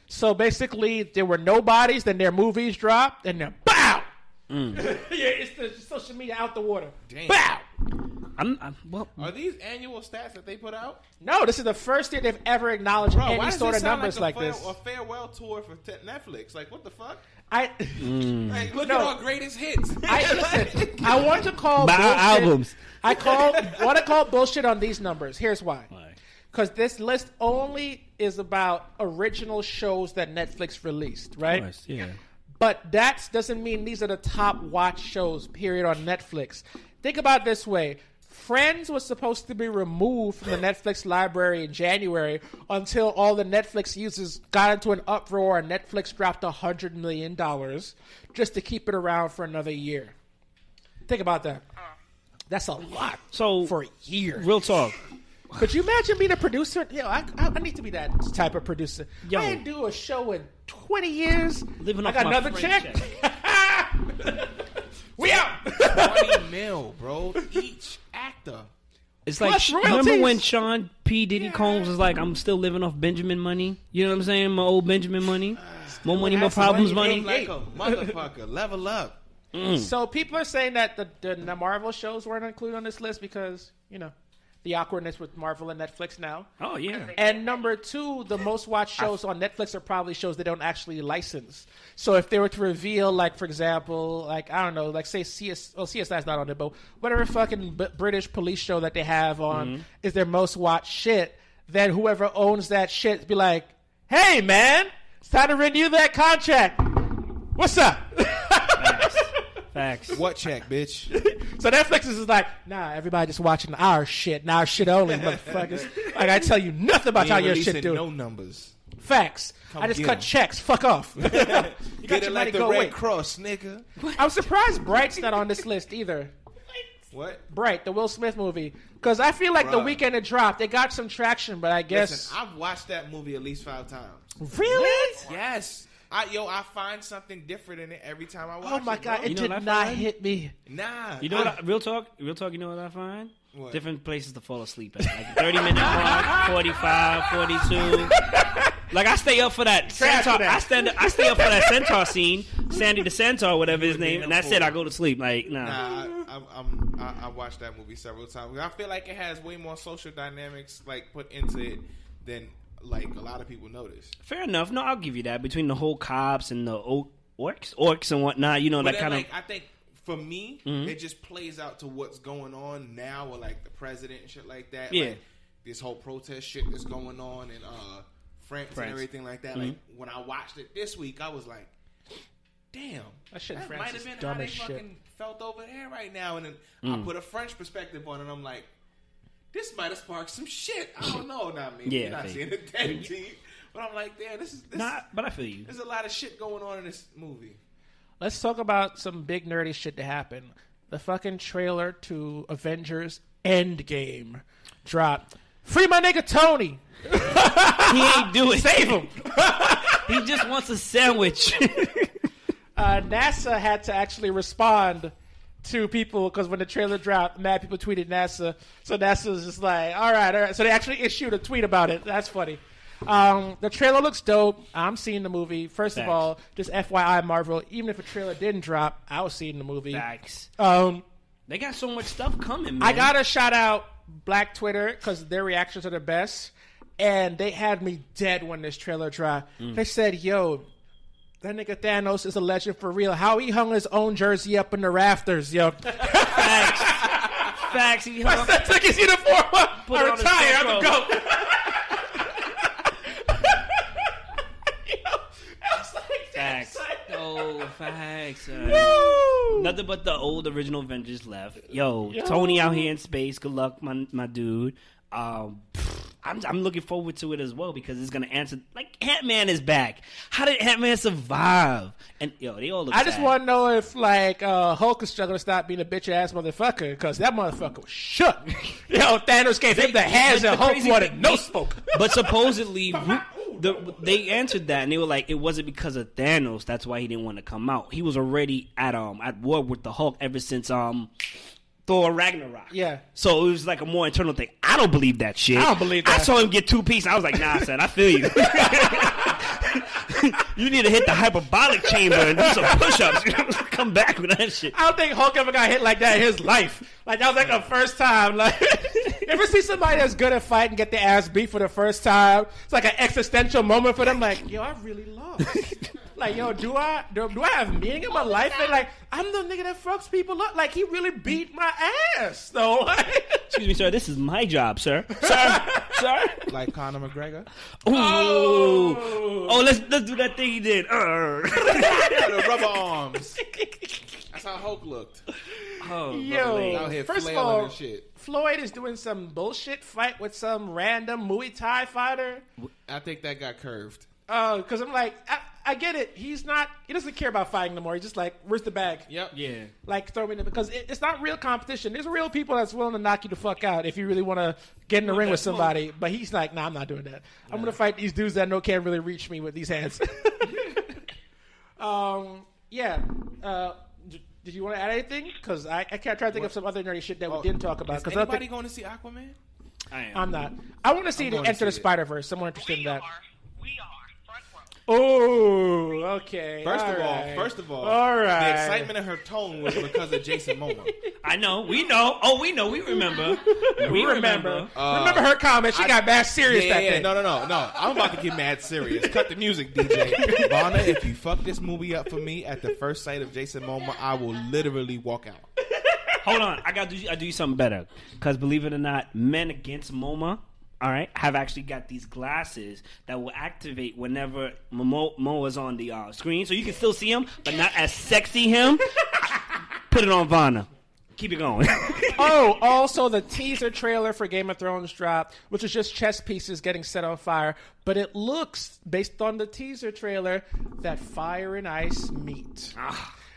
So basically, there were nobodies, then their movies dropped, and then BOW! It's the social media out the water. Damn. BOW! Are these annual stats that they put out? No, this is the first year they've ever acknowledged Bro, why any does sort this of sound numbers like this. a farewell tour for Netflix? Like, what the fuck? Like, look No. at our greatest hits. Listen, I want to call Buy bullshit. albums. Want to call bullshit on these numbers. Here's why. Because this list only is about original shows that Netflix released, right? Of course, yeah. But that doesn't mean these are the top watch shows, period, on Netflix. Think about it this way. Friends was supposed to be removed from the Netflix library in January until all the Netflix users got into an uproar and Netflix dropped $100 million just to keep it around for another year. Think about that. That's a lot for a year. Real talk. Could you imagine being a producer? I need to be that type of producer. Yo. I didn't do a show in 20 years. Living I off got my another friend check. We out. 20 mil, bro. Each actor. It's like, remember when Sean P. Diddy Combs was like, I'm still living off Benjamin money? You know what I'm saying? My old Benjamin money. More money, more problems money. Like a motherfucker. Level up. So people are saying that the Marvel shows weren't included on this list because, the awkwardness with Marvel and Netflix now. Oh, yeah. And number 2, the most watched shows on Netflix are probably shows they don't actually license. So if they were to reveal, like, for example, like, I don't know, like, say CSI's not on it, but whatever fucking British police show that they have on is their most watched shit, then whoever owns that shit be like, hey, man, it's time to renew that contract. What's up? Facts. What check, bitch? So Netflix is like, nah, everybody just watching our shit only, motherfuckers. Like, I tell you nothing about how your shit doing. No numbers. Facts. I just cut checks. Fuck off. You got get your it money, like the go Red away. Cross, nigga. I'm surprised Bright's not on this list either. What? Bright, the Will Smith movie. Because I feel like the Bruh. weekend it dropped, they got some traction, but I guess... Listen, I've watched that movie at least 5 times. Really? Yes. I find something different in it every time I watch it. Oh my God, bro. it did not hit me. Nah. You know what? Real talk, you know what I find? What? Different places to fall asleep at. Like 30-minute mark, 45, 42. Like, I stay up for that centaur. I stay up for that centaur scene, Sandy the Centaur, whatever his name, and that's it. I go to sleep. Like, nah. I watched that movie several times. I feel like it has way more social dynamics like put into it than like a lot of people notice. Fair enough. No, I'll give you that. Between the whole cops and the orcs and whatnot, that kind of. I think for me, it just plays out to what's going on now with like the president and shit like that. Yeah. Like, this whole protest shit that's going on in France and everything like that. Like when I watched it this week, I was like, damn, That might have been how they fucking felt over there right now. And then I put a French perspective on it, and I'm like, this might have sparked some shit. I don't know. Not me. You're not seeing it that deep. But I'm like, damn, this but I feel you. There's a lot of shit going on in this movie. Let's talk about some big nerdy shit that happened. The fucking trailer to Avengers Endgame dropped. Free my nigga Tony. He ain't doing Save him. He just wants a sandwich. NASA had to actually respond to people because when the trailer dropped, mad people tweeted NASA. So NASA was just like, all right. So they actually issued a tweet about it. That's funny. The trailer looks dope. I'm seeing the movie. First of all, just FYI, Marvel, even if a trailer didn't drop, I was seeing the movie. Facts. They got so much stuff coming, man. I got to shout out Black Twitter because their reactions are the best. And they had me dead when this trailer dropped. They said, yo, that nigga Thanos is a legend for real. How he hung his own jersey up in the rafters, yo. Facts. Facts. He hung I took his uniform up. I retire. I'm the GOAT. Facts. Oh, facts. Nothing but the old original Avengers left. Yo, Tony out here in space. Good luck, my dude. I'm looking forward to it as well because it's gonna answer. Like, Ant-Man is back. How did Ant-Man survive? And they all look. I just want to know if Hulk is struggling to stop being a bitch ass motherfucker because that motherfucker was shook. Thanos gave him the hands and Hulk wanted no smoke. But supposedly. They answered that and they were like, it wasn't because of Thanos. That's why he didn't want to come out. He was already at war with the Hulk ever since Thor Ragnarok. Yeah. So it was like a more internal thing. I don't believe that shit. I don't believe that. I saw him get 2 pieces. I was like, nah, son, I feel you. You need to hit the hyperbolic chamber and do some push-ups. Come back with that shit. I don't think Hulk ever got hit like that in his life. Like, that was like the first time. Like, you ever see somebody that's good at fighting get their ass beat for the first time? It's like an existential moment for them. Like, yo, I really lost. Like, yo, do I have meaning in my life? And like, I'm the nigga that fucks people up. Like, he really beat my ass, though. Excuse me, sir. This is my job, sir. Sir. Like Conor McGregor. Oh, let's do that thing he did. The rubber arms. That's how Hulk looked. Oh, yo, out here first of flailing all, and shit. Floyd is doing some bullshit fight with some random Muay Thai fighter. I think that got curved. Oh, because I'm like, I get it. He doesn't care about fighting no more. He's just like, where's the bag? Yep. Yeah. Like, throw me in because it's not real competition. There's real people that's willing to knock you the fuck out if you really want to get in the ring with somebody. But he's like, nah, I'm not doing that. I'm going to fight these dudes that I know can't really reach me with these hands. Did you want to add anything? Because I can't try to think of some other nerdy shit that we didn't talk about. Is anybody going to see Aquaman? I'm not. I want to see the Enter the Spider-Verse. Someone interested in that. We are. Front row. Oh, okay. First of all, the excitement in her tone was because of Jason Momoa. I know. We know. Oh, we know. We remember. We remember. Remember her comment? She got mad serious that day. No. I'm about to get mad serious. Cut the music, DJ. Vonna, if you fuck this movie up for me at the first sight of Jason Momoa, I will literally walk out. Hold on. I do you something better. Because believe it or not, Men Against MoMA, all right, have actually got these glasses that will activate whenever Momoa's on the screen. So you can still see him, but not as sexy him. Put it on Vonna. Keep it going. Oh, also the teaser trailer for Game of Thrones dropped, which is just chess pieces getting set on fire. But it looks, based on the teaser trailer, that fire and ice meet.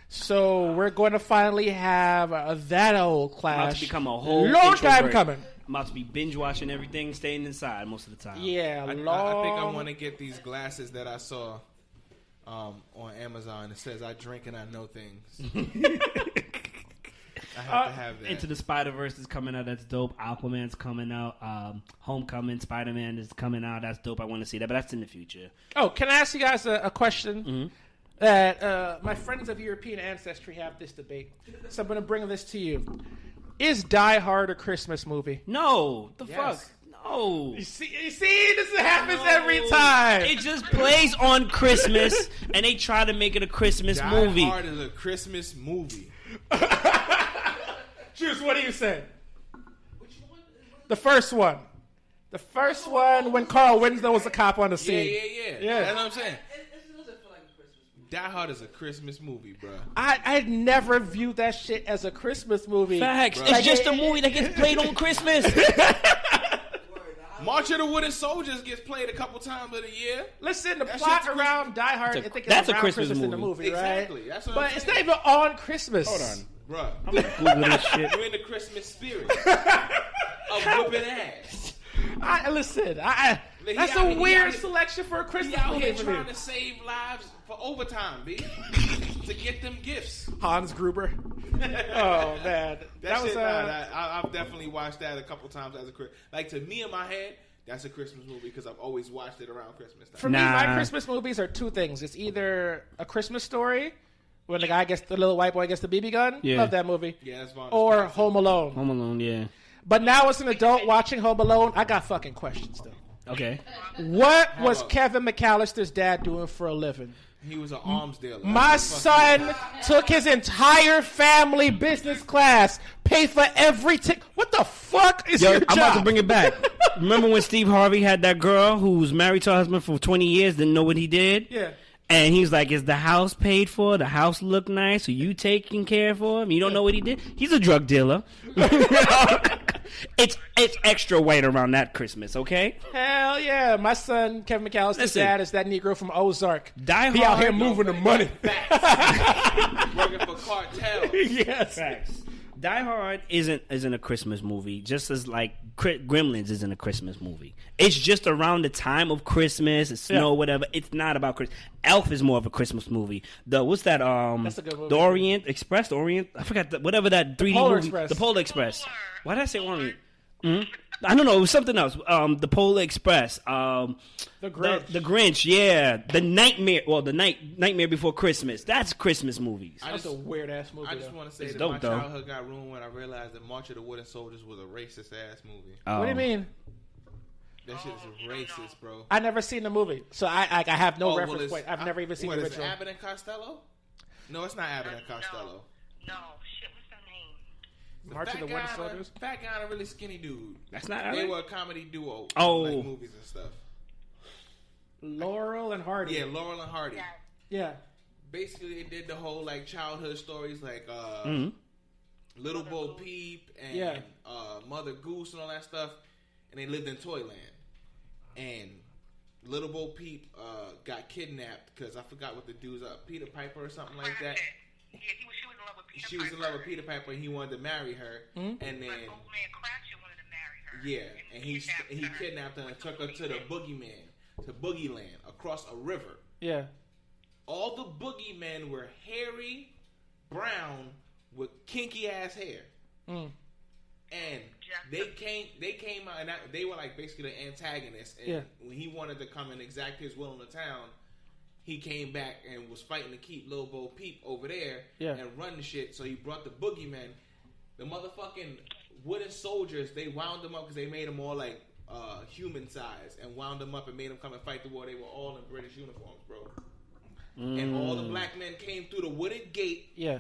So we're going to finally have that old clash. About to become a whole long introvert. time coming. I'm about to be binge watching everything, staying inside most of the time. Yeah, I think I want to get these glasses that I saw on Amazon. It says I drink and I know things. I have to have that. Into the Spider-Verse is coming out. That's dope. Aquaman's coming out. Homecoming, Spider-Man is coming out. That's dope. I want to see that, but that's in the future. Oh, can I ask you guys a question? Mm-hmm. That my friends of European ancestry have this debate. So I'm going to bring this to you. Is Die Hard a Christmas movie? No. The fuck? No. You see, this happens every time. It just plays on Christmas, and they try to make it a Christmas movie. Die Hard is a Christmas movie. Juice, what do you say? Which one? The first one. The first one when Carl Winslow was a cop on the scene. Yeah. That's what I'm saying. Die Hard is a Christmas movie, bro. I never viewed that shit as a Christmas movie. Facts. It's just a movie that gets played on Christmas. March of the Wooden Soldiers gets played a couple times of the year. Listen, the plot around Die Hard, I think that's around a Christmas movie. In the movie, Exactly. right? That's what but I'm it's saying. not even on Christmas. Hold on, bro. I'm gonna Google this shit. You're in the Christmas spirit of whooping ass. That's a weird selection for a Christmas He out movie. here trying to save lives for overtime, B. To get them gifts. Hans Gruber. Oh man, that was. I've definitely watched that a couple times as a like to me in my head. That's a Christmas movie because I've always watched it around Christmas time. For me, my Christmas movies are two things. It's either A Christmas Story, where the guy gets the little white boy gets the BB gun. Yeah. Love that movie. Yeah, that's fun. Or Home Alone. Home Alone, yeah. But now as an adult watching Home Alone, I got fucking questions though. Okay. What was Kevin McAllister's dad doing for a living? He was an arms dealer. My son took his entire family business class, paid for every ticket. What the fuck is your job? I'm about to bring it back. Remember when Steve Harvey had that girl who was married to her husband for 20 years, didn't know what he did? Yeah. And he's like, is the house paid for? The house look nice? Are you taking care for him? You don't know what he did? He's a drug dealer. It's extra white around that Christmas, okay? Hell yeah. My son, Kevin McAllister's dad, is that Negro from Ozark. Die Hard. He out here moving the money. Working for cartels. Yes. Facts. Die Hard isn't a Christmas movie, just as like Gremlins isn't a Christmas movie. It's just around the time of Christmas, it's snow, whatever. It's not about Christmas. Elf is more of a Christmas movie. What's that? That's a good movie. The Orient Express, I forgot whatever that 3D Polar movie. Express. The Polar Express. Why did I say Orient? Mm-hmm. I don't know. It was something else. The Polar Express. The Grinch. The Grinch. Yeah. The Nightmare. Well, the Nightmare Before Christmas. That's Christmas movies. That's a weird ass movie. I just want to say that dope, my though. childhood got ruined when I realized that March of the Wooden Soldiers was a racist ass movie. What do you mean? That shit is racist, bro. I never seen the movie, so I have no reference it's- point. I've never even seen what the is it, original. Abbott and Costello? No, it's not Abbott and Costello. No, shit, what's their name? March of the Wooden Soldiers. Fat guy and a really skinny dude. That's not They Abbott? were a comedy duo. Oh. Like movies and stuff. Laurel and Hardy. Yeah, Laurel and Hardy. Yeah. Basically, they did the whole like childhood stories, like Little Bo Peep and Mother Goose and all that stuff, and they lived in Toyland. And Little Bo Peep got kidnapped because I forgot what the dude's Peter Piper or something like that. Yeah, she was in love with Peter She was in love with Peter Piper, and he wanted to marry her. And then Old man Cratchit wanted to marry her. yeah, and he kidnapped her and took her to the boogeyman, to Boogeyland across a river. Yeah. All the boogeymen were hairy, brown with kinky ass hair. And they came out and they were like basically the antagonists. And when he wanted to come and exact his will in the town, he came back and was fighting to keep Lil Bo Peep over there and run the shit. So he brought the boogeymen, the motherfucking wooden soldiers. They wound them up because they made them all like human size and wound them up and made them come and fight the war. They were all in British uniforms, bro. And all the black men came through the wooden gate. Yeah.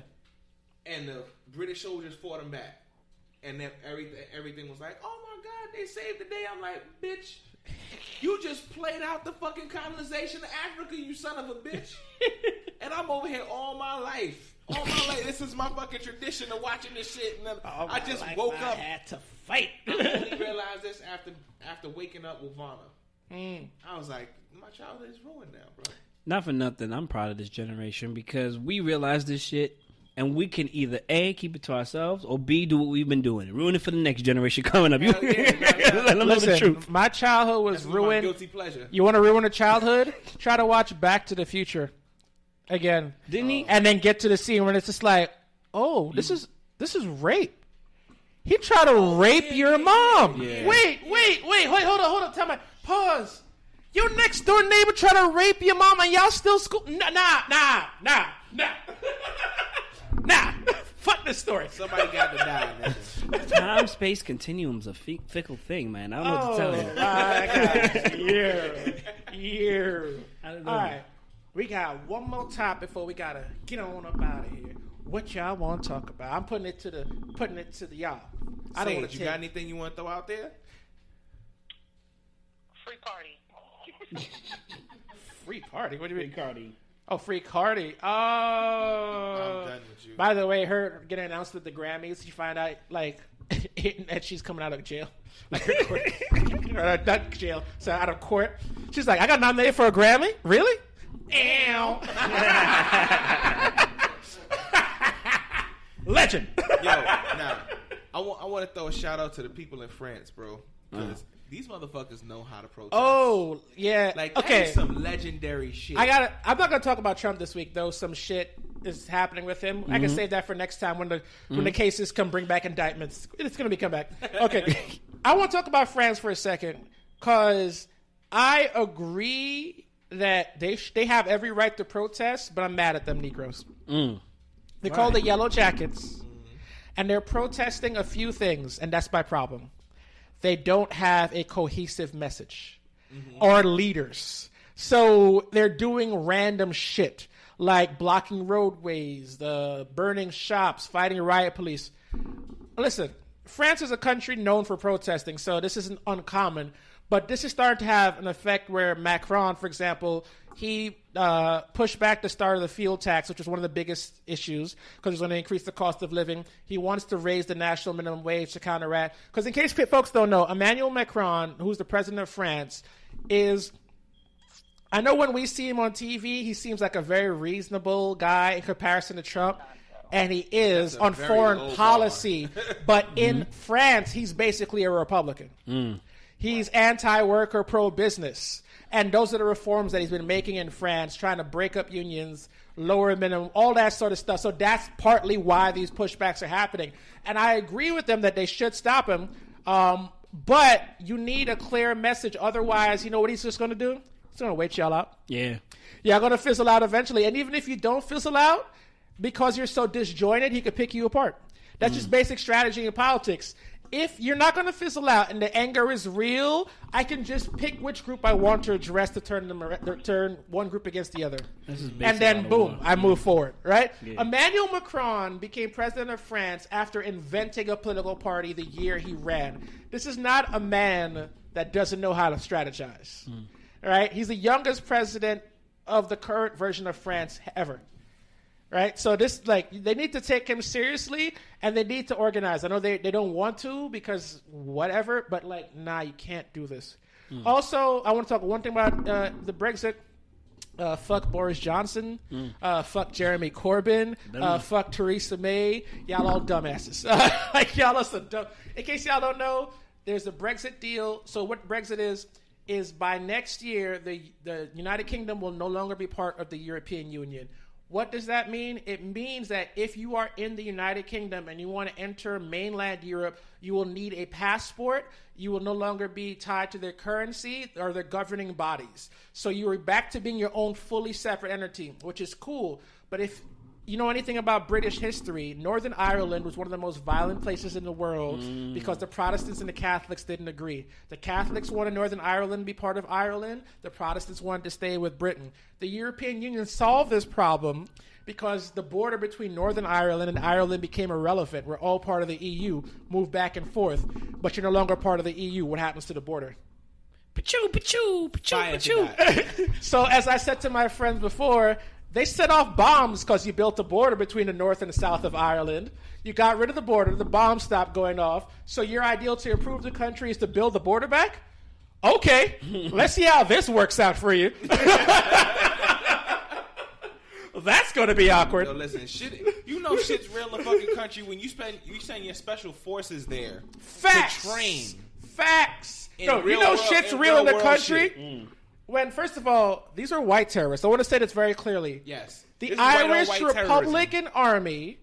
And the British soldiers fought them back. And then everything was like, oh my God, they saved the day. I'm like, bitch, you just played out the fucking colonization of Africa, you son of a bitch. And I'm over here all my life. All my life. This is my fucking tradition of watching this shit. And then I just woke up. I had to fight. I only realized this after waking up with Vonna. I was like, my childhood is ruined now, bro. Not for nothing, I'm proud of this generation because we realize this shit and we can either A, keep it to ourselves, or B, do what we've been doing. Ruin it for the next generation coming up. Let them know the truth. My childhood was ruined. My guilty pleasure. You want to ruin a childhood? Try to watch Back to the Future again. Didn't he? And then get to the scene where it's just like, oh, this is rape. He tried to rape your mom. Yeah. Wait, hold on. Tell me. Pause. Your next door neighbor tried to rape your mom and y'all still school? Nah. Nah. Fuck this story. Somebody got to die, man. Time-space continuum's a fickle thing, man. I don't know what to tell you. My God. Yeah. I don't know. All right. We got one more top before we got to get on up out of here. What y'all want to talk about? I'm putting it to the y'all. I don't want to. You got anything you want to throw out there? Free party. Free party? What do you mean? Free Cardi. Oh, free Cardi. Oh. I'm done with you. By the way, her getting announced at the Grammys, you find out, like, that she's coming out of jail. Like, her court. Not jail. So out of court. She's like, I got nominated for a Grammy? Really? Ew. Legend. Yo, now, I want to throw a shout out to the people in France, bro. Because these motherfuckers know how to protest. Oh, yeah. Like, okay. That is some legendary shit. I'm not going to talk about Trump this week, though. Some shit is happening with him. I can save that for next time when the cases bring back indictments. It's going to be come back. Okay. I want to talk about France for a second because I agree that they have every right to protest, but I'm mad at them Negroes. They're called the Yellow Jackets, and they're protesting a few things, and that's my problem. They don't have a cohesive message or leaders. So they're doing random shit like blocking roadways, burning shops, fighting riot police. Listen, France is a country known for protesting, so this isn't uncommon. But this is starting to have an effect where Macron, for example, he pushed back the start of the fuel tax, which was one of the biggest issues because it's going to increase the cost of living. He wants to raise the national minimum wage to counteract. Because in case folks don't know, Emmanuel Macron, who's the president of France, is... I know when we see him on TV, he seems like a very reasonable guy in comparison to Trump. And he is on foreign policy. But in France, he's basically a Republican. He's anti-worker, pro-business. And those are the reforms that he's been making in France, trying to break up unions, lower minimum, all that sort of stuff. So that's partly why these pushbacks are happening. And I agree with them that they should stop him. But you need a clear message. Otherwise, you know what he's just going to do? He's going to wait y'all out. Yeah. Y'all going to fizzle out eventually. And even if you don't fizzle out, because you're so disjointed, he could pick you apart. That's just basic strategy in politics. If you're not going to fizzle out and the anger is real, I can just pick which group I want to address to turn one group against the other. And then, boom, I move forward, right? Yeah. Emmanuel Macron became president of France after inventing a political party the year he ran. This is not a man that doesn't know how to strategize, right? He's the youngest president of the current version of France ever. Right, so they need to take him seriously, and they need to organize. I know they don't want to because whatever, but nah, you can't do this. Also, I want to talk one thing about the Brexit. Fuck Boris Johnson. Fuck Jeremy Corbyn. Fuck Theresa May. Y'all all dumbasses. Y'all are so dumb. In case y'all don't know, there's a Brexit deal. So what Brexit is by next year, the United Kingdom will no longer be part of the European Union. What does that mean? It means that if you are in the United Kingdom and you want to enter mainland Europe, you will need a passport. You will no longer be tied to their currency or their governing bodies. So you are back to being your own fully separate entity, which is cool. But if you know anything about British history, Northern Ireland was one of the most violent places in the world because the Protestants and the Catholics didn't agree. The Catholics wanted Northern Ireland to be part of Ireland. The Protestants wanted to stay with Britain. The European Union solved this problem because the border between Northern Ireland and Ireland became irrelevant. We're all part of the EU, moved back and forth, but you're no longer part of the EU. What happens to the border? Pachoo, pachoo, pachoo, pachoo. So as I said to my friends before, they set off bombs because you built a border between the north and the south of Ireland. You got rid of the border. The bombs stopped going off. So your ideal to improve the country is to build the border back? Okay. Let's see how this works out for you. That's going to be awkward. Yo, listen, shit's real in the fucking country when you send your special forces there Facts. to train. Facts. No, shit's real in the country? When, first of all, these are white terrorists. I want to say this very clearly. Yes. The Irish Republican Army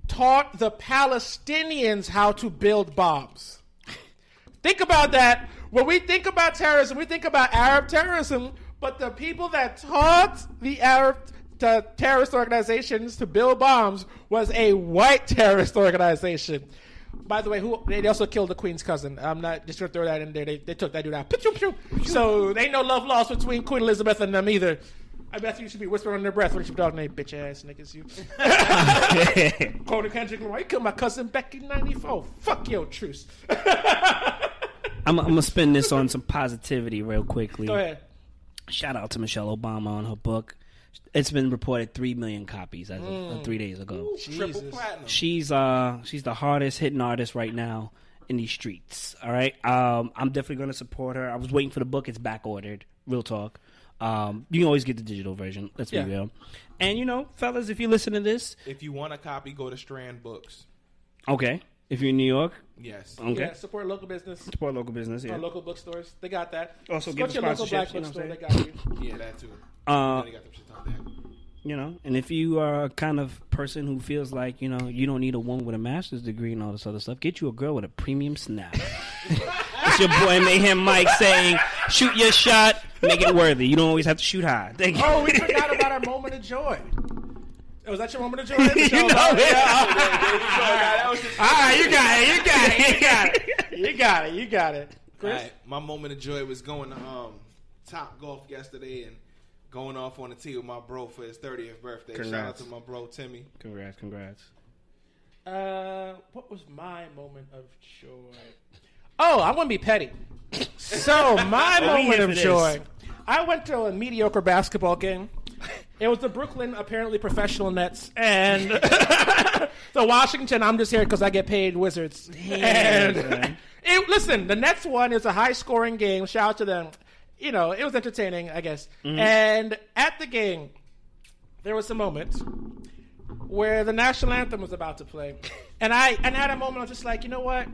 taught the Palestinians how to build bombs. Think about that. When we think about terrorism, we think about Arab terrorism, but the people that taught the terrorist organizations to build bombs was a white terrorist organization. By the way, they also killed the Queen's cousin. I'm not just going to throw that in there. They took that dude out. So they ain't no love lost between Queen Elizabeth and them either. I bet you should be whispering under their breath when you talking to bitch ass niggas. You. Quoting Kendrick Lamar, you killed my cousin back in '94. Fuck your truce. I'm going to spin this on some positivity real quickly. Go ahead. Shout out to Michelle Obama on her book. It's been reported 3 million copies as of 3 days ago. Triple platinum. She's the hardest hitting artist right now in these streets. All right, I'm definitely going to support her. I was waiting for the book. It's back ordered. Real talk. You can always get the digital version. Let's be real. And fellas, if you listen to this, if you want a copy, go to Strand Books. Okay. If you're in New York, yes. Okay. Yeah, support local business. Support local business. Yeah. Local bookstores, they got that. Also, get your local black bookstore. They got you. Yeah, that too. They got them shit on there. And if you are a kind of person who feels like, you don't need a woman with a master's degree and all this other stuff, get you a girl with a premium snap. It's your boy Mayhem Mike saying, shoot your shot, make it worthy. You don't always have to shoot high. Thank you. Oh, we forgot about our moment of joy. Was that your moment of joy? All right, you got it. Chris? All right, my moment of joy was going to Top Golf yesterday and going off on a tee with my bro for his 30th birthday. Congrats. Shout out to my bro Timmy. Congrats. What was my moment of joy? Oh, I'm going to be petty. So, my moment of joy. I went to a mediocre basketball game. It was the Brooklyn, apparently professional Nets, and the Washington, I'm just here because I get paid Wizards. And listen, the Nets won. It was a high-scoring game. Shout out to them. It was entertaining, I guess. Mm-hmm. And at the game, there was a moment where the national anthem was about to play. And at a moment, I was just like, you know what?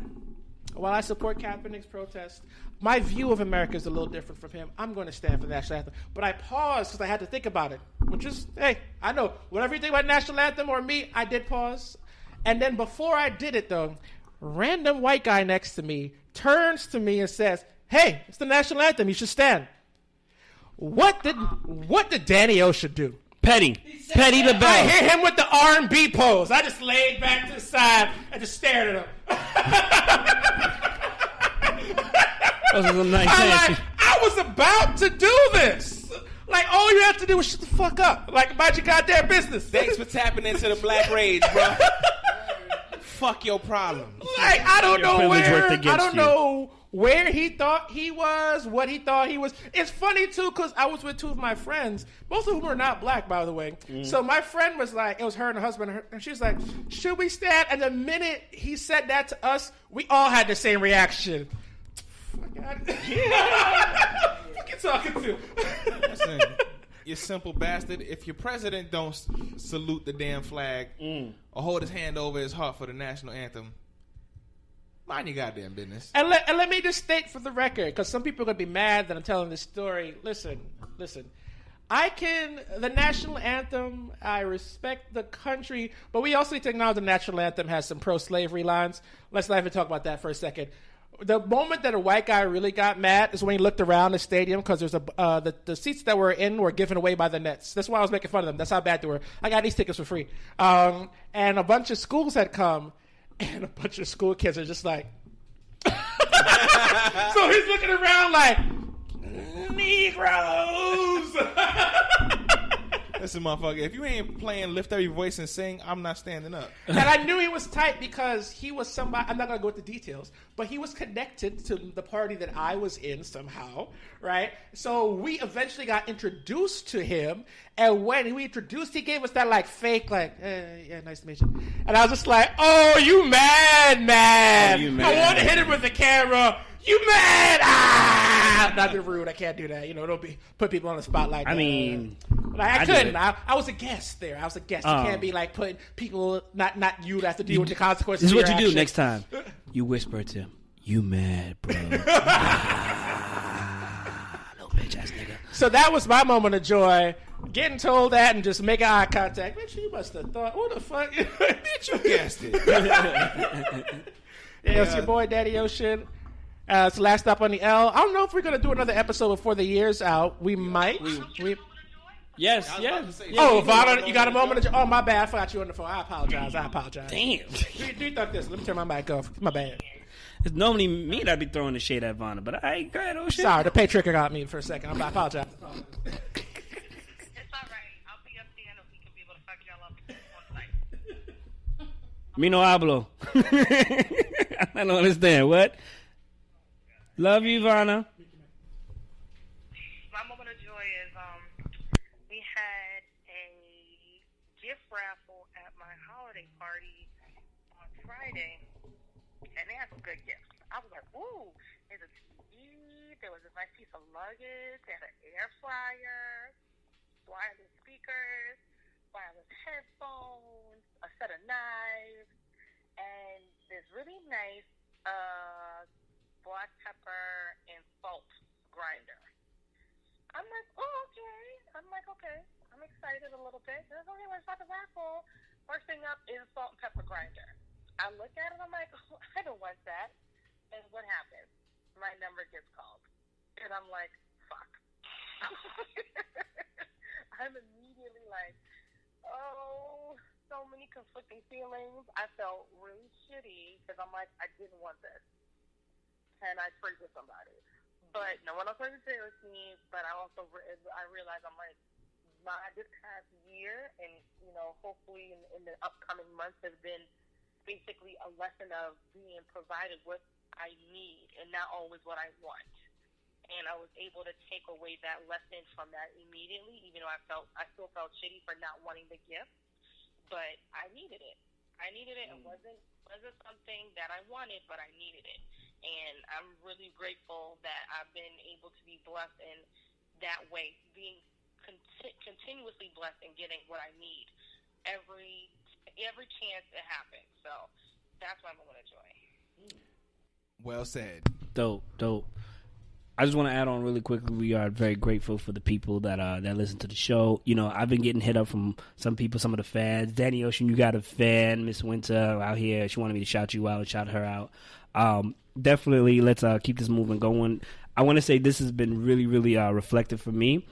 While I support Kaepernick's protest, my view of America is a little different from him. I'm going to stand for the national anthem. But I paused because I had to think about it, which is, hey, I know. Whatever you think about national anthem or me, I did pause. And then before I did it, though, random white guy next to me turns to me and says, hey, it's the national anthem. You should stand. What did Danny Ocean do? Petty the bell. I hit him with the R&B pose. I just laid back to the side and just stared at him. I was about to do this. Like, all you have to do is shut the fuck up. Like, about your goddamn business. Thanks for tapping into the black rage, bro. Fuck your problems. Like, I don't know where he thought he was, what he thought he was. It's funny, too, because I was with two of my friends, both of whom are not black, by the way. So my friend was like, it was her and her husband, and she was like, should we stand? And the minute he said that to us, we all had the same reaction. Fuck you talking to? Listen, you simple bastard. If your president don't salute the damn flag or hold his hand over his heart for the national anthem, mind your goddamn business. And let me just state for the record, because some people are going to be mad that I'm telling this story. Listen. The national anthem, I respect the country, but we also need to acknowledge the national anthem has some pro-slavery lines. Let's not even talk about that for a second. The moment that a white guy really got mad is when he looked around the stadium because there's the seats that were in were given away by the Nets. That's why I was making fun of them. That's how bad they were. I got these tickets for free. And a bunch of schools had come, and a bunch of school kids are just like... So he's looking around like... Negroes! Listen, motherfucker, if you ain't playing Lift Every Voice and Sing, I'm not standing up. And I knew he was tight because he was somebody, I'm not going to go into details, but he was connected to the party that I was in somehow, right? So we eventually got introduced to him, and when we introduced, he gave us that like fake, like, yeah, nice to meet you. And I was just like, oh, you mad, man. Oh, you mad. I want to hit him with the camera. You mad? Not to be rude. I can't do that. Don't put people on the spot like that. I mean, I couldn't. I was a guest there. I was a guest. You can't be like putting people, not you, that have to deal with the consequences. This is what you actions. do next time. You whisper to him, "You mad, bro?" Little bitch ass nigga. So that was my moment of joy. Getting told that and just making eye contact. Bitch, you must have thought, what the fuck? Bitch, you guessed it. It's your boy, Daddy Ocean. It's the last stop on the L. I don't know if we're going to do another episode before the year's out. We might. Yes. Oh, Vonna, you got a moment of joy? Oh, my bad. I forgot you on the phone. I apologize. Damn. Do you thought this? Let me turn my mic off. My bad. It's normally me that'd be throwing the shade at Vonna, but I ain't got no shit. Sorry, the pay tricker got me for a second. I apologize. It's all right. I'll be up there and we can be able to fuck y'all up one night. Me no hablo. I don't understand. What? Love you, Vonna. My moment of joy is we had a gift raffle at my holiday party on Friday, and they had some good gifts. I was like, ooh, there's a TV, there was a nice piece of luggage, they had an air fryer, wireless speakers, wireless headphones, a set of knives, and this really nice black pepper and salt grinder. I'm like, oh, okay. I'm excited a little bit. There's only one shot of raffle. First thing up is salt and pepper grinder. I look at it, I'm like, oh, I don't want that. And what happens? My number gets called. And I'm like, fuck. I'm immediately like, oh, so many conflicting feelings. I felt really shitty because I'm like, I didn't want this. And I prayed with somebody. But no one else heard it with me. But I realized I'm like, this past year and, hopefully in the upcoming months has been basically a lesson of being provided what I need and not always what I want. And I was able to take away that lesson from that immediately, even though I still felt shitty for not wanting the gift. But I needed it. It wasn't something that I wanted, but I needed it. And I'm really grateful that I've been able to be blessed in that way, being continuously blessed and getting what I need every chance it happens. So that's my moment of joy. Well said. Dope. I just want to add on really quickly. We are very grateful for the people that listen to the show. I've been getting hit up from some people, some of the fans. Danny Ocean, you got a fan. Miss Winter out here. She wanted me to shout you out, shout her out. Definitely, let's keep this movement going. I want to say this has been really, really reflective for me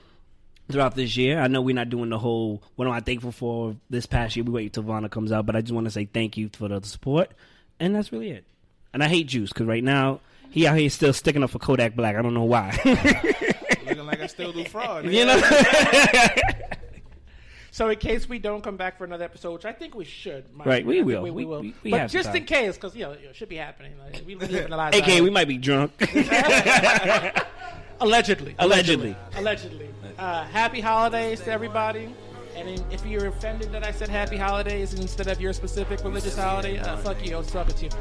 throughout this year. I know we're not doing the whole, what am I thankful for this past year. We wait till Vonna comes out, but I just want to say thank you for the support. And that's really it. And I hate Juice, because right now, he out here still sticking up for Kodak Black. I don't know why. Looking like I still do fraud. So in case we don't come back for another episode, which I think we should. Right, we will. We will. We but just in case, because, it should be happening. We live in the lives. AKA, we might be drunk. Allegedly. Uh, happy holidays to everybody. And if you're offended that I said happy holidays instead of your specific religious holiday, fuck you. I was talking to you.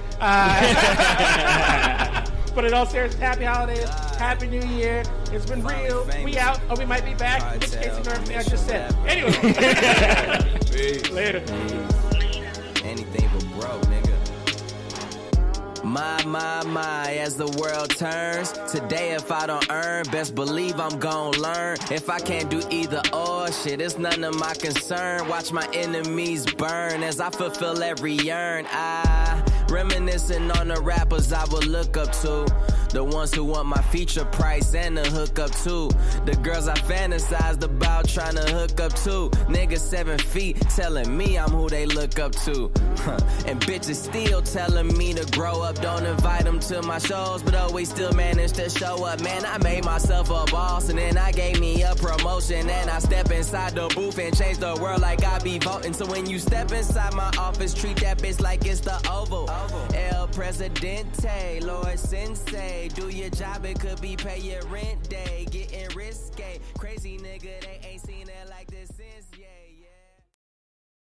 But in all seriousness, happy holidays. Happy New Year. It's been real. We out. Or we might be back. In which case, you know everything I just said. Anyway. Later. Anything but bro, nigga. My, as the world turns. Today, if I don't earn, best believe I'm gon' learn. If I can't do either or, shit, it's none of my concern. Watch my enemies burn as I fulfill every yearn. Reminiscing on the rappers I would look up to. The ones who want my feature price and the hookup too. The girls I fantasized about trying to hook up to. Niggas 7 feet telling me I'm who they look up to. And bitches still telling me to grow up. Don't invite them to my shows, but always still manage to show up. Man, I made myself a boss and then I gave me a promotion. And I step inside the booth and change the world like I be voting. So when you step inside my office, treat that bitch like it's the Oval. El Presidente, Lord Sensei. Do your job, it could be pay your rent day. Getting risque. Crazy nigga, they ain't seen it like this since, yeah.